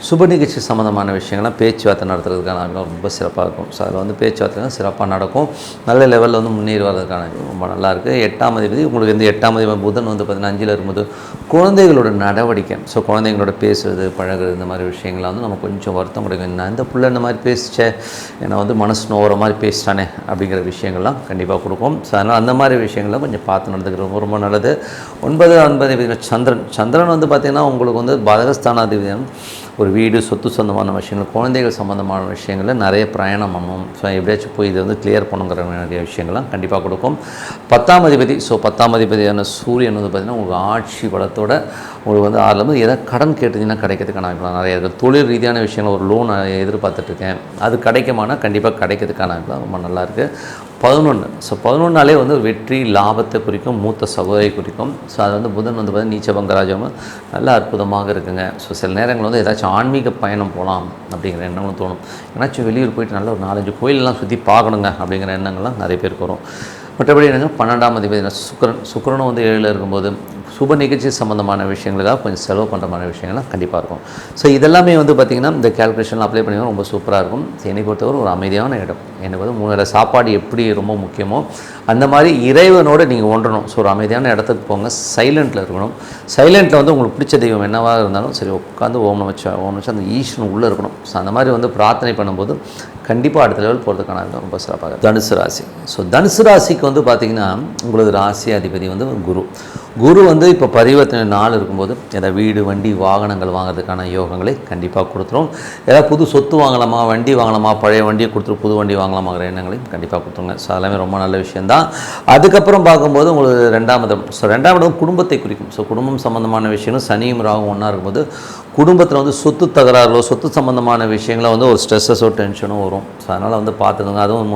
சுப நிகழ்ச்சி சம்மந்தமான விஷயங்கள்லாம் பேச்சுவார்த்தை நடத்துறதுக்கான ரொம்ப சிறப்பாக இருக்கும். ஸோ அதில் வந்து பேச்சுவார்த்தை சிறப்பாக நடக்கும். நல்ல லெவலில் வந்து முன்னேறி வர்றதுக்கான ரொம்ப நல்லாயிருக்கு. 8ஆம் அதிபதி உங்களுக்கு இந்த 8ஆம் அதிபதி புதன் வந்து பார்த்திங்கன்னா 5ல் இருக்கும்போது குழந்தைகளோட நடவடிக்கை, ஸோ குழந்தைங்களோட பேசுறது பழகுறது இந்த மாதிரி விஷயங்கள்லாம் வந்து நம்ம கொஞ்சம் வருத்தம் கொடுக்கும். நான் இந்த பிள்ளை இந்த மாதிரி பேசிச்சே, ஏன்னா வந்து மனசு நோகிற மாதிரி பேசிட்டானே அப்படிங்கிற விஷயங்கள்லாம் கண்டிப்பாக கொடுக்கும். ஸோ அதனால் அந்த மாதிரி விஷயங்கள்லாம் கொஞ்சம் பார்த்து நடந்துக்கிறது ரொம்ப ரொம்ப நல்லது. 9 சந்திரன் வந்து பார்த்திங்கன்னா உங்களுக்கு வந்து பாதகஸ்தானாதிபதியான ஒரு வீடு சொத்து சொந்தமான விஷயங்கள் குழந்தைகள் சம்மந்தமான விஷயங்களில் நிறைய பிரயாணம் பண்ணணும். ஸோ எப்படியாச்சும் போய் இதை வந்து கிளியர் பண்ணுங்கிற நிறைய விஷயங்கள்லாம் கண்டிப்பாக கொடுக்கும். 10ஆம் அதிபதி. ஸோ 10ஆம் அதிபதியான சூரியன் வந்து பார்த்திங்கன்னா உங்களுக்கு ஆட்சி பலத்தோட உங்களுக்கு வந்து 6ல் வந்து எதாவது கடன் கேட்டிங்கன்னா கிடைக்கிறதுக்கான வாய்ப்புலாம் நிறைய இருக்குது. தொழில் ரீதியான விஷயங்கள் ஒரு லோன் எதிர்பார்த்துட்ருக்கேன், அது கிடைக்குமானா கண்டிப்பாக கிடைக்கிறதுக்கான வாய்ப்புலாம் ரொம்ப நல்லாயிருக்கு. 11. ஸோ 11நாலே வந்து வெற்றி லாபத்தை குறிக்கும், மூத்த சகோதரி குறிக்கும். ஸோ அது வந்து புதன் வந்து பார்த்திங்கன்னா நீச்சபங்கராஜம் நல்லா அற்புதமாக இருக்குங்க. ஸோ சில நேரங்கள் வந்து ஏதாச்சும் ஆன்மீக பயணம் போகலாம் அப்படிங்கிற எண்ணங்களும் தோணும். ஏன்னாச்சும் வெளியூர் போயிட்டு நல்ல ஒரு 4-5 கோயிலெலாம் சுற்றி பார்க்கணுங்க அப்படிங்கிற எண்ணங்கள்லாம் நிறைய பேருக்கு வரும். மற்றபடி என்னங்க 12ஆம் அதிபதி சுக்கிரனும் வந்து 7ல் இருக்கும்போது சுப நிகழ்ச்சி சம்மந்தமான விஷயங்களுக்காக கொஞ்சம் செலவு பண்ணுறமான விஷயங்கள்லாம் கண்டிப்பாக இருக்கும். ஸோ இதெல்லாமே வந்து பார்த்திங்கன்னா இந்த கேல்குலேஷன் அப்ளை பண்ணிங்கன்னா ரொம்ப சூப்பராக இருக்கும். என்னை பொறுத்தவரை ஒரு அமைதியான இடம். எனக்கு வந்து 3 வேளை சாப்பாடு எப்படி ரொம்ப முக்கியமோ அந்த மாதிரி இறைவனோடு நீங்கள் ஒன்றணும். ஸோ ஒரு அமைதியான இடத்துக்கு போங்க, சைலண்ட்டில் இருக்கணும். சைலண்ட்டில் வந்து உங்களுக்கு பிடிச்ச தெய்வம் என்னவாக இருந்தாலும் சரி உட்காந்து ஓம் வச்சு அந்த ஈஸ்வரன் உள்ளே இருக்கணும். ஸோ அந்த மாதிரி வந்து பிரார்த்தனை பண்ணும்போது கண்டிப்பாக அடுத்த லெவல் போகிறதுக்கான ரொம்ப சிறப்பாக. தனுசு ராசி. ஸோ தனுசு ராசிக்கு வந்து பார்த்திங்கன்னா உங்களது ராசி அதிபதி வந்து குரு வந்து இப்போ பரிவர்த்தனை 4 இருக்கும்போது ஏதாவது வீடு வண்டி வாகனங்கள் வாங்குறதுக்கான யோகங்களை கண்டிப்பாக கொடுத்துரும். ஏதாவது புது சொத்து வாங்கலாமா, வண்டி வாங்கலாமா, பழைய வண்டியை கொடுத்துரு புது வண்டி வாங்கலாமாங்கிற எண்ணங்களையும் கண்டிப்பாக கொடுத்துருங்க. ஸோ எல்லாமே ரொம்ப நல்ல விஷயந்தான். அதுக்கப்புறம் பார்க்கும்போது உங்களுக்கு 2ஆம் இடம். ஸோ 2ஆம் இடம் குடும்பத்தை குறிக்கும். ஸோ குடும்பம் சம்மந்தமான விஷயங்களும் சனியும் ராகும் ஒன்றா இருக்கும்போது குடும்பத்தில் வந்து சொத்து தகராறுகளோ சொத்து சம்மந்தமான விஷயங்களோ வந்து ஒரு ஸ்ட்ரெஸ்ஸஸோ டென்ஷனும் வரும். ஸோ அதனால் வந்து பார்த்துக்கோங்க. அதுவும்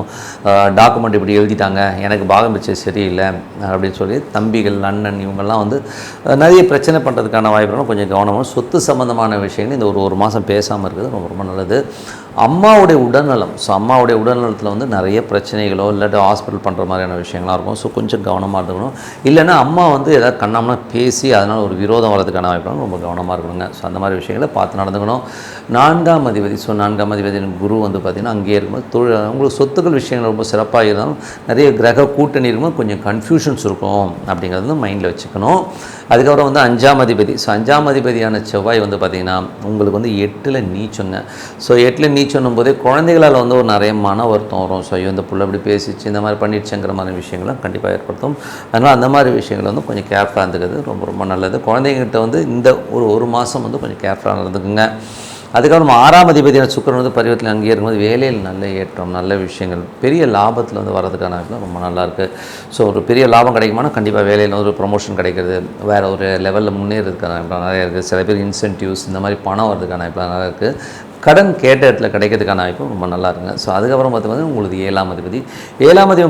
டாக்குமெண்ட் இப்படி எழுதிட்டாங்க, எனக்கு பாகம் பிச்சை சரியில்லை அப்படின்னு சொல்லி தம்பிகள் அண்ணன் இவங்கெல்லாம் வந்து நிறைய பிரச்சனை பண்ணுறதுக்கான வாய்ப்புகளும் கொஞ்சம் கவனமாக. சொத்து சம்மந்தமான விஷயங்கள் இந்த ஒரு மாதம் பேசாமல் இருக்கிறது ரொம்ப ரொம்ப நல்லது. அம்மாவுடைய உடல்நலம். ஸோ அம்மாவுடைய உடல்நலத்தில் வந்து நிறைய பிரச்சனைகளோ இல்லாட்டி ஹாஸ்பிட்டல் பண்ணுற மாதிரியான விஷயங்களாக இருக்கும். ஸோ கொஞ்சம் கவனமாக இருக்கணும். இல்லைன்னா அம்மா வந்து ஏதாவது கண்ணாமனா பேசி அதனால் ஒரு விரோதம் வரதுக்கான வாய்ப்புகளும் ரொம்ப கவனமாக இருக்கணுங்க. ஸோ அந்த மாதிரி விஷயங்களை பார்த்து நடந்துக்கணும். 4ஆம் அதிபதி. ஸோ 4ஆம் அதிபதி குரு வந்து பார்த்திங்கன்னா அங்கேயே இருக்கும்போது உங்களுக்கு சொத்துக்கள் விஷயங்கள் ரொம்ப சிறப்பாக இருந்தாலும் நிறைய கிரக கூட்டணி இருக்கும்போது கொஞ்சம் கன்ஃபியூஷன்ஸ் இருக்கும் அப்படிங்கிறது வந்து மைண்டில் வச்சுக்கணும். அதுக்கப்புறம் வந்து 5ஆம் அதிபதி. ஸோ 5ஆம் அதிபதியான செவ்வாய் வந்து பார்த்திங்கன்னா உங்களுக்கு வந்து 8ல் நீச்சங்க. ஸோ 8ல் நீச்சன்னும் போதே குழந்தைகளால் வந்து ஒரு நிறைய மன வருத்தம் வரும். ஸோ இந்த புள்ள இப்படி பேசிச்சு இந்த மாதிரி பண்ணிடுச்சுங்கிற மாதிரி விஷயங்களும் கண்டிப்பாக ஏற்படுத்தும். அதனால் அந்த மாதிரி விஷயங்கள் வந்து கொஞ்சம் கேர்ஃபுல்லாக இருந்துக்கிறது ரொம்ப ரொம்ப நல்லது. குழந்தைங்கிட்ட வந்து இந்த ஒரு மாதம் வந்து கொஞ்சம் கேர்ஃபுல்லாக இருந்துக்குங்க. அதுக்கப்புறம் 6ஆம் அதிபதியான சுக்கிரன் வந்து பரிவர்த்தனை அங்கேயே இருக்கும்போது வேலையில் நல்ல ஏற்றம், நல்ல விஷயங்கள், பெரிய லாபத்தில் வந்து வரதுக்கான வாய்ப்புலாம் ரொம்ப நல்லாயிருக்கு. ஸோ ஒரு பெரிய லாபம் கிடைக்குமானா கண்டிப்பாக வேலையில் ஒரு ப்ரொமோஷன் கிடைக்கிறது, வேறு ஒரு லெவலில் முன்னேறதுக்கான வாய்ப்புலாம் நிறையா இருக்குது. சில பேர் இன்சென்டிவ்ஸ் இந்த மாதிரி பணம் வரதுக்கான வாய்ப்புலாம் நிறையா இருக்குது. கடன் கேட்ட இடத்துல கிடைக்கிறதுக்கான வாய்ப்பும் ரொம்ப நல்லா இருக்குங்க. ஸோ அதுக்கப்புறம் பார்த்திங்கன்னா உங்களுக்கு 7ஆம் அதிபதி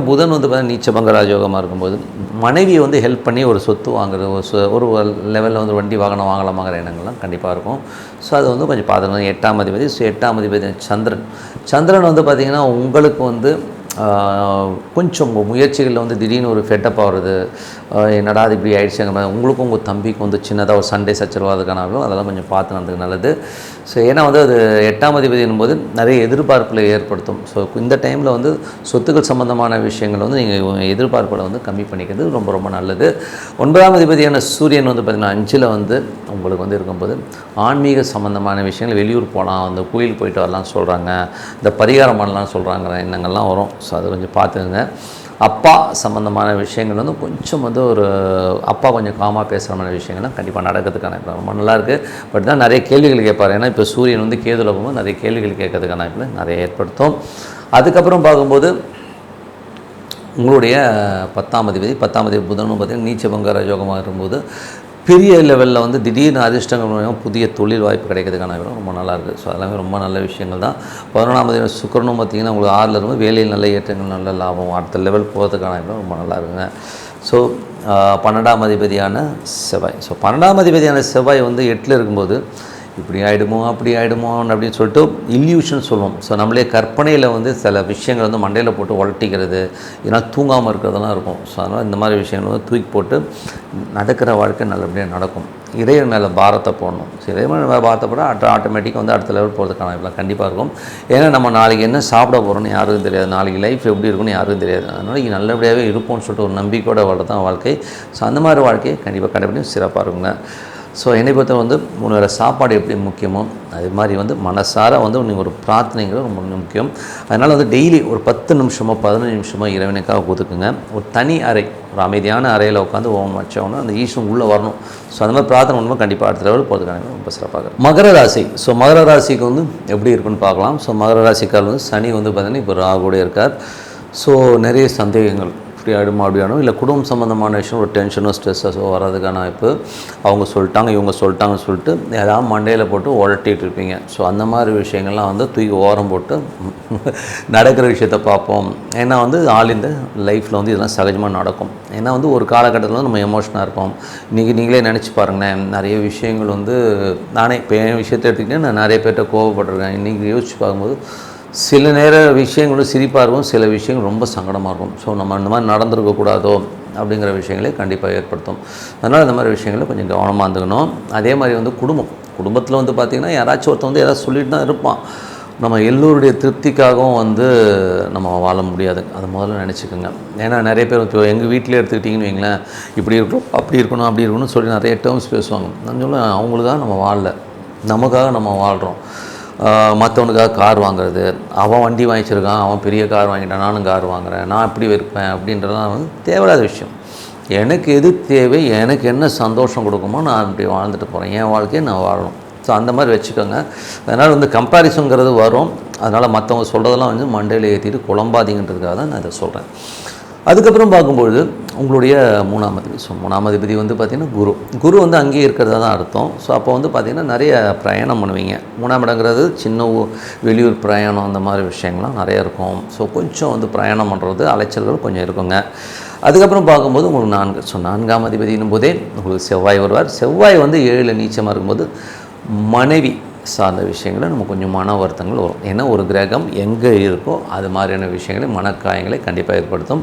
புதன் வந்து பார்த்தீங்கன்னா நீச்சபங்க ராஜயோகமாக இருக்கும்போது மனைவியை வந்து ஹெல்ப் பண்ணி ஒரு சொத்து வாங்குறது, ஒரு லெவலில் வந்து வண்டி வாகனம் வாங்கலாமாங்கிற எண்ணங்கள்லாம் கண்டிப்பாக இருக்கும். ஸோ அது வந்து கொஞ்சம் பார்த்துக்கணும். 8ஆம் அதிபதி. ஸோ 8ஆம் அதிபதி சந்திரன் வந்து பார்த்திங்கன்னா உங்களுக்கு வந்து கொஞ்சம் உங்கள் முயற்சிகளில் வந்து திடீர்னு ஒரு ஃபெட்டப் ஆகிறது, என்னடா அது இப்படி ஆகிடுச்சுங்கிற மாதிரி உங்களுக்கும் உங்கள் தம்பிக்கும் வந்து சின்னதாக ஒரு சண்டே சச்சரவாதுக்கான அதெல்லாம் கொஞ்சம் பார்த்து நடந்துக்கு நல்லது. ஸோ ஏன்னா வந்து அது 8ஆம் அதிபதி என்னும்போது நிறைய எதிர்பார்ப்புகளை ஏற்படுத்தும். ஸோ இந்த டைமில் வந்து சொத்துக்கள் சம்மந்தமான விஷயங்கள் வந்து நீங்கள் எதிர்பார்ப்புகளை வந்து கம்மி பண்ணிக்கிறது ரொம்ப ரொம்ப நல்லது. 9ஆம் அதிபதியான சூரியன் வந்து பார்த்திங்கன்னா 5ல் வந்து உங்களுக்கு வந்து இருக்கும்போது ஆன்மீக சம்மந்தமான விஷயங்கள், வெளியூர் போகலாம், அந்த கோயில் போயிட்டு வரலாம்னு சொல்கிறாங்க, இந்த பரிகாரம் பண்ணலாம்னு சொல்கிறாங்கிற எண்ணங்கள்லாம் வரும். ஸோ அதை கொஞ்சம் பார்த்துக்குங்க. அப்பா சம்மந்தமான விஷயங்கள் வந்து கொஞ்சம் வந்து ஒரு அப்பா கொஞ்சம் காமாக பேசுகிற மாதிரி விஷயங்கள்லாம் கண்டிப்பாக நடக்கிறதுக்கான இப்போ ரொம்ப நல்லாயிருக்கு. பட் தான் நிறைய கேள்விகள் கேட்பார். ஏன்னா இப்போ சூரியன் வந்து கேதுல போகும்போது நிறைய கேள்விகள் கேட்கறதுக்கான இப்போ நிறைய ஏற்படுத்தும். அதுக்கப்புறம் பார்க்கும்போது உங்களுடைய 10ஆம் அதிபதி புதனும் பார்த்திங்கன்னா நீச்சபங்க ராஜயோகமாக இருக்கும்போது பெரிய லெவலில் வந்து திடீர்னு அதிர்ஷ்டங்கள் மூலமாக புதிய தொழில் வாய்ப்பு கிடைக்கிறதுக்கான விட ரொம்ப நல்லாயிருக்கு. ஸோ அதெல்லாமே ரொம்ப நல்ல விஷயங்கள் தான். 11ஆம் அதிபதி சுக்கிரனும் பார்த்திங்கன்னா உங்களுக்கு 6ல் இருக்கும், வேலையில் நல்ல ஏற்றங்கள், நல்ல லாபம், அடுத்த லெவல் போகிறதுக்கான விட ரொம்ப நல்லா இருக்குங்க. ஸோ 12ஆம் அதிபதியான செவ்வாய் வந்து 8ல் இருக்கும்போது இப்படி ஆகிடுமோ அப்படி ஆகிடுமோ அப்படின்னு சொல்லிட்டு இல்யூஷன் சொல்லுவோம். ஸோ நம்மளே கற்பனையில் வந்து சில விஷயங்கள் வந்து மண்டையில் போட்டு உலட்டிக்கிறது, ஏன்னா தூங்காமல் இருக்கிறதெல்லாம் இருக்கும். ஸோ அதனால் இந்த மாதிரி விஷயங்கள் வந்து தூக்கி போட்டு நடக்கிற வாழ்க்கை நல்லபடியாக நடக்கும். இறைவன் மேலே பாரத்தை போடணும். ஸோ இறைவன் மேலே பாரத்தை போட ஆட்டோமேட்டிக்காக வந்து அடுத்த லெவல் போகிறதுக்கான வாய்ப்புலாம் கண்டிப்பாக இருக்கும். ஏன்னா நம்ம நாளைக்கு என்ன சாப்பிட போகிறோன்னு யாருக்கும் தெரியாது, நாளைக்கு லைஃப் எப்படி இருக்குன்னு யாருக்கும் தெரியாது. அதனால் நல்லபடியாகவே இருப்போம்னு சொல்லிட்டு ஒரு நம்பிக்கையோட வாழ்தான் வாழ்க்கை. ஸோ அந்த மாதிரி வாழ்க்கையை கண்டிப்பாக கடைபிடிக்கும் சிறப்பாக இருக்குங்க. ஸோ என்னை பொறுத்த வந்து 3 வேளை சாப்பாடு எப்படி முக்கியமோ அது மாதிரி வந்து மனசார வந்து நீங்கள் ஒரு பிரார்த்தனைங்கிறது ரொம்ப முக்கியம். அதனால் வந்து டெய்லி ஒரு 10 நிமிஷமோ 15 நிமிஷமோ இறைவனுக்காக ஒதுக்குங்க. ஒரு தனி அறை, ஒரு அமைதியான அறையில் உட்காந்து ஓம் வச்சோன்னா அந்த ஈஸ்வரன் உள்ளே வரணும். ஸோ அந்த மாதிரி பிரார்த்தனை பண்ணும்போது கண்டிப்பாக அடுத்த லெவல் போகிறதுக்கான ரொம்ப சிறப்பாக. மகர ராசி. ஸோ மகர ராசிக்கு வந்து எப்படி இருக்குன்னு பார்க்கலாம். ஸோ மகர ராசிக்கால் வந்து சனி வந்து பார்த்திங்கன்னா இப்போ ராகுவோட இருக்கார். ஸோ நிறைய சந்தேகங்கள், இப்படி ஆகிடுமா அப்படியானோ இல்லை குடும்பம் சம்மந்தமான விஷயம் ஒரு டென்ஷனோ ஸ்ட்ரெஸ்ஸோ வர்றதுக்கான வாய்ப்பு. அவங்க சொல்லிட்டாங்க இவங்க சொல்லிட்டாங்கன்னு சொல்லிட்டு ஏதாவது மண்டையில் போட்டு உழட்டிகிட்டு இருப்பீங்க. ஸோ அந்த மாதிரி விஷயங்கள்லாம் வந்து தூக்கி ஓரம் போட்டு நடக்கிற விஷயத்த பார்ப்போம். ஏன்னா வந்து ஆல் இந்த லைஃப்பில் வந்து இதெல்லாம் சகஜமாக நடக்கும். ஏன்னா வந்து ஒரு காலகட்டத்தில் வந்து நம்ம எமோஷனாக இருப்போம். இன்றைக்கி நீங்களே நினச்சி பாருங்களேன், நிறைய விஷயங்கள் வந்து நானே இப்போ என் விஷயத்தை எடுத்துக்கிட்டேன், நான் நிறைய பேர்கிட்ட கோவப்பட்டிருக்கேன். இன்றைக்கி யோசிச்சு பார்க்கும்போது சில நேர விஷயங்களும் சிரிப்பாக இருக்கும், சில விஷயங்கள் ரொம்ப சங்கடமாக இருக்கும். ஸோ நம்ம இந்த மாதிரி நடந்துருக்கக்கூடாதோ அப்படிங்கிற விஷயங்களே கண்டிப்பாக ஏற்படுத்தும். அதனால் இந்த மாதிரி விஷயங்களை கொஞ்சம் கவனமாக இருந்துக்கணும். அதே மாதிரி வந்து குடும்பத்தில் வந்து பார்த்திங்கன்னா யாராச்சும் ஒருத்தர் வந்து எதாவது சொல்லிட்டு தான் இருப்பான். நம்ம எல்லோருடைய திருப்திக்காகவும் வந்து நம்ம வாழ முடியாது, அதை முதல்ல நினச்சிக்கோங்க. ஏன்னா நிறைய பேர் இப்போ எங்கள் வீட்டிலே எடுத்துக்கிட்டிங்கன்னு வைங்களேன், இப்படி இருக்கணும் அப்படி இருக்கணும்னு சொல்லி நிறைய டேர்ம்ஸ் பேசுவாங்க. நான் சொல்லுவேன், அவங்களுக்காக நம்ம வாழல, நமக்காக நம்ம வாழ்கிறோம். மற்றவனுக்காக கார் வாங்குறது, அவன் வண்டி வாங்கிச்சிருக்கான், அவன் பெரிய கார் வாங்கிட்டான், நானும் கார் வாங்குகிறேன், நான் இப்படி இருப்பேன் அப்படின்றதான் வந்து தேவையில்லாத விஷயம். எனக்கு எது தேவை, எனக்கு என்ன சந்தோஷம் கொடுக்குமோ நான் அப்படி வாழ்ந்துட்டு போகிறேன், என் வாழ்க்கையை நான் வாழணும். ஸோ அந்த மாதிரி வச்சுக்கோங்க. அதனால் வந்து கம்பேரிசனுங்கிறது வரும். அதனால் மற்றவங்க சொல்கிறதெல்லாம் வந்து மண்டையில் ஏற்றிட்டு குழம்பாதீங்கன்றதுக்காக தான் நான் இதை சொல்கிறேன். அதுக்கப்புறம் பார்க்கும்பொழுது உங்களுடைய 3ஆம் அதிபதி. ஸோ 3ஆம் அதிபதி வந்து பார்த்திங்கன்னா குரு வந்து அங்கேயே இருக்கிறதா தான் அர்த்தம். ஸோ அப்போ வந்து பார்த்திங்கன்னா நிறைய பிரயாணம் பண்ணுவீங்க. 3ஆம் இடங்கிறது சின்ன வெளியூர் பிரயாணம், அந்த மாதிரி விஷயங்கள்லாம் நிறைய இருக்கும். ஸோ கொஞ்சம் வந்து பிரயாணம் பண்ணுறது அலைச்சல்கள் கொஞ்சம் இருக்குங்க. அதுக்கப்புறம் பார்க்கும்போது உங்களுக்கு 4. ஸோ 4ஆம் அதிபதினும் போதே உங்களுக்கு செவ்வாய் வருவார். செவ்வாய் வந்து 7 நீச்சமாக இருக்கும்போது மனைவி சார்ந்த விஷயங்களை நம்ம கொஞ்சம் மன வருத்தங்கள் வரும். ஏன்னா ஒரு கிரகம் எங்கே இருக்கோ அது மாதிரியான விஷயங்களை மனக்காயங்களை கண்டிப்பாக ஏற்படுத்தும்.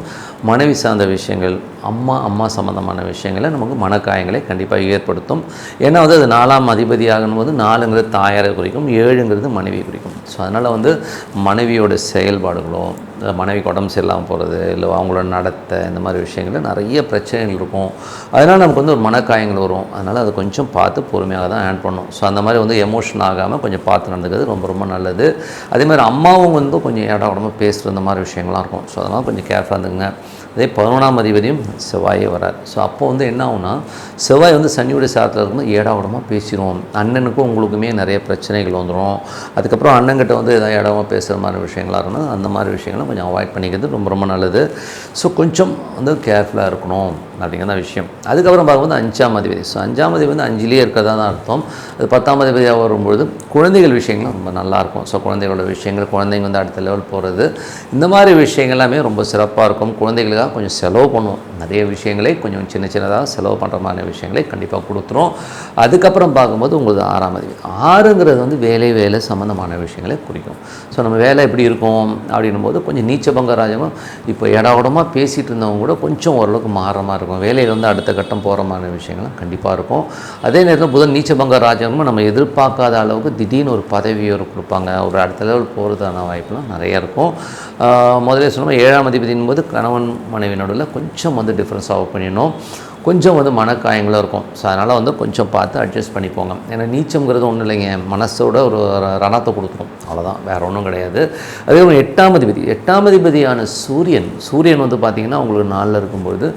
மனைவி சார்ந்த விஷயங்கள், அம்மா சம்மந்தமான விஷயங்களை நமக்கு மனக்காயங்களை கண்டிப்பாக ஏற்படுத்தும். ஏன்னா வந்து அது 4ஆம் அதிபதி ஆகும்போது 4ங்கிறது தாயாரை குறிக்கும், 7ங்கிறது மனைவி குறிக்கும். ஸோ அதனால் வந்து மனைவியோட செயல்பாடுகளோ, மனைவிக்கு உடம்பு சரியில்லாமல் போகிறது, இல்லை அவங்களோட நடத்தை, இந்த மாதிரி விஷயங்களில் நிறைய பிரச்சனைகள் இருக்கும். அதனால் நமக்கு வந்து ஒரு மனக்காயங்கள் வரும். அதனால் அதை கொஞ்சம் பார்த்து பொறுமையாக தான் ஹேண்ட் பண்ணணும். ஸோ அந்த மாதிரி வந்து எமோஷன் ஆகாமல் கொஞ்சம் பார்த்து நடந்துக்கிறது ரொம்ப ரொம்ப நல்லது. அதேமாதிரி அம்மாவும் வந்து கொஞ்சம் ஏடா உடம்பு பேசுகிற இந்த மாதிரி விஷயங்கள்லாம் இருக்கும். ஸோ அதனால் கொஞ்சம் கேர்ஃபுல்லாக இருந்துங்க. அதே 11ஆம் அதிபதியும் செவ்வாயே வரார். ஸோ அப்போ வந்து என்ன ஆகும்னா, செவ்வாய் வந்து சனியுடைய சாரத்தில் இருக்கும்போது ஏடாவிடமாக பேசிடுவோம். அண்ணனுக்கும் உங்களுக்குமே நிறைய பிரச்சனைகள் வந்துடும். அதுக்கப்புறம் அண்ணங்கிட்ட வந்து எதாவது இடமா பேசுகிற மாதிரி விஷயங்களாக இருக்கணும். அந்த மாதிரி விஷயங்களும் கொஞ்சம் அவாய்ட் பண்ணிக்கிறது ரொம்ப ரொம்ப நல்லது. ஸோ கொஞ்சம் வந்து கேர்ஃபுல்லாக இருக்கணும் அப்படிங்கிற விஷயம். அதுக்கப்புறம் பார்க்கும்போது 5ஆம் அதிபதி. ஸோ 5ஆம் அதிபதி வந்து 5லேயே இருக்கிறதா தான் அர்த்தம். அது 10ஆம் அதிபதியாக வரும்பொழுது குழந்தைகள் விஷயங்களும் ரொம்ப நல்லாயிருக்கும். ஸோ குழந்தைகளோட விஷயங்கள், குழந்தைங்க வந்து அடுத்த லெவல் போகிறது, இந்த மாதிரி விஷயங்கள் எல்லாமே ரொம்ப சிறப்பாக இருக்கும். குழந்தைகளுக்காக கொஞ்சம் செலவு பண்ணுவோம். நிறைய விஷயங்களை கொஞ்சம் சின்ன சின்னதாக செலவு பண்ணுற மாதிரி விஷயங்களை கண்டிப்பாக கொடுத்துரும். அதுக்கப்புறம் பார்க்கும்போது உங்களுக்கு 6ஆம் அதிபதி. 6ங்கிறது வந்து வேலை சம்மந்தமான விஷயங்களை குறிக்கும். ஸோ நம்ம வேலை எப்படி இருக்கும் அப்படின்னும் போது கொஞ்சம் நீச்சபங்க ராஜகம் இப்போ இடமா பேசிகிட்டு இருந்தவங்க கூட கொஞ்சம் ஓரளவுக்கு மாறுற மாதிரி இருக்கும். வேலையில் வந்து அடுத்த கட்டம் போகிற மாதிரி விஷயங்கள்லாம் கண்டிப்பாக இருக்கும். அதே நேரத்தில் புதன் நீச்சபங்க ராஜகமும் நம்ம எதிர்பார்க்காத அளவுக்கு திடீர்னு ஒரு பதவியை கொடுப்பாங்க. ஒரு அடுத்த லெவல் போகிறதான வாய்ப்புலாம் நிறைய இருக்கும். முதல்ல சொன்னோம் 7ஆம் அதிபதியின் போது கணவன் மனைவி நடுவில் கொஞ்சம் வந்து டிஃப்ரென்ஸாக பண்ணிடணும். கொஞ்சம் வந்து மனக்காயங்களும் இருக்கும். ஸோ அதனால் வந்து கொஞ்சம் பார்த்து அட்ஜஸ்ட் பண்ணிப்போங்க. ஏன்னா நீச்சம்ங்கிறது ஒன்றும் இல்லைங்க, மனசோட ஒரு ரணத்தை கொடுத்துரும், அவ்வளோதான், வேறு ஒன்றும் கிடையாது. அதே ஒரு 8ஆம் அதிபதி. 8ஆம் அதிபதியான சூரியன் வந்து பார்த்திங்கன்னா உங்களுக்கு 4ல் இருக்கும்பொழுது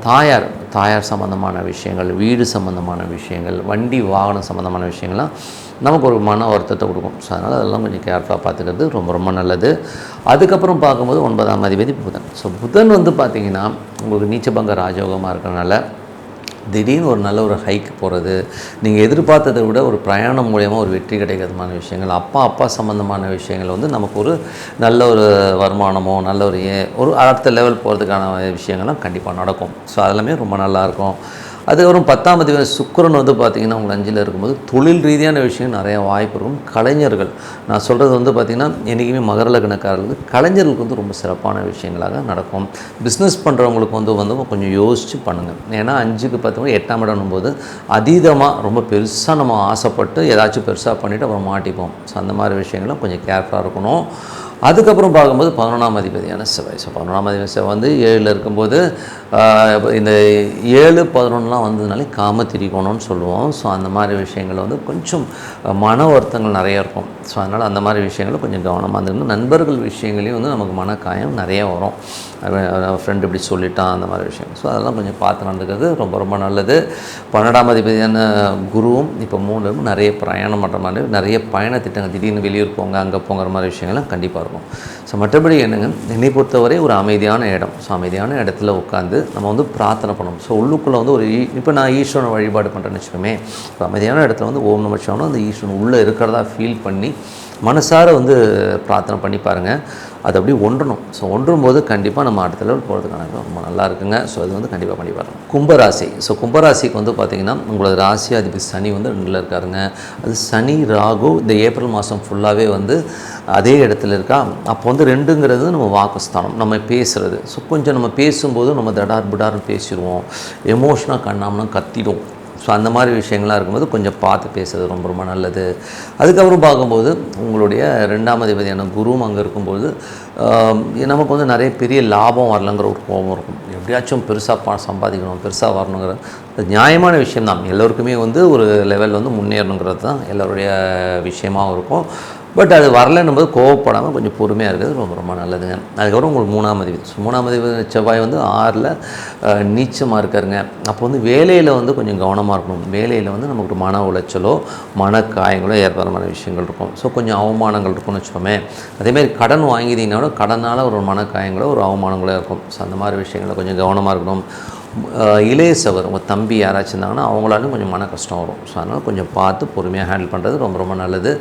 தாயார் சம்மந்தமான விஷயங்கள், வீடு சம்மந்தமான விஷயங்கள், வண்டி வாகனம் சம்மந்தமான விஷயங்கள்லாம் நமக்கு ஒரு மன வருத்தத்தை கொடுக்கும். ஸோ அதனால் அதெல்லாம் கொஞ்சம் கேர்ஃபுல்லாக பார்த்துக்கிறது ரொம்ப ரொம்ப நல்லது. அதுக்கப்புறம் பார்க்கும்போது 9ஆம் அதிபதி புதன். ஸோ புதன் வந்து பார்த்திங்கன்னா உங்களுக்கு நீச்சபங்க ராஜயோகமாக இருக்கிறனால திடீர்னு ஒரு நல்ல ஒரு ஹைக் போகிறது, நீங்கள் எதிர்பார்த்ததை விட ஒரு பிரயாணம் மூலயமா ஒரு வெற்றி கிடைக்கிறதுமான விஷயங்கள், அப்பா சம்மந்தமான விஷயங்கள் வந்து நமக்கு ஒரு நல்ல ஒரு வருமானமோ நல்ல ஒரு அடுத்த லெவல் போகிறதுக்கான விஷயங்கள்லாம் கண்டிப்பாக நடக்கும். ஸோ அதெல்லாமே ரொம்ப நல்லாயிருக்கும். அதுக்கப்புறம் 10ஆம் அதிபதி சுக்கிரன் வந்து பார்த்திங்கன்னா உங்களுக்கு 5ல் இருக்கும்போது தொழில் ரீதியான விஷயம் நிறைய வாய்ப்பு இருக்கும். கலைஞர்கள், நான் சொல்கிறது வந்து பார்த்திங்கன்னா என்றைக்குமே மகர லக்னக்காரர்களுக்கு கலைஞர்களுக்கு வந்து ரொம்ப சிறப்பான விஷயங்களாக நடக்கும். பிஸ்னஸ் பண்ணுறவங்களுக்கு வந்து கொஞ்சம் யோசித்து பண்ணுங்கள். ஏன்னா 5க்கு 10 8ஆம் இடம்னும் போது அதீதமாக ரொம்ப பெருசாக நம்ம ஆசைப்பட்டு ஏதாச்சும் பெருசாக பண்ணிவிட்டு அப்புறம் மாட்டிப்போம். ஸோ அந்த மாதிரி விஷயங்களும் கொஞ்சம் கேர்ஃபுல்லாக இருக்கணும். அதுக்கப்புறம் பார்க்கும்போது 11ஆம் அதிபதியான செவ்வாய். ஸோ 11ஆம் அதிபதி செவ்வாய் வந்து 7ல் இருக்கும்போது இந்த 7, 11லாம் வந்ததுனாலே காமத்திரிக்கோணம்னு சொல்லுவோம். ஸோ அந்த மாதிரி விஷயங்கள் வந்து கொஞ்சம் மன வருத்தங்கள் நிறையா இருக்கும். ஸோ அதனால் அந்த மாதிரி விஷயங்களும் கொஞ்சம் கவனமாக இருந்துக்கணும். நண்பர்கள் விஷயங்களையும் வந்து நமக்கு மனக்காயம் நிறையா வரும். ஃப்ரெண்டு இப்படி சொல்லிட்டான், அந்த மாதிரி விஷயம். ஸோ அதெல்லாம் கொஞ்சம் பார்த்து நடந்துக்கிறது ரொம்ப ரொம்ப நல்லது. 12ஆம் அதிபதியான குருவும் இப்போ 3 நிறைய பிரயாணம் பண்ணுற மாதிரி நிறைய பயண திட்டங்கள், திடீர்னு வெளியூர் போங்க அங்கே போங்கிற மாதிரி விஷயங்கள்லாம் கண்டிப்பாக இருக்கும். ஸோ மற்றபடி என்னங்க, என்னை பொறுத்தவரை ஒரு அமைதியான இடம். ஸோ அமைதியான இடத்துல உட்காந்து நம்ம வந்து பிரார்த்தனை பண்ணணும். ஸோ உள்ளுக்குள்ளே வந்து இப்போ நான் ஈஸ்வரனை வழிபாடு பண்ணுறேன்னு வச்சுக்கோமே, இப்போ அமைதியான இடத்துல வந்து ஓம் நம சிவாயன்னு அந்த ஈஸ்வரன் உள்ளே இருக்கிறதா ஃபீல் பண்ணி மனசார வந்து பிரார்த்தனை பண்ணி பாருங்கள். அது அப்படி ஒன்றணும். ஸோ ஒன்றும் போது கண்டிப்பாக நம்ம அடுத்த லெவல் போகிறதுக்கான ரொம்ப நல்லா இருக்குங்க. ஸோ அது வந்து கண்டிப்பாக பண்ணி பாருங்கள். கும்பராசி. ஸோ கும்பராசிக்கு வந்து பார்த்திங்கன்னா உங்களோட ராசி அதிபதி சனி வந்து 2ல் இருக்காருங்க. அது சனி ராகு இந்த ஏப்ரல் மாதம் ஃபுல்லாகவே வந்து அதே இடத்துல இருக்கா. அப்போ வந்து 2ங்கிறது நம்ம வாக்குஸ்தானம், நம்ம பேசுகிறது. ஸோ கொஞ்சம் நம்ம பேசும்போது நம்ம பிடார்னு பேசிடுவோம், எமோஷனாக கண்ணாமலாம் கத்திடும். ஸோ அந்த மாதிரி விஷயங்கள்லாம் இருக்கும்போது கொஞ்சம் பார்த்து பேசுறது ரொம்ப ரொம்ப நல்லது. அதுக்கப்புறம் பார்க்கும்போது உங்களுடைய 2ஆம் அதிபதியான குருவும் அங்கே இருக்கும்போது நமக்கு வந்து நிறைய பெரிய லாபம் வரலங்கிற ஒரு கோபம் இருக்கும். எப்படியாச்சும் பெருசாக சம்பாதிக்கணும், பெருசாக வரணுங்கிற நியாயமான விஷயம்தான். எல்லோருக்குமே வந்து ஒரு லெவல் வந்து முன்னேறணுங்கிறது தான் எல்லோருடைய விஷயமாகவும் இருக்கும். பட் அது வரலன்னும் போது கோவப்படாமல் கொஞ்சம் பொறுமையாக இருக்கிறது ரொம்ப ரொம்ப நல்லதுங்க. அதுக்கப்புறம் உங்களுக்கு 3ஆம் அதிபதி. ஸோ 3ஆம் அதிபதி செவ்வாய் வந்து 6ல் நீச்சமாக இருக்காருங்க. அப்போ வந்து வேலையில் வந்து கொஞ்சம் கவனமாக இருக்கணும். வேலையில் வந்து நமக்கு மன உளைச்சலோ மனக்காயங்களோ ஏற்படுற மாதிரி விஷயங்கள் இருக்கும். ஸோ கொஞ்சம் அவமானங்கள் இருக்கும்னு வச்சுக்கோமே. அதேமாதிரி கடன் வாங்கிட்டீங்கன்னா கடனால் ஒரு மனக்காயங்களோ ஒரு அவமானங்களோ இருக்கும். ஸோ அந்த மாதிரி விஷயங்களில் கொஞ்சம் கவனமாக இருக்கணும். இளைய சகோதரர் உங்கள் தம்பி யாராச்சும் இருந்தாங்கன்னா அவங்களாலும் கொஞ்சம் மன கஷ்டம் வரும். ஸோ அதனால் கொஞ்சம் பார்த்து பொறுமையாக ஹேண்டில் பண்ணுறது ரொம்ப ரொம்ப நல்லது.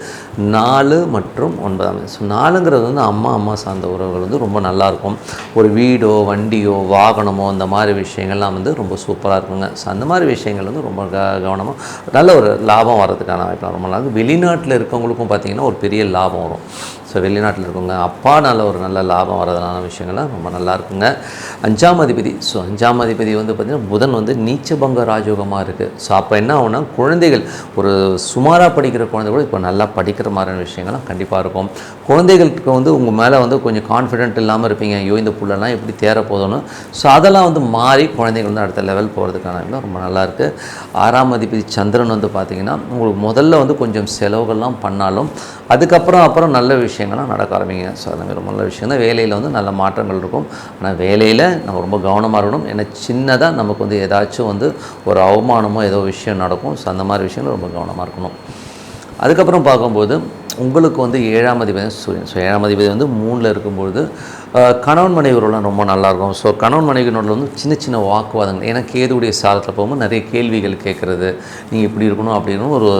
4 மற்றும் 9ஆம். ஸோ 4ங்கிறது வந்து அம்மா சார்ந்த உறவுகள் வந்து ரொம்ப நல்லாயிருக்கும். ஒரு வீடோ வண்டியோ வாகனமோ இந்த மாதிரி விஷயங்கள்லாம் வந்து ரொம்ப சூப்பராக இருக்குங்க. ஸோ அந்த மாதிரி விஷயங்கள் வந்து ரொம்ப கவனமாக நல்ல ஒரு லாபம் வர்றதுக்கான வாய்ப்பு ரொம்ப நல்லா இருக்கும். வெளிநாட்டில் இருக்கவங்களுக்கும் பார்த்திங்கன்னா ஒரு பெரிய லாபம் வரும். ஸோ வெளிநாட்டில் இருக்கவங்க அப்பானால ஒரு நல்ல லாபம் வரதுனால விஷயங்கள்லாம் ரொம்ப நல்லா இருக்குங்க. 5ஆம் அதிபதி. ஸோ 5ஆம் அதிபதி வந்து பார்த்திங்கன்னா புதன் வந்து நீச்சபங்க ராஜயோகமாக இருக்குது. ஸோ அப்போ என்ன ஆகுனா குழந்தைகள் ஒரு சுமாராக படிக்கிற குழந்தை கூட இப்போ நல்லா படிக்கிற மாதிரியான விஷயங்கள்லாம் கண்டிப்பாக இருக்கும். குழந்தைகளுக்கு வந்து உங்கள் மேலே வந்து கொஞ்சம் கான்ஃபிடென்ட் இல்லாமல் இருப்பீங்க, ஐயோ இந்த புள்ளெல்லாம் எப்படி தேர போதும்னு. ஸோ அதெல்லாம் வந்து மாறி குழந்தைகள் வந்து அடுத்த லெவல் போகிறதுக்கான ரொம்ப நல்லாயிருக்கு. 6ஆம் அதிபதி சந்திரன் வந்து பார்த்திங்கன்னா உங்களுக்கு முதல்ல வந்து கொஞ்சம் செலவுகள்லாம் பண்ணாலும் அதுக்கப்புறம் நல்ல விஷயங்கள்லாம் நடக்க ஆரம்பிங்க. ஸோ அதுமாதிரி ரொம்ப நல்ல விஷயம் தான். வேலையில் வந்து நல்ல மாற்றங்கள் இருக்கும். ஆனால் வேலையில் நம்ம ரொம்ப கவனமாக இருக்கணும். ஏன்னா சின்னதாக நமக்கு வந்து ஏதாச்சும் வந்து ஒரு அவமானமோ ஏதோ விஷயம் நடக்கும். ஸோ அந்த மாதிரி விஷயங்கள் ரொம்ப கவனமாக இருக்கணும். அதுக்கப்புறம் பார்க்கும்போது உங்களுக்கு வந்து 7ஆம் அதிபதி சூரியன். ஸோ 7ஆம் அதிபதி வந்து 3ல் இருக்கும்பொழுது கணவன் மனைவி உறவுலாம் ரொம்ப நல்லாயிருக்கும். ஸோ கணவன் மனைவி நடுவில் வந்து சின்ன சின்ன வாக்குவாதங்கள், ஏன்னா கேதுவுடைய சாரத்தில் போகும்போது நிறைய கேள்விகள் கேட்குறது, நீங்கள் இப்படி இருக்கணும் அப்படின்னு ஒரு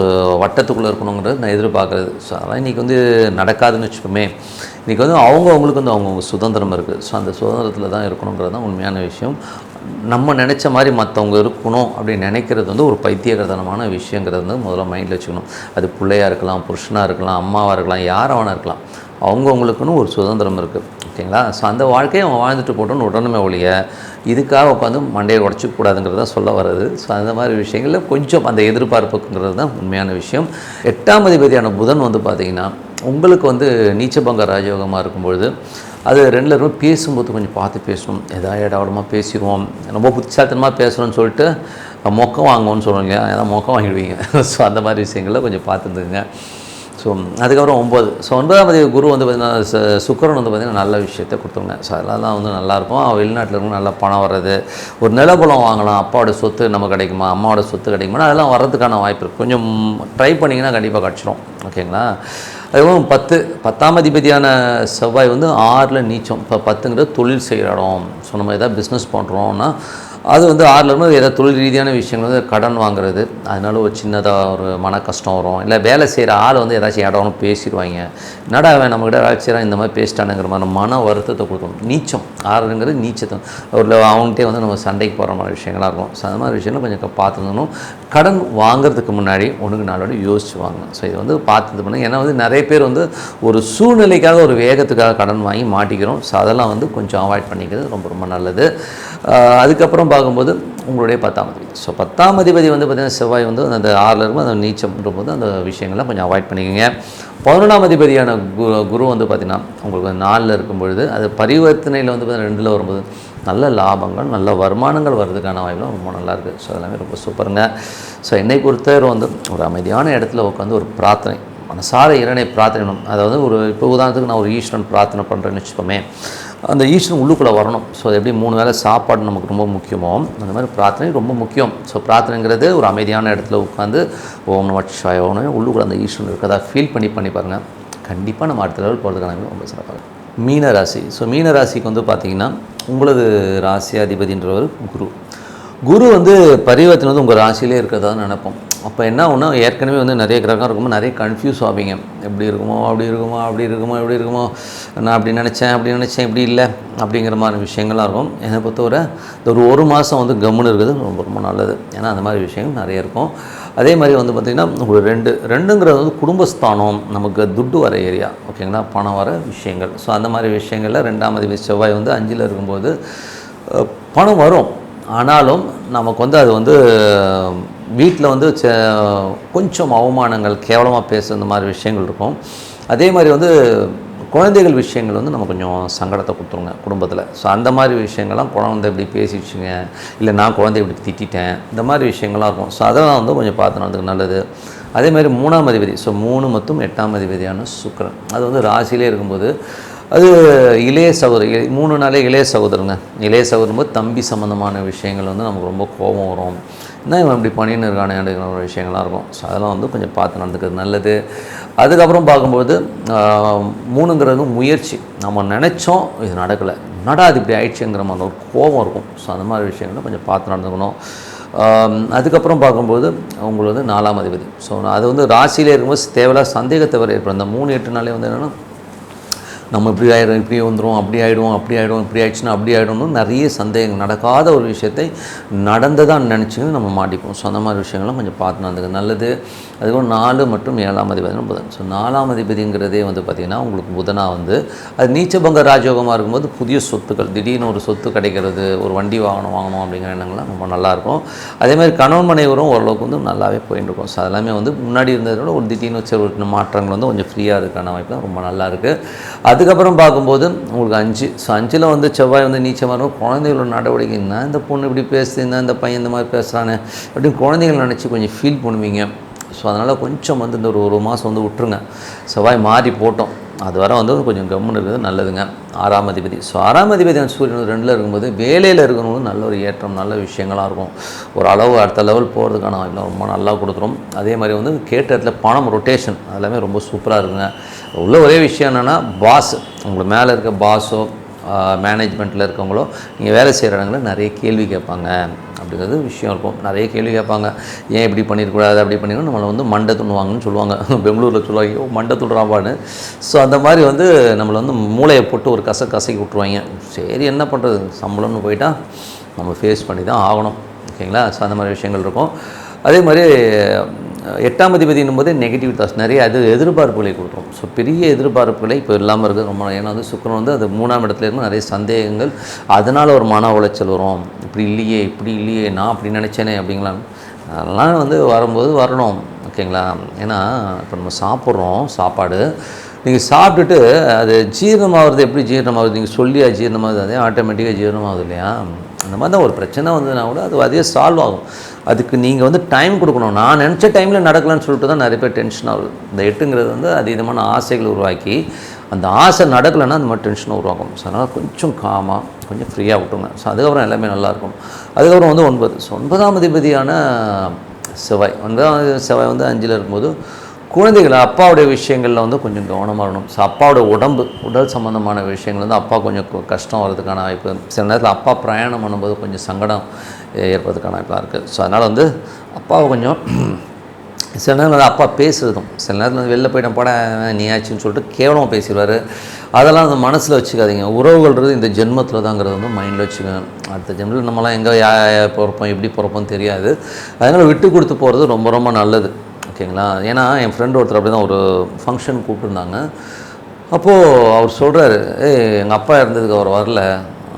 வட்டத்துக்குள்ளே இருக்கணுங்கிறது நான் எதிர்பார்க்குறது. ஸோ அதெல்லாம் இன்றைக்கி வந்து நடக்காதுன்னு வச்சுப்போமே. இன்றைக்கி வந்து அவங்களுக்கு வந்து அவங்கவுங்க சுதந்திரம் இருக்குது. ஸோ அந்த சுதந்திரத்தில் தான் இருக்கணுங்கிறது தான் உண்மையான விஷயம். நம்ம நினச்ச மாதிரி மற்றவங்க இருக்கணும் அப்படின்னு நினைக்கிறது வந்து ஒரு பைத்தியகரத்தனமான விஷயங்கிறது வந்து முதல்ல மைண்டில் வச்சுக்கணும். அது பிள்ளையாக இருக்கலாம், புருஷனாக இருக்கலாம், அம்மாவாக இருக்கலாம், யாராக இருக்கலாம். அவங்கவுங்களுக்குன்னு ஒரு சுதந்திரம் இருக்குது. ஓகேங்களா? ஸோ அந்த வாழ்க்கையை அவன் வாழ்ந்துட்டு போட்டோன்னு உடனே ஒழிய இதுக்காக உட்காந்து மண்டையை உடச்சிக்கூடாதுங்கிறது தான் சொல்ல வர்றது. ஸோ அந்த மாதிரி விஷயங்களில் கொஞ்சம் அந்த எதிர்பார்ப்புங்கிறது தான் உண்மையான விஷயம். 8ஆம் அதிபதியான புதன் வந்து பார்த்திங்கன்னா உங்களுக்கு வந்து நீச்சபங்க ராஜயோகமாக இருக்கும்பொழுது அது 2ல் இருக்கும். பேசும்போது கொஞ்சம் பார்த்து பேசணும். எதாவது இடமா பேசிடுவோம், ரொம்ப புத்திசாலித்தனமாக பேசுகிறோன்னு சொல்லிட்டு மொக்கம் வாங்குவோன்னு சொல்லுவோம் இல்லையா, ஏதாவது மொக்கம் வாங்கிடுவீங்க. ஸோ அந்த மாதிரி விஷயங்களில் கொஞ்சம் பார்த்துருந்துங்க. ஸோ அதுக்கப்புறம் 9. ஸோ 9ஆம் தேதி குரு வந்து பார்த்திங்கன்னா சுக்கிரன் வந்து பார்த்திங்கன்னா நல்ல விஷயத்தை கொடுத்துருங்க. ஸோ அதெல்லாம் வந்து நல்லாயிருக்கும். வெளிநாட்டில் இருக்கும் நல்லா பணம் வர்றது, ஒரு நிலபலம் வாங்கலாம், அப்பாவோட சொத்து நம்ம கிடைக்குமா, அம்மாவோட சொத்து கிடைக்குமா, அதெல்லாம் வர்றதுக்கான வாய்ப்பு இருக்குது. கொஞ்சம் ட்ரை பண்ணிங்கன்னா கண்டிப்பாக கிடச்சிரும். ஓகேங்களா? அதுவும் 10ஆம் அதிபதியான செவ்வாய் வந்து 6ல் நீச்சம். இப்போ 10ங்கிறது தொழில் செய்கிற இடம். ஸோ நம்ம எதாவது பிஸ்னஸ் பண்ணுறோன்னா அது வந்து 6ல் இருக்கும்போது ஏதாவது தொழில் ரீதியான விஷயங்கள் வந்து கடன் வாங்குறது, அதனால ஒரு சின்னதாக ஒரு மன கஷ்டம் வரும். இல்லை வேலை செய்கிற ஆள் வந்து ஏதாச்சும் இடம்னு பேசிடுவாங்க, என்னடா அவன் நம்மக்கிட்ட வேலை செய்கிறான் இந்த மாதிரி பேசிட்டானுங்கிற மாதிரி மன வருத்தத்தை கொடுக்கணும். நீச்சம் 6ங்கிறது நீச்சத்தை ஒரு அவங்ககிட்டே வந்து நம்ம சண்டைக்கு போகிற மாதிரி விஷயங்களாக இருக்கும். ஸோ அந்த மாதிரி விஷயங்கள் கொஞ்சம் பார்த்துக்கணும். கடன் வாங்குறதுக்கு முன்னாடி 1க்கு 4 யோசிச்சு வாங்கணும். ஸோ இது வந்து பார்த்து பண்ணணும். ஏன்னா வந்து நிறைய பேர் வந்து ஒரு சூழ்நிலைக்காக ஒரு வேகத்துக்காக கடன் வாங்கி மாட்டிக்கிறோம். ஸோ அதெல்லாம் வந்து கொஞ்சம் அவாய்ட் பண்ணிக்கிறது ரொம்ப ரொம்ப நல்லது. அதுக்கப்புறம் பார்க்கும்போது உங்களுடைய 10ஆம் அதிபதி. ஸோ 10ஆம் அதிபதி வந்து பார்த்திங்கன்னா செவ்வாய் வந்து அந்த 6ல் இருக்கும், அந்த நீச்சம்ன்ற போது அந்த விஷயங்கள்லாம் கொஞ்சம் அவாய்ட் பண்ணிக்கோங்க. 11ஆம் அதிபதியான குரு வந்து பார்த்திங்கன்னா உங்களுக்கு 4ல் இருக்கும்பொழுது அது பரிவர்த்தனையில் வந்து பார்த்திங்கன்னா 2ல் வரும்போது நல்ல லாபங்கள், நல்ல வருமானங்கள் வர்றதுக்கான வாய்ப்புலாம் ரொம்ப நல்லாயிருக்கு. ஸோ எல்லாமே ரொம்ப சூப்பருங்க. ஸோ என்னை பொறுத்தவரை வந்து ஒரு அமைதியான இடத்துல உட்காந்து ஒரு பிரார்த்தனை, மனசார இறைவனை பிரார்த்தனை. அதாவது ஒரு இப்போ உதாரணத்துக்கு நான் ஒரு ஈஸ்வரன் பிரார்த்தனை பண்ணுறேன்னு வச்சுப்போமே, அந்த ஈஸ்வரன் உள்ளுக்குள்ளே வரணும். ஸோ அது எப்படி 3 வேளை சாப்பாடு நமக்கு ரொம்ப முக்கியமோ அந்த மாதிரி பிரார்த்தனை ரொம்ப முக்கியம். ஸோ பிரார்த்தனைங்கிறது ஒரு அமைதியான இடத்துல உட்காந்து ஓம் நம சிவாய ஓம் உள்ளுக்குள்ளே அந்த ஈஸ்வரன் இருக்கதா ஃபீல் பண்ணி பாருங்கள். கண்டிப்பாக நம்ம அடுத்த லெவல் போகிறதுக்கான ரொம்ப சிறப்பாக. மீன ராசி. ஸோ மீன ராசிக்கு வந்து பார்த்திங்கன்னா உங்களது ராசியாதிபதின்றவர் குரு வந்து பரிவர்த்தனை வந்து உங்கள் ராசியிலே இருக்கிறதா நினைப்போம். அப்போ என்ன ஒன்றா ஏற்கனவே வந்து நிறைய கிரகம் இருக்கும்போது நிறைய கன்ஃபியூஸ் ஆவீங்க. எப்படி இருக்குமோ அப்படி இருக்குமோ அப்படி இருக்குமோ எப்படி இருக்குமோ, நான் அப்படி நினச்சேன் இப்படி இல்லை அப்படிங்கிற மாதிரி விஷயங்கள்லாம் இருக்கும். என்னை பொறுத்தவரை இந்த ஒரு மாதம் வந்து கம்முன்னு இருக்குது ரொம்ப ரொம்ப நல்லது. ஏன்னா அந்த மாதிரி விஷயங்கள் நிறைய இருக்கும். அதே மாதிரி வந்து பார்த்திங்கன்னா ஒரு 2ங்கிறது வந்து குடும்பஸ்தானம், நமக்கு துட்டு வர ஏரியா. ஓகேங்களா? பணம் வர விஷயங்கள். ஸோ அந்த மாதிரி விஷயங்களில் 2ஆம் அதிபதி செவ்வாய் வந்து 5ல் இருக்கும்போது பணம் வரும். ஆனாலும் நமக்கு வந்து அது வந்து வீட்டில் வந்து கொஞ்சம் அவமானங்கள், கேவலமாக பேசுகிற இந்த மாதிரி விஷயங்கள் இருக்கும். அதே மாதிரி வந்து குழந்தைகள் விஷயங்கள் வந்து நம்ம கொஞ்சம் சங்கடத்தை கொடுத்துருங்க குடும்பத்தில். ஸோ அந்த மாதிரி விஷயங்கள்லாம் குழந்தை இப்படி பேசிடுச்சுங்க, இல்லை நான் குழந்தை இப்படி திட்டேன், இந்த மாதிரி விஷயங்கள்லாம் இருக்கும். ஸோ அதெல்லாம் வந்து கொஞ்சம் பார்த்து நடந்துக்கு நல்லது. அதே மாதிரி 3ஆம் அதிபதி. ஸோ 3 மற்றும் 8ஆம் அதிபதியான சுக்கிரன் அது வந்து ராசியிலே இருக்கும்போது அது இளைய சகோதரி 3 நாளே இளைய சகோதரங்க. இளைய சகோதரன் போது தம்பி சம்மந்தமான விஷயங்கள் வந்து நமக்கு ரொம்ப கோபம் வரும். என்ன இவன் இப்படி பண்ணின்னு இருக்கானுங்கிற ஒரு விஷயங்கள்லாம் இருக்கும். ஸோ அதெல்லாம் வந்து கொஞ்சம் பார்த்து நடந்துக்கிறது நல்லது. அதுக்கப்புறம் பார்க்கும்போது 3ங்கிறது முயற்சி. நம்ம நினச்சோம் இது நடக்கலை, என்னடா அது இப்படி ஆயிடுச்சுங்கிற மாதிரி ஒரு கோபம் இருக்கும். ஸோ அந்த மாதிரி விஷயங்களை கொஞ்சம் பார்த்து நடந்துக்கணும். அதுக்கப்புறம் பார்க்கும்போது உங்களுக்கு வந்து 4ஆம் அதிபதி. ஸோ அது வந்து ராசியிலே இருக்கும்போது தேவையில்லாத சந்தேகத்தை வர ஏற்படும். அந்த 3-8 நாளே வந்து என்னென்னா நம்ம இப்படி ஆகிடும், இப்படி வந்துடும், அப்படி ஆகிடும், இப்படி ஆயிடுச்சுன்னா அப்படி ஆகிடும்னு நிறைய சந்தேகம், நடக்காத ஒரு விஷயத்தை நடந்ததான் நினச்சிங்க நம்ம மாட்டிப்போம். ஸோ அந்த மாதிரி விஷயங்கள்லாம் கொஞ்சம் பார்த்து நடந்துக்க நல்லது. அதுக்கப்புறம் 4 மற்றும் 7ஆம் அதிபதி புதன். ஸோ 4ஆம் அதிபதிங்கிறதே வந்து பார்த்திங்கன்னா உங்களுக்கு புதனாக வந்து அது நீச்சபங்க ராஜயோகமாக இருக்கும்போது புதிய சொத்துக்கள், திடீர்னு ஒரு சொத்து கிடைக்கிறது, ஒரு வண்டி வாங்கணும் அப்படிங்கிற எண்ணங்கள்லாம் ரொம்ப நல்லாயிருக்கும். அதேமாதிரி கணவன் மனைவரும் ஓரளவுக்கு வந்து நல்லாவே போயிட்டு இருக்கும். ஸோ அதெல்லாமே வந்து முன்னாடி இருந்ததோட ஒரு திடீர்னு வச்ச ஒரு மாற்றங்கள் வந்து கொஞ்சம் ஃப்ரீயாக இருக்கான வாய்ப்புலாம் ரொம்ப நல்லாயிருக்கு. அதுக்கப்புறம் பார்க்கும்போது உங்களுக்கு 5. ஸோ 5ல் வந்து செவ்வாய் வந்து நீச்சமாக இருக்கும். குழந்தைகளோட நடவடிக்கை, என்ன இந்த பொண்ணு இப்படி பேசுது, என்ன இந்த பையன் இந்த மாதிரி பேசுகிறானே அப்படின்னு குழந்தைகள் நினச்சி கொஞ்சம் ஃபீல் பண்ணுவீங்க. ஸோ அதனால் கொஞ்சம் வந்து இந்த ஒரு மாதம் வந்து விட்டுருங்க. செவ்வாய் மாறி போட்டோம், அது வர வந்து கொஞ்சம் கம்முன்னு இருக்கிறது நல்லதுங்க. 6ஆம் அதிபதி. ஸோ 6ஆம் அதிபதி சூரியன் 2ல் இருக்கும்போது வேலையில் இருக்கணும், நல்ல ஒரு ஏற்றம், நல்ல விஷயங்களாக இருக்கும். ஒரு அளவு அடுத்த லெவல் போகிறதுக்கான வாய்ப்பு ரொம்ப நல்லா கொடுத்துரும். அதே மாதிரி வந்து கேட்ட இடத்துல பணம் ரொட்டேஷன் அதெல்லாமே ரொம்ப சூப்பராக இருக்குங்க. உள்ள ஒரே விஷயம் என்னென்னா, பாஸ் உங்களுக்கு மேலே இருக்க பாஸோ மேனேஜ்மெண்ட்டில் இருக்கவங்களோ நீங்கள் வேலை செய்கிற இடங்களில் நிறைய கேள்வி கேட்பாங்க அப்படிங்கிறது விஷயம் இருக்கும். நிறைய கேள்வி கேட்பாங்க. ஏன் இப்படி பண்ணிடக்கூடாது, அப்படி பண்ணிடணும், நம்மளை வந்து மண்டை துண்ணுவாங்கன்னு சொல்லுவாங்க. பெங்களூரில் சொல்லுவாங்க மண்டை துண்டுறாப்பான்னு. ஸோ அந்த மாதிரி வந்து நம்மளை வந்து மூளையை போட்டு ஒரு கசக்கி விட்ருவாங்க. சரி என்ன பண்ணுறது, சம்பளம்னு போயிட்டால் நம்ம ஃபேஸ் பண்ணி தான் ஆகணும். ஓகேங்களா? ஸோ அந்த மாதிரி விஷயங்கள் இருக்கும். அதே மாதிரி 8ஆம் அதிபதினும் போதே நெகட்டிவ் தாட்ஸ் நிறைய எதிர்பார்ப்புகளை கொடுத்துரும். ஸோ பெரிய எதிர்பார்ப்புகளை இப்போ இல்லாமல் இருக்குது ரொம்ப. ஏன்னா வந்து சுக்கிரன் வந்து அது 3ஆம் இடத்துல இருக்கும், நிறைய சந்தேகங்கள், அதனால் ஒரு மன உளைச்சல் வரும். இப்படி இல்லையே நான் அப்படி நினச்சேனே அப்படிங்களாம், அதெல்லாம் வந்து வரும்போது வரணும். ஓகேங்களா? ஏன்னா இப்போ நம்ம சாப்பிட்றோம் சாப்பாடு, நீங்கள் சாப்பிட்டுட்டு அது ஜீரணமாகிறது எப்படி ஜீரணமாகுது, நீங்கள் சொல்லி ஜீரணமாகுது, அதே ஆட்டோமேட்டிக்காக ஜீரணமாகுது இல்லையா? அந்த மாதிரி தான் ஒரு பிரச்சனை வந்ததுன்னா கூட அது அதே சால்வ் ஆகும். அதுக்கு நீங்கள் வந்து டைம் கொடுக்கணும். நான் நினச்ச டைமில் நடக்கலான்னு சொல்லிட்டு தான் நிறைய பேர் டென்ஷன் ஆகுது. இந்த 8ங்கிறது வந்து அதீதமான ஆசைகளை உருவாக்கி அந்த ஆசை நடக்கலைன்னா அந்த மாதிரி டென்ஷனை உருவாக்கும். ஸோ அதனால் கொஞ்சம் காமாக கொஞ்சம் ஃப்ரீயாக விட்டுருங்க. ஸோ அதுக்கப்புறம் எல்லாமே நல்லாயிருக்கும். அதுக்கப்புறம் வந்து 9. ஸோ 9ஆம் அதிபதியான செவ்வாய், 9ஆம் செவ்வாய் வந்து 5ல் இருக்கும்போது குழந்தைகள் அப்பாவுடைய விஷயங்களில் வந்து கொஞ்சம் கவனமாக இருக்கணும். ஸோ அப்பாவோட உடல் சம்மந்தமான விஷயங்கள் வந்து அப்பா கொஞ்சம் கஷ்டம் வர்றதுக்கான வாய்ப்பு. சில நேரத்தில் அப்பா பிரயாணம் பண்ணும்போது கொஞ்சம் சங்கடம் ஏற்படுறதுக்கான வாய்ப்பாக இருக்குது. ஸோ அதனால் வந்து அப்பாவை கொஞ்சம் சில நேரம் வந்து அப்பா பேசுகிறதும், சில நேரத்தில் வந்து வெளில போய்ட்டு போட நீயாச்சுன்னு சொல்லிட்டு கேவலமாக பேசிடுவார். அதெல்லாம் அந்த மனசில் வச்சுக்காதீங்க. உறவுகள்ன்றது இந்த ஜென்மத்தில் தாங்கிறது வந்து மைண்டில் வச்சுக்கோங்க. அடுத்த ஜென்மத்தில் நம்மளாம் எங்கே பிறப்போம் எப்படி பிறப்போம் தெரியாது. அதனால் விட்டு கொடுத்து போகிறது ரொம்ப ரொம்ப நல்லது. ஓகேங்களா? ஏன்னா என் ஃப்ரெண்டு ஒருத்தர் அப்படி தான் ஒரு ஃபங்க்ஷன் கூப்பிட்டுருந்தாங்க. அப்போது அவர் சொல்கிறாரு, எங்கள் அப்பா இருந்ததுக்கு அவர் வரல,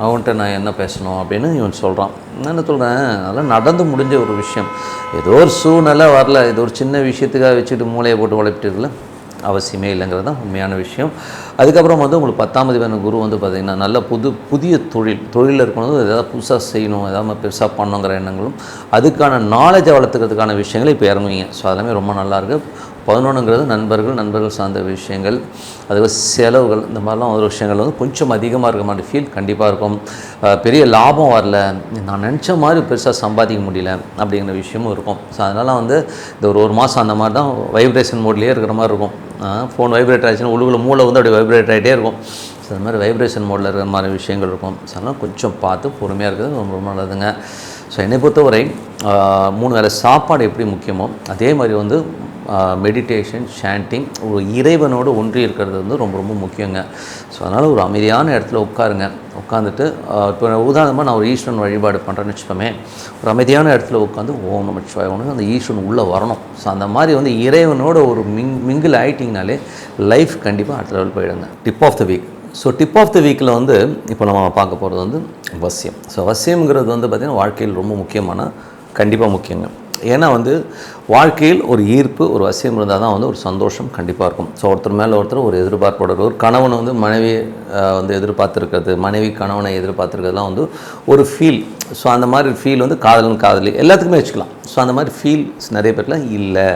அவன்கிட்ட நான் என்ன பேசணும் அப்படின்னு இவன் சொல்கிறான். நான் என்ன சொல்கிறேன், அதெல்லாம் நடந்து முடிஞ்ச ஒரு விஷயம். ஏதோ ஒரு சூழ்நிலை வரல, ஏதோ ஒரு சின்ன விஷயத்துக்காக வச்சுட்டு மூளையை போட்டு உழைப்பிட்டு அவசியமே இல்லைங்கிறது தான் உண்மையான விஷயம். அதுக்கப்புறம் வந்து உங்களுக்கு 10ஆம் அதிபதி குரு வந்து பார்த்திங்கன்னா நல்ல புதிய தொழிலில் இருக்கணும், ஏதாவது புதுசாக செய்யணும், ஏதாவது பெருசாக பண்ணணுங்கிற எண்ணங்களும் அதுக்கான நாலேஜை வளர்த்துக்கிறதுக்கான விஷயங்கள் இப்போ இறங்குவீங்க. ஸோ அதெல்லாமே ரொம்ப நல்லாயிருக்கு. 11ங்கிறது நண்பர்கள் சார்ந்த விஷயங்கள், அதுக்கு செலவுகள், இந்த மாதிரிலாம் ஒரு விஷயங்கள் வந்து கொஞ்சம் அதிகமாக இருக்க மாதிரி ஃபீல் கண்டிப்பாக இருக்கும். பெரிய லாபம் வரல, நான் நினச்ச மாதிரி பெருசாக சம்பாதிக்க முடியல அப்படிங்கிற விஷயமும் இருக்கும். ஸோ அதனால் வந்து இந்த ஒரு மாதம் அந்த மாதிரி தான் வைப்ரேஷன் மோட்லேயே இருக்கிற மாதிரி இருக்கும். ஃபோன் வைப்ரேட் ஆகிடுச்சுன்னா உள்ளுக்குள்ள மூளை வந்து அப்படியே வைப்ரேட் ஆகிட்டே இருக்கும். ஸோ அது மாதிரி வைப்ரேஷன் மோடில் இருக்கிற மாதிரி விஷயங்கள் இருக்கும். ஸோ அதனால் கொஞ்சம் பார்த்து பொறுமையாக இருக்கிறது ரொம்ப ரொம்ப நல்லதுங்க. ஸோ என்னை பொறுத்தவரை 3 வேளை சாப்பாடு எப்படி முக்கியமோ அதே மாதிரி வந்து மெடிடேஷன், சாண்டிங், ஒரு இறைவனோடு ஒன்றி இருக்கிறது வந்து ரொம்ப ரொம்ப முக்கியங்க. ஸோ அதனால் ஒரு அமைதியான இடத்துல உட்காருங்க. உட்காந்துட்டு இப்போ உதாரணமாக நான் ஒரு ஈஸ்வரன் வழிபாடு பண்ணுறேன்னு வச்சுப்போமே, ஒரு அமைதியான இடத்துல உட்காந்து ஓம் நமச்சிவாய ஒன்று அந்த ஈஸ்வரன் உள்ளே வரணும். ஸோ அந்த மாதிரி வந்து இறைவனோட ஒரு மிங்கிள் ஆகிட்டிங்கனாலே லைஃப் கண்டிப்பாக அடுத்த லெவல் போயிடுங்க. Tip of the week. So tip of the வீக்கில் வந்து இப்போ நம்ம பார்க்க போகிறது வந்து வசியம். ஸோ வசியம்ங்கிறது வந்து பார்த்திங்கன்னா வாழ்க்கையில் ரொம்ப கண்டிப்பாக முக்கியங்க. ஏன்னா வந்து வாழ்க்கையில் ஒரு ஈர்ப்பு, ஒரு வசியம் இருந்தால் தான் வந்து ஒரு சந்தோஷம் கண்டிப்பாக இருக்கும். ஸோ ஒருத்தர் மேலே ஒருத்தர் ஒரு எதிர்பார்ப்போட ஒரு கணவன் வந்து மனைவி வந்து எதிர்பார்த்துருக்கிறது, மனைவி கணவனை எதிர்பார்த்துருக்கிறதுலாம் வந்து ஒரு ஃபீல். ஸோ அந்த மாதிரி ஃபீல் வந்து காதலி எல்லாத்துக்குமே வச்சுக்கலாம். ஸோ அந்த மாதிரி ஃபீல்ஸ் நிறைய பேர்லாம் இல்லை,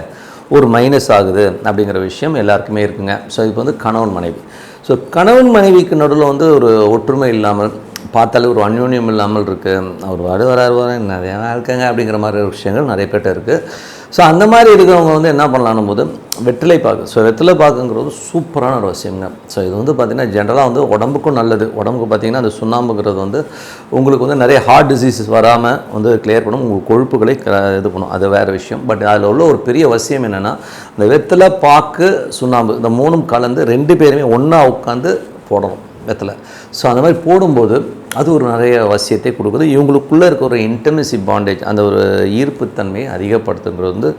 ஒரு மைனஸ் ஆகுது அப்படிங்கிற விஷயம் எல்லாருக்குமே இருக்குங்க. ஸோ இப்போ வந்து கணவன் மனைவி. ஸோ கணவன் மனைவிக்கு நடுவில் வந்து ஒரு ஒற்றுமை இல்லாமல், பார்த்தாலே ஒரு அந்யோன்யம் இல்லாமல் இருக்குது. அவர் வராரு நிறையா இருக்காங்க அப்படிங்கிற மாதிரி விஷயங்கள் நிறைய பேர்ட்ட இருக்குது. ஸோ அந்த மாதிரி இருக்கிறவங்க வந்து என்ன பண்ணலான்னும் போது வெற்றிலை பாக்கு. ஸோ வெற்றிலை பாக்குங்கிறது சூப்பரான ஒரு விஷயங்க. ஸோ இது வந்து பார்த்திங்கன்னா ஜென்ரலாக வந்து உடம்புக்கும் நல்லது. உடம்புக்கு பார்த்திங்கன்னா அந்த சுண்ணாம்புங்கிறது வந்து உங்களுக்கு வந்து நிறைய ஹார்ட் டிசீஸஸ் வராமல் வந்து கிளியர் பண்ணும், உங்களுக்கு கொழுப்புகளை இது பண்ணும், அது வேறு விஷயம். பட் அதில் உள்ள ஒரு பெரிய விஷயம் என்னென்னா, இந்த வெற்றிலை பாக்கு சுண்ணாம்பு இந்த 3ம் கலந்து 2 பேருமே ஒன்றா உட்காந்து போடணும் வெற்றிலை. ஸோ அந்த மாதிரி போடும்போது அது ஒரு நிறைய வசியத்தை கொடுக்குது. இவங்களுக்குள்ளே இருக்க ஒரு இன்டர்மெசி பாண்டேஜ், அந்த ஒரு ஈர்ப்புத்தன்மையை அதிகப்படுத்துங்கிறது வந்து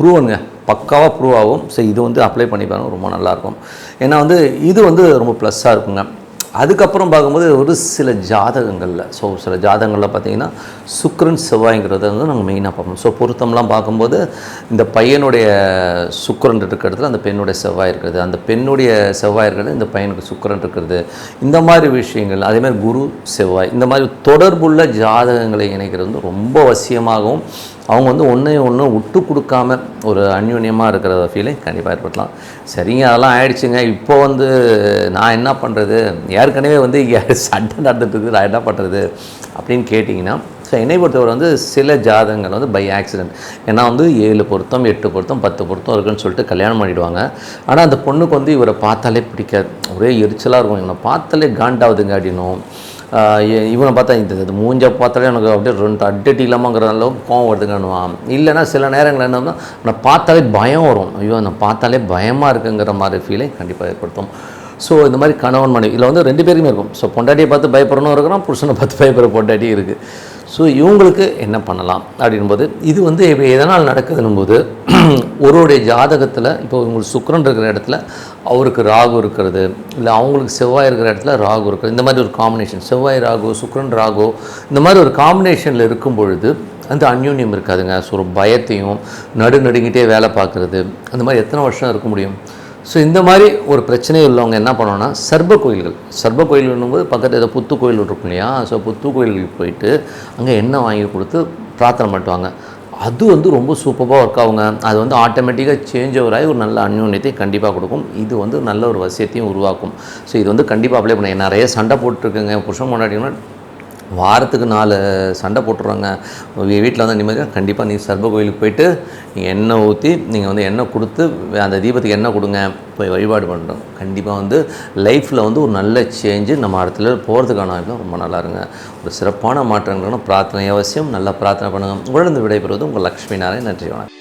ப்ரூவனுங்க, பக்காவாக ப்ரூவ் ஆகும். ஸோ இது வந்து அப்ளை பண்ணி பாருங்கள், ரொம்ப நல்லாயிருக்கும். ஏன்னா வந்து இது வந்து ரொம்ப ப்ளஸ்ஸாக இருக்குங்க. அதுக்கப்புறம் பார்க்கும்போது ஒரு சில ஜாதகங்களில், ஸோ சில ஜாதகங்களில் பார்த்திங்கன்னா சுக்கிரன் செவ்வாய்ங்கிறத வந்து நாங்கள் மெயினாக பார்ப்போம். ஸோ பொருத்தம்லாம் பார்க்கும்போது இந்த பையனுடைய சுக்கிரன் இருக்கிறது, அந்த பெண்ணுடைய செவ்வாய் இருக்கிறது, அந்த பெண்ணுடைய செவ்வாய் இருக்கிறது, இந்த பையனுக்கு சுக்கிரன் இருக்கிறது, இந்த மாதிரி விஷயங்கள். அதேமாதிரி குரு செவ்வாய், இந்த மாதிரி தொடர்புள்ள ஜாதகங்களை இணைக்கிறது வந்து ரொம்ப அவசியமாகவும் அவங்க வந்து ஒன்று விட்டு கொடுக்காம ஒரு அந்யோன்யமாக இருக்கிற ஃபீலை கண்டிப்பாக ஏற்படுத்தலாம். சரிங்க, அதெல்லாம் ஆயிடுச்சுங்க, இப்போ வந்து நான் என்ன பண்ணுறது, ஏற்கனவே வந்து சண்டை நடந்துட்டுருக்கு, நான் என்ன பண்ணுறது அப்படின்னு கேட்டிங்கன்னா, ஸோ என்னை பொறுத்தவரை வந்து சில ஜாதகங்கள் வந்து பை ஆக்சிடென்ட், ஏன்னா வந்து 7 பொருத்தம் 8 பொருத்தம் 10 பொருத்தம் இருக்குன்னு சொல்லிட்டு கல்யாணம் பண்ணிவிடுவாங்க. ஆனால் அந்த பொண்ணுக்கு வந்து இவரை பார்த்தாலே பிடிக்காது, ஒரே எரிச்சலாக இருக்கும், இவனை பார்த்தாலே காண்டாகுதுங்க அப்படின்னும், இவனை பார்த்தா இந்த மூஞ்சை பார்த்தாலே எனக்கு அப்படியே 2 அட்டடி இல்லாமங்கிறதால கோவம் வருதுங்கன்னுவான். இல்லைனா சில நேரங்கள் என்னன்னா அவனை பார்த்தாலே பயம் வரும், ஐயோ என்னை பார்த்தாலே பயமாக இருக்குங்கிற மாதிரி ஃபீலை கண்டிப்பாக ஏற்படுத்தும். ஸோ இந்த மாதிரி கணவன் மனைவி இதில் வந்து 2 பேருமே இருக்கும். ஸோ பொண்டாட்டியை பார்த்து பயப்படணும் இருக்கிறான், புருஷனை பார்த்து பயப்படுற பொண்டாட்டியும் இருக்குது. ஸோ இவங்களுக்கு என்ன பண்ணலாம் அப்படின்போது, இது வந்து இப்போ எதனால் நடக்குதுன்னும் போது, ஒருவருடைய ஜாதகத்தில் இப்போ உங்களுக்கு சுக்கிரன் இருக்கிற இடத்துல அவருக்கு ராகு இருக்கிறது, இல்லை அவங்களுக்கு செவ்வாய் இருக்கிற இடத்துல ராகு இருக்கிறது, இந்த மாதிரி ஒரு காம்பினேஷன், செவ்வாய் ராகு சுக்கிரன் ராகு இந்த மாதிரி ஒரு காம்பினேஷனில் இருக்கும் பொழுது அந்த அந்யோன்யம் இருக்காதுங்க. ஸோ ஒரு பயத்தையும் நடுநடுங்கிட்டே வேலை பார்க்குறது, அந்த மாதிரி எத்தனை வருஷம் இருக்க முடியும்? ஸோ இந்த மாதிரி ஒரு பிரச்சனை உள்ளவங்க என்ன பண்ணோன்னா, சர்ப கோயில்கள்னும் போது பக்கத்தில் ஏதோ புத்து கோயில் இருக்கும் இல்லையா, ஸோ புத்து கோயிலுக்கு போயிட்டு அங்கே எண்ணெய் வாங்கி கொடுத்து பிரார்த்தனை பண்ணுவாங்க. அது வந்து ரொம்ப சூப்பராக ஒர்க் ஆகுங்க. அது வந்து ஆட்டோமேட்டிக்காக சேஞ்ச் ஓவர் ஆகி ஒரு நல்ல அந்யோன்யத்தை கண்டிப்பாக கொடுக்கும். இது வந்து நல்ல ஒரு வசியத்தையும் உருவாக்கும். ஸோ இது வந்து கண்டிப்பாக அப்ளை பண்ண. நிறைய சண்டை போட்டுருக்குங்க புருஷன் கொண்டாடினா, வாரத்துக்கு 4 சண்டை போட்டுருவாங்க, வீட்டில் வந்து நிம்மதியாக. கண்டிப்பாக நீ சர்ப கோயிலுக்கு போயிட்டு நீங்கள் எண்ணெய் ஊற்றி நீங்கள் வந்து எண்ணெய் கொடுத்து அந்த தீபத்துக்கு எண்ணெய் கொடுங்க, போய் வழிபாடு பண்ணுறோம். கண்டிப்பாக வந்து லைஃப்பில் வந்து ஒரு நல்ல சேஞ்சு நம்ம இடத்துல போகிறதுக்கான வாய்ப்பு ரொம்ப நல்லா இருங்க. ஒரு சிறப்பான மாற்றங்கள்னா பிரார்த்தனை அவசியம். நல்லா பிரார்த்தனை பண்ணுங்கள். உங்களிடம் விடைபெறுவது உங்கள் லக்ஷ்மி நாராயணன். நன்றி, வணக்கம்.